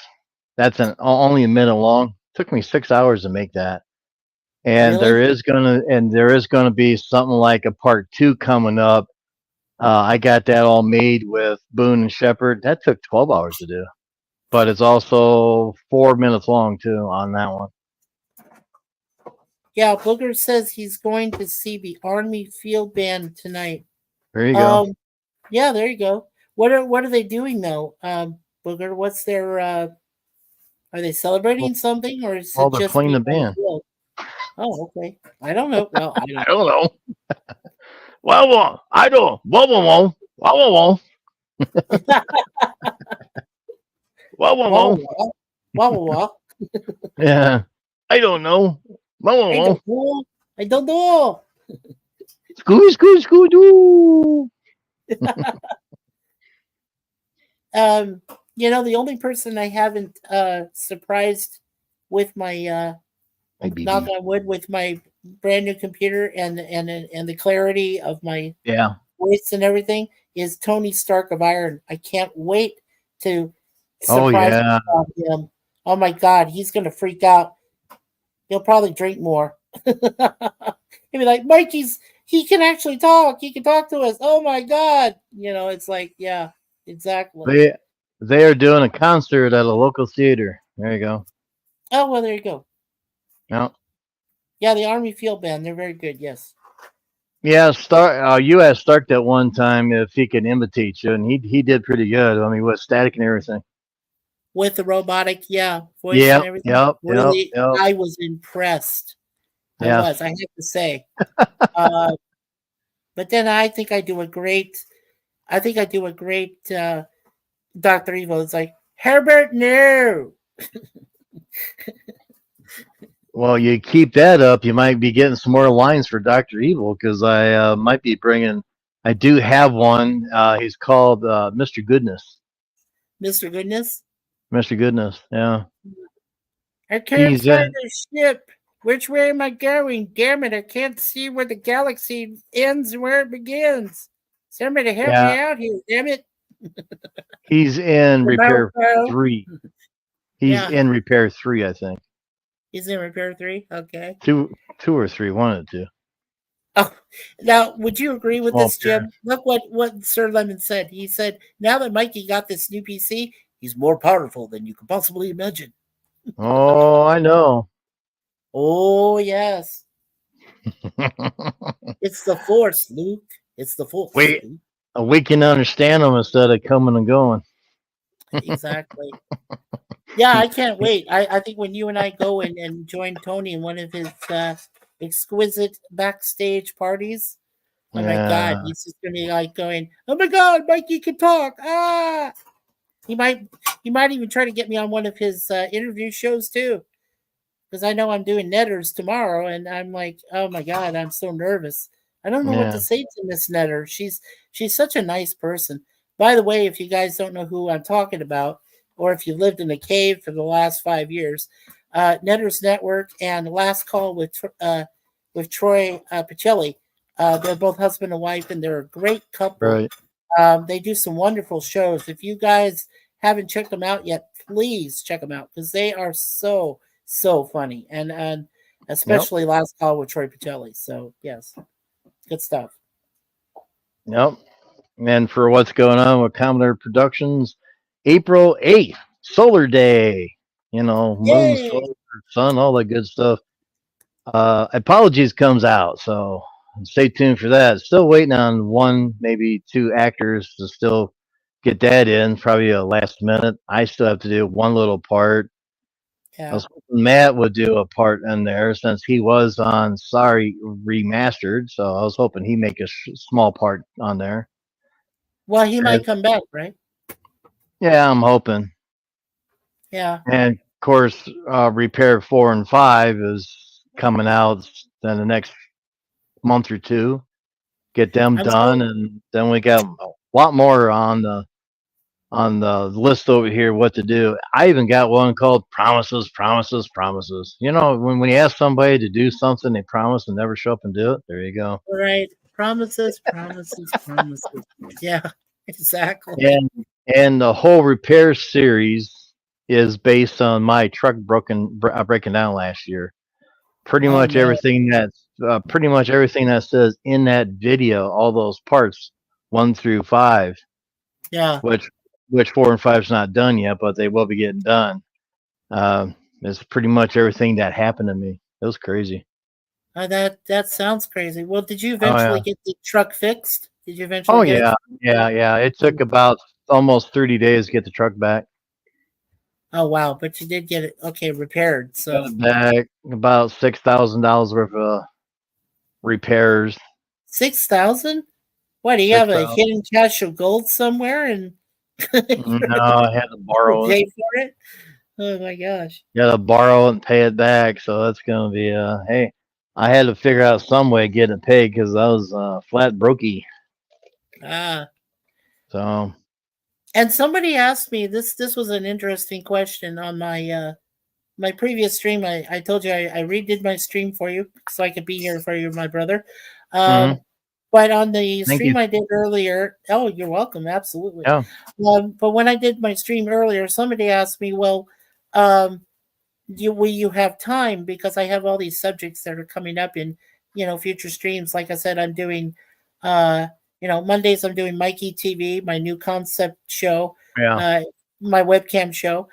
That's only a minute long. Took me 6 hours to make that. And Really? there is gonna be something like a part 2 coming up. I got that all made with Boone and Shepard. That took 12 hours to do, but it's also 4 minutes long too on that one. Yeah, Booger says he's going to see the Army Field Band tonight. There you go. Yeah, there you go. What are they doing though, Booger? What's their? Are they celebrating something, or is Well, it they're just playing being the on the band. field? Oh, okay. I don't know. Well, I I don't. don't know. Well, I don't. Well. Wah, Well. wah, wah, wah, wah. Yeah. I don't know. I Well. don't know. I don't know. Scoo doo. The only person I haven't surprised with my My knock BB. on wood with my brand new computer and the clarity of my Yeah. voice and everything is Tony Stark of Iron. I can't wait to Oh surprise yeah. him. Oh my God, he's gonna freak out. He'll probably drink more. He'll be like, he can actually talk. He can talk to us. Oh my God. It's like, yeah, exactly. They are doing a concert at a local theater. There you go. Oh, well, there you go. Yeah. Yeah, the Army Field Band. They're very good. Yes. Yeah, you asked Stark that one time if he could imitate you, and he did pretty good. I mean, with static and everything. With the robotic, voice and Yep, everything. yep. I was impressed. Yes. I have to say. But then I think I do a great Dr. Evil. It's like, Herbert, no. Well, you keep that up, you might be getting some more lines for Dr. Evil because I might be bringing. I do have one. He's called Mr. Goodness. Mr. Goodness. Mr. Goodness. Yeah. I can't find a ship. Which way am I going? Damn it, I can't see where the galaxy ends and where it begins. Somebody help me out here, damn it. He's in Repair 3. He's in Repair 3, I think. He's in Repair 3? Okay. Two or three, one of the two. Oh, now, would you agree with this, Jim? Look what Sir Lemon said. He said, now that Mikey got this new PC, he's more powerful than you could possibly imagine. Oh, I know. Oh, yes. It's the Force, Luke. It's the Force. We can understand them instead of coming and going. Exactly. Yeah, I can't wait. I think when you and I go and join Tony in one of his exquisite backstage parties, oh my God, he's just gonna be like going, oh my God, Mikey can talk. Ah, he might even try to get me on one of his interview shows too, because I know I'm doing Netters tomorrow, and I'm like, oh my God, I'm so nervous. I don't know what to say to Miss Netter. She's such a nice person. By the way, if you guys don't know who I'm talking about, or if you lived in a cave for the last 5 years, Netters Network and Last Call with Troy Pacelli, they're both husband and wife, and they're a great couple. Right. They do some wonderful shows. If you guys haven't checked them out yet, please check them out because they are so funny, and especially Last Call with Troy Pacelli. So yes, good stuff. Yep. And for what's going on with Commodore Productions, April 8th, Solar Day. Moon, solar, sun, all that good stuff. Apologies comes out, so stay tuned for that. Still waiting on one, maybe two actors to still get that in. Probably a last minute. I still have to do one little part. Yeah. I was hoping Matt would do a part in there since he was on Sorry Remastered. So I was hoping he'd make a small part on there. Well, he might come back, right? Yeah, I'm hoping. Yeah. And course, repair 4 and 5 is coming out in the next month or two. Get them I'm done, so and then we got a lot more on the list over here what to do. I even got one called promises, promises, promises. You know, when you ask somebody to do something, they promise and never show up and do it. There you go. right. Promises, promises, promises. Yeah, exactly. And the whole repair series is based on my truck breaking down last year. Oh no. Pretty much everything that says in that video, all those parts 1 through 5, Yeah. which 4 and 5 is not done yet, but they will be getting done. It's pretty much everything that happened to me. It was crazy. That sounds crazy. Well, did you Oh eventually yeah. get the truck fixed? Did you Oh eventually get it? yeah. Yeah. It took about almost 30 days to get the truck back. Oh wow, but you did get it okay repaired. Got So it back about $6,000 worth of repairs. 6,000? What do you have Six a thousand. hidden cache of gold somewhere and No, I had to borrow it. pay for it? Oh my gosh. Got to borrow it and pay it back. So that's gonna be hey. I had to figure out some way to get it paid because I was flat brokey. Ah. So And somebody asked me this was an interesting question on my previous stream. I told you I redid my stream for you so I could be here for you, my brother. mhm. But on the Thank you. stream I did earlier, oh, you're welcome, absolutely. Yeah. But when I did my stream earlier, somebody asked me, well, um, will you have time? Because I have all these subjects that are coming up in, future streams. Like I said, I'm doing, uh, Mondays I'm doing Mikey TV, my new concept show, Yeah. my webcam show.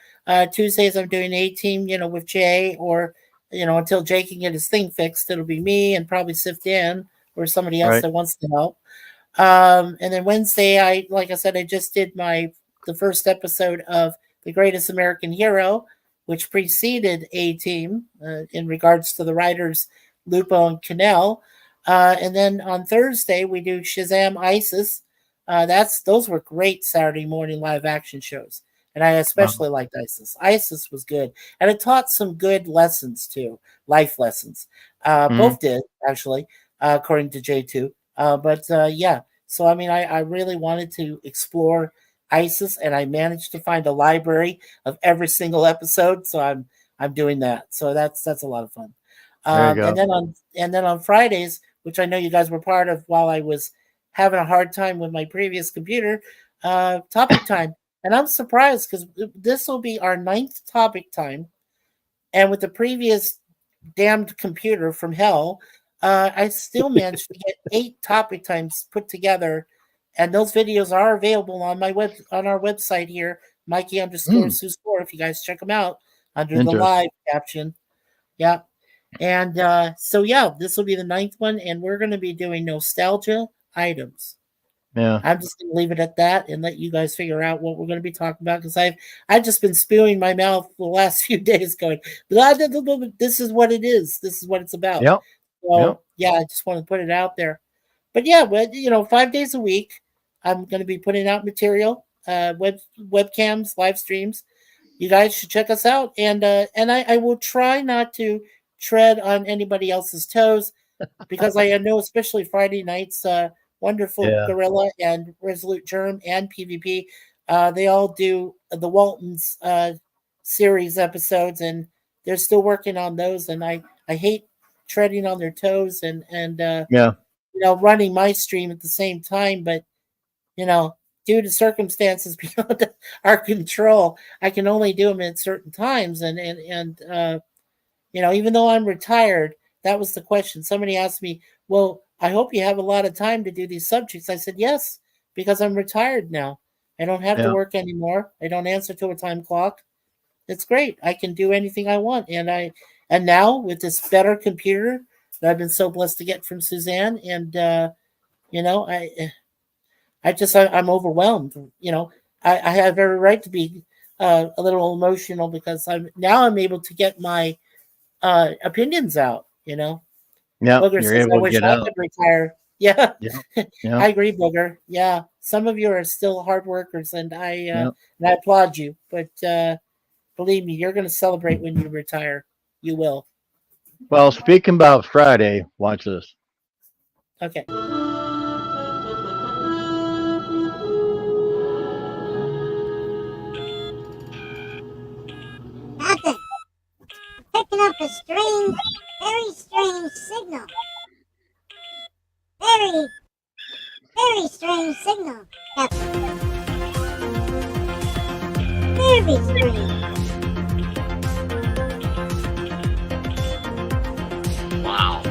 Tuesdays I'm doing A Team, with Jay, or until Jay can get his thing fixed, it'll be me and probably Sift in or somebody else Right. that wants to help. And then Wednesday, like I said, I just did the first episode of The Greatest American Hero, which preceded A Team in regards to the writers Lupo and Cannell. And then on Thursday we do Shazam ISIS. Those were great Saturday morning live action shows, and I especially liked ISIS. ISIS was good, and it taught some good lessons too, life lessons. Mhm. Both did actually, according to J2. Yeah, so I mean, I really wanted to explore ISIS, and I managed to find a library of every single episode. So I'm doing that. So that's a lot of fun. There you And go. then on Fridays, which I know you guys were part of while I was having a hard time with my previous computer, topic time. And I'm surprised because this will be our 9th topic time, and with the previous damned computer from hell, I still managed to get 8 topic times put together, and those videos are available on our website here, Mikey underscore Mm, Sue Score, if you guys check them out under the interesting. live caption. Yeah. And so yeah, this will be the 9th one, and we're going to be doing nostalgia items. Yeah. I'm just going to leave it at that and let you guys figure out what we're going to be talking about, because I've just been spewing my mouth the last few days, going, blah, blah, blah, blah, this is what it is. This is what it's about. Yep. So Yep. yeah, I just want to put it out there. But yeah, 5 days a week, I'm going to be putting out material, webcams, live streams. You guys should check us out, and I will try not to tread on anybody else's toes, because I know, especially Friday nights, Wonderful Yeah. Gorilla and Resolute Germ and PvP, they all do the Waltons series episodes, and they're still working on those. And I hate treading on their toes and Yeah. running my stream at the same time, but due to circumstances beyond our control, I can only do them at certain times. And even though I'm retired, that was the question. Somebody asked me, well, I hope you have a lot of time to do these subjects. I said, yes, because I'm retired now. I don't have to Yeah. work anymore. I don't answer to a time clock. It's great. I can do anything I want. And now with this better computer that I've been so blessed to get from Suzanne, and I'm overwhelmed. I have every right to be a little emotional, because I'm able to get my opinions out. Yep. Booger You're says, I able to wish get I out. could retire. Yeah, Yep. I Yep. agree, Booger. Yeah, some of you are still hard workers, and I Yep. applaud you. But Believe me, you're going to celebrate when you retire. You will. Well, speaking about Friday, watch this. Okay. Captain, picking up a strange, very strange signal. Very, very strange signal, Captain. Very strange. Wow.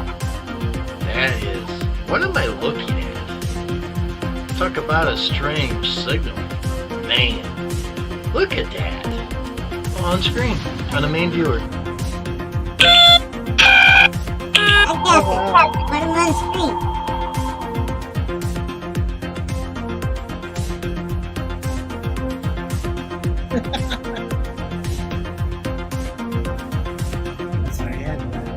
That is. What am I looking at? Talk about a strange signal. Man, look at that. On screen, on the main viewer. I got it, Captain. Put him on screen. Sorry, I had that.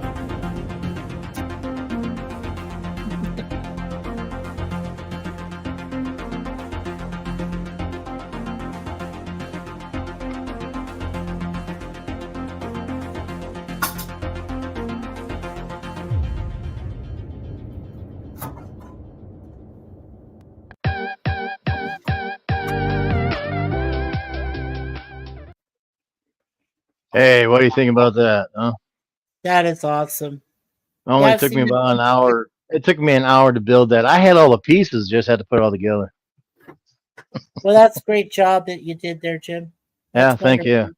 Hey, what do you think about that? Huh? That is awesome. It only Yeah, I've took me seen it. about an hour. It took me an hour to build that. I had all the pieces, just had to put it all together. Well, that's a great job that you did there, Jim. Yeah, That's thank you. wonderful.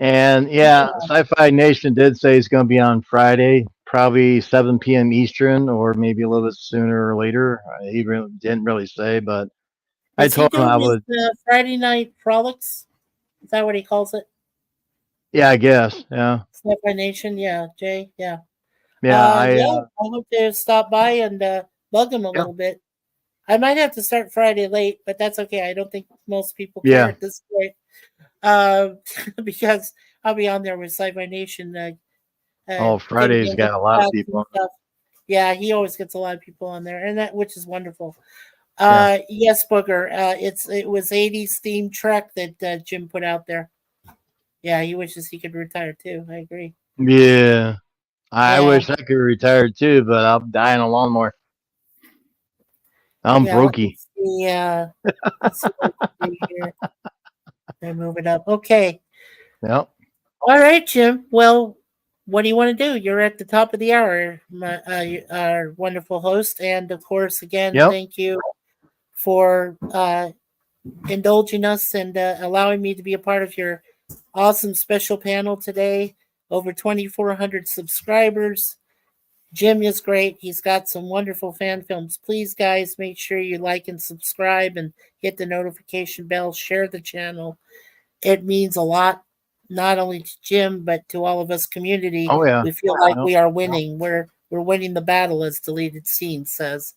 And yeah, Sci-Fi Nation did say it's going to be on Friday, probably 7 p.m. Eastern, or maybe a little bit sooner or later. He didn't really say, but I Is he told him I doing would. his Friday night frolics? Is that what he calls it? Yeah, I guess. Yeah, Sci-Fi Nation? Yeah, Jay? Yeah. yeah. Yeah, I hope to stop by and bug him a Yeah. little bit. I might have to start Friday late, but that's okay. I don't think most people care Yeah. at this point. Because I'll be on there with Sci-Fi Nation. Oh, Friday's got a lot of people. Stuff. Yeah, he always gets a lot of people on there, and that which is wonderful. Yeah. Yes, Booger. It was 80s themed Trek that Jim put out there. Yeah, he wishes he could retire too. I agree. Yeah. I Yeah. wish I could retire too, but I'm dying a lawnmower. I'm Yeah, brokey. let's see what we can do here. I move it up. Okay. Yep. All right, Jim. Well, what do you want to do? You're at the top of the hour, our wonderful host. And of course, again, Yep. thank you for indulging us and allowing me to be a part of your awesome special panel today. Over 2,400 subscribers. Jim is great. He's got some wonderful fan films. Please, guys, make sure you like and subscribe and hit the notification bell. Share the channel. It means a lot, not only to Jim but to all of us community. Oh yeah. We feel like Yep. we are winning. We're winning the battle, as Deleted Scene says.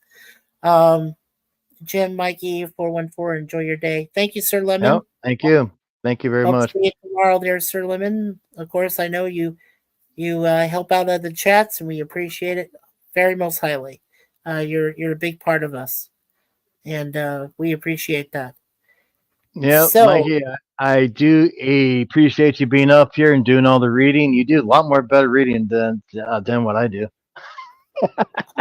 Jim, Mikey, 414. Enjoy your day. Thank you, Sir Lemon. Yep. Thank you. Thank you very Hope to much. see you tomorrow, there, Sir Lemon. Of course, I know you help out other chats, and we appreciate it very most highly. You're a big part of us, and we appreciate that. Yep, So- Mikey, I do appreciate you being up here and doing all the reading. You do a lot more better reading than what I do.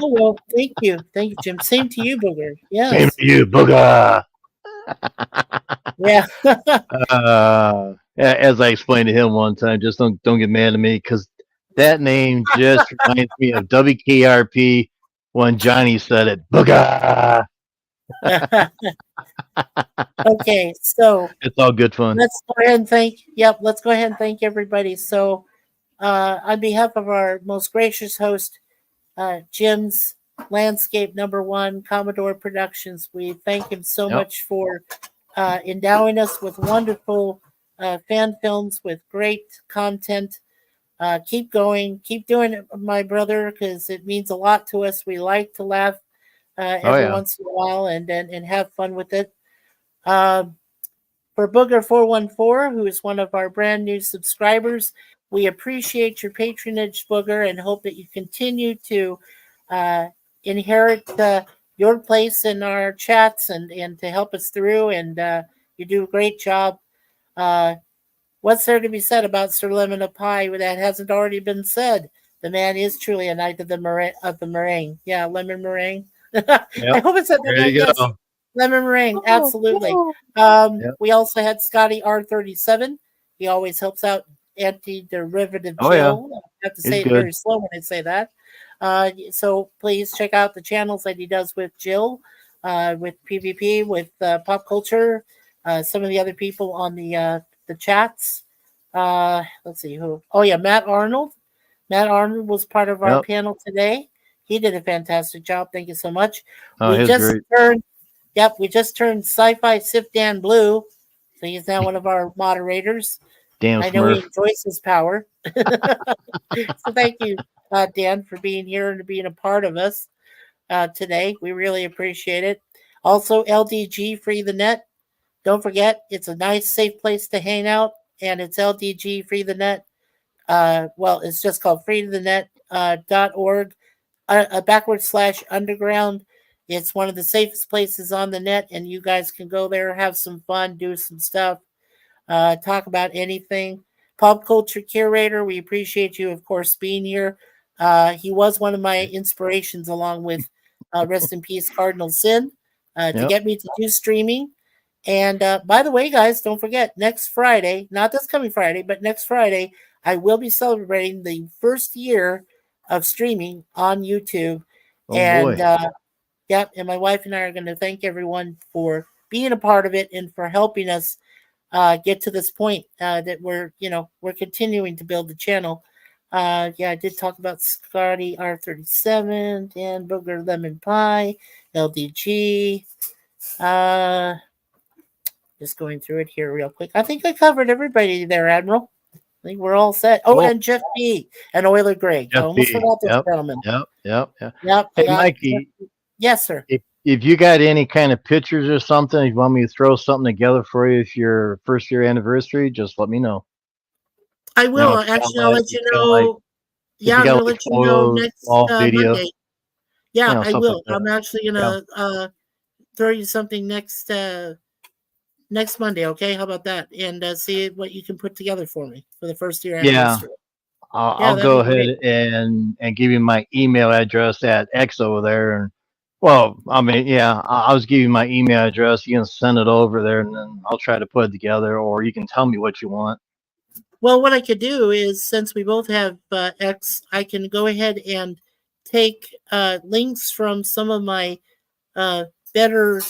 Oh well, thank you, Jim. Same to you, Booger. Same Yes, to you, booga. yeah. As I explained to him one time, just don't get mad at me because that name just reminds me of WKRP when Johnny said it. Booga. Okay, so It's all good fun. let's go ahead and thank everybody. So, on behalf of our most gracious host, Jim's Landscape #1 Commodore Productions, we thank him so Yep. much for endowing us with wonderful fan films with great content. Keep going, keep doing it, my brother, because it means a lot to us. We like to laugh every yeah. once in a while and have fun with it. For Booger414, who is one of our brand new subscribers, we appreciate your patronage, Booger, and hope that you continue to inherit your place in our chats and to help us through. And you do a great job. what's there to be said about Sir Lemon of Pie that hasn't already been said? The man is truly a knight of the meringue. Yeah, lemon meringue. I hope it said that There right. you Yes, go. lemon meringue. Absolutely. Yep. We also had Scotty R37. He always helps out Anti-Derivative Oh, yeah. Jill. I have to He's say it good. very slow when I say that. So please check out the channels that he does with Jill, with PvP, with Pop Culture, some of the other people on the chats. Let's see who. Oh yeah, Matt Arnold. Matt Arnold was part of our Yep. panel today. He did a fantastic job. Thank you so much. Oh, we he's just great. turned. Yep, we just turned Sci-Fi Sif Dan blue, so he's now one of our moderators. Damn I know he Smurf. enjoys his power. So thank you, Dan, for being here and being a part of us today. We really appreciate it. Also, LDG Free the Net. Don't forget, it's a nice, safe place to hang out, and it's LDG Free the Net. Well, it's just called freetothenet.org, /underground. It's one of the safest places on the net, and you guys can go there, have some fun, do some stuff, talk about anything. Pop culture curator, we appreciate you, of course, being here. He was one of my inspirations, along with rest in peace Cardinal Sin, to Yep. get me to do streaming. And by the way, guys, don't forget, next Friday, not this coming Friday, but next Friday, I will be celebrating the first year of streaming on YouTube. Oh, And boy. yep, and my wife and I are going to thank everyone for being a part of it and for helping us get to this point that we're continuing to build the channel. Yeah, I did talk about Scotty R37, Dan Booger Lemon Pie, LDG. Just going through it here real quick. I think I covered everybody there, Admiral. I think we're all set. Oh, Cool. and Jeff B. and Euler Greg. I Jeff almost B. forgot those Yep. gentlemen. Yep. Yep. Hey, Mikey, Yes, sir. if you got any kind of pictures or something, if you want me to throw something together for you for your first year anniversary, just let me know. I will. if you got Actually, I'll like- let you if you got know. Yeah, I'm got, going to like, let you know photos, next all video, Monday. Yeah, I something will. like that. I'm actually going to throw you something next Monday, okay? How about that? And see what you can put together for me for the first year Yeah. anniversary. I'll that'd go be great. ahead and give you my email address at X over there. And well, I mean, yeah, I'll just give you my email address. You can send it over there, and then I'll try to put it together, or you can tell me what you want. Well, what I could do is, since we both have X, I can go ahead and take links from some of my better,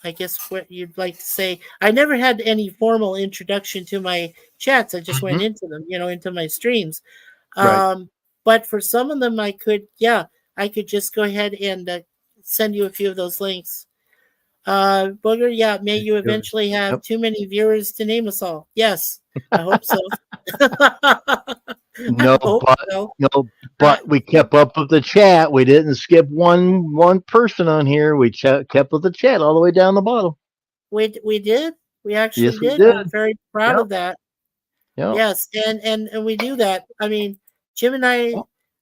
I guess what you'd like to say. I never had any formal introduction to my chats. I just went into them, into my streams. Right. But for some of them, I could just go ahead and send you a few of those links. Booger, yeah, may you eventually have too many viewers to name us all. Yes, I hope so. No, but we kept up with the chat. We didn't skip one person on here. We kept with the chat all the way down the bottom. We did. We actually Yes, we did. did. I'm very proud of that. Yep. Yes, and we do that. I mean, Jim and I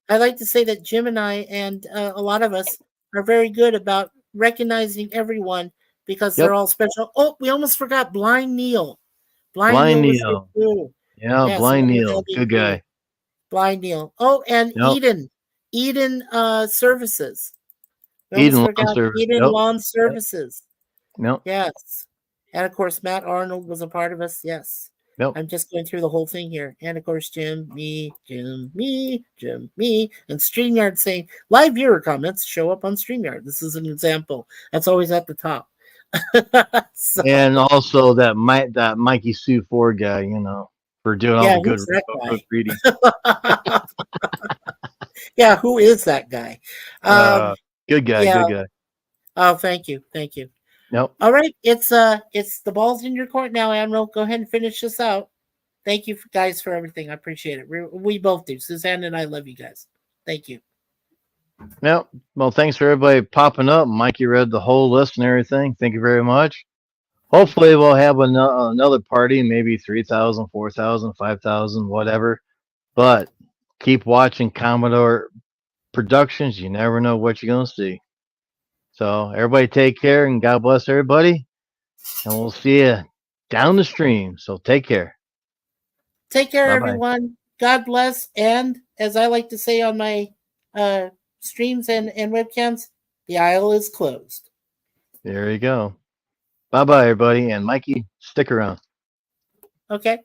like to say that Jim and I and a lot of us are very good about recognizing everyone because they're all special. Oh, we almost forgot Blind Neil. Blind was Neil. here too. Yeah, Yes, Blind another Neil. LDP. Good guy. Blind Neil. Oh, and Yep. Eden Services. We Eden almost Lawn forgot Service. Eden Yep. Lawn Services. Yep. Yes. And of course, Matt Arnold was a part of us. Yes. Yep. I'm just going through the whole thing here. And of course, Jim, me, and StreamYard saying live viewer comments show up on StreamYard. This is an example. That's always at the top. So, And also that Mikey Sue Ford guy, for doing all the good who's that guy? reading. Yeah, who is that guy? Good guy. yeah. Good guy. Oh, thank you. Yep. All right, it's the ball's in your court now, Admiral. Go ahead and finish this out. Thank you guys for everything. I appreciate it. We both do. Suzanne and I love you guys. Thank you. Yep. Well, thanks for everybody popping up. Mikey read the whole list and everything. Thank you very much. Hopefully we'll have another party, maybe 3,000, 4,000, 5,000, whatever. But keep watching Commodore Productions. You never know what you're going to see. So everybody take care and God bless everybody. And we'll see you down the stream. So take care. Take care, Bye-bye. everyone. God bless. And as I like to say on my streams and webcams, the aisle is closed. There you go. Bye bye, everybody. And Mikey, stick around. Okay.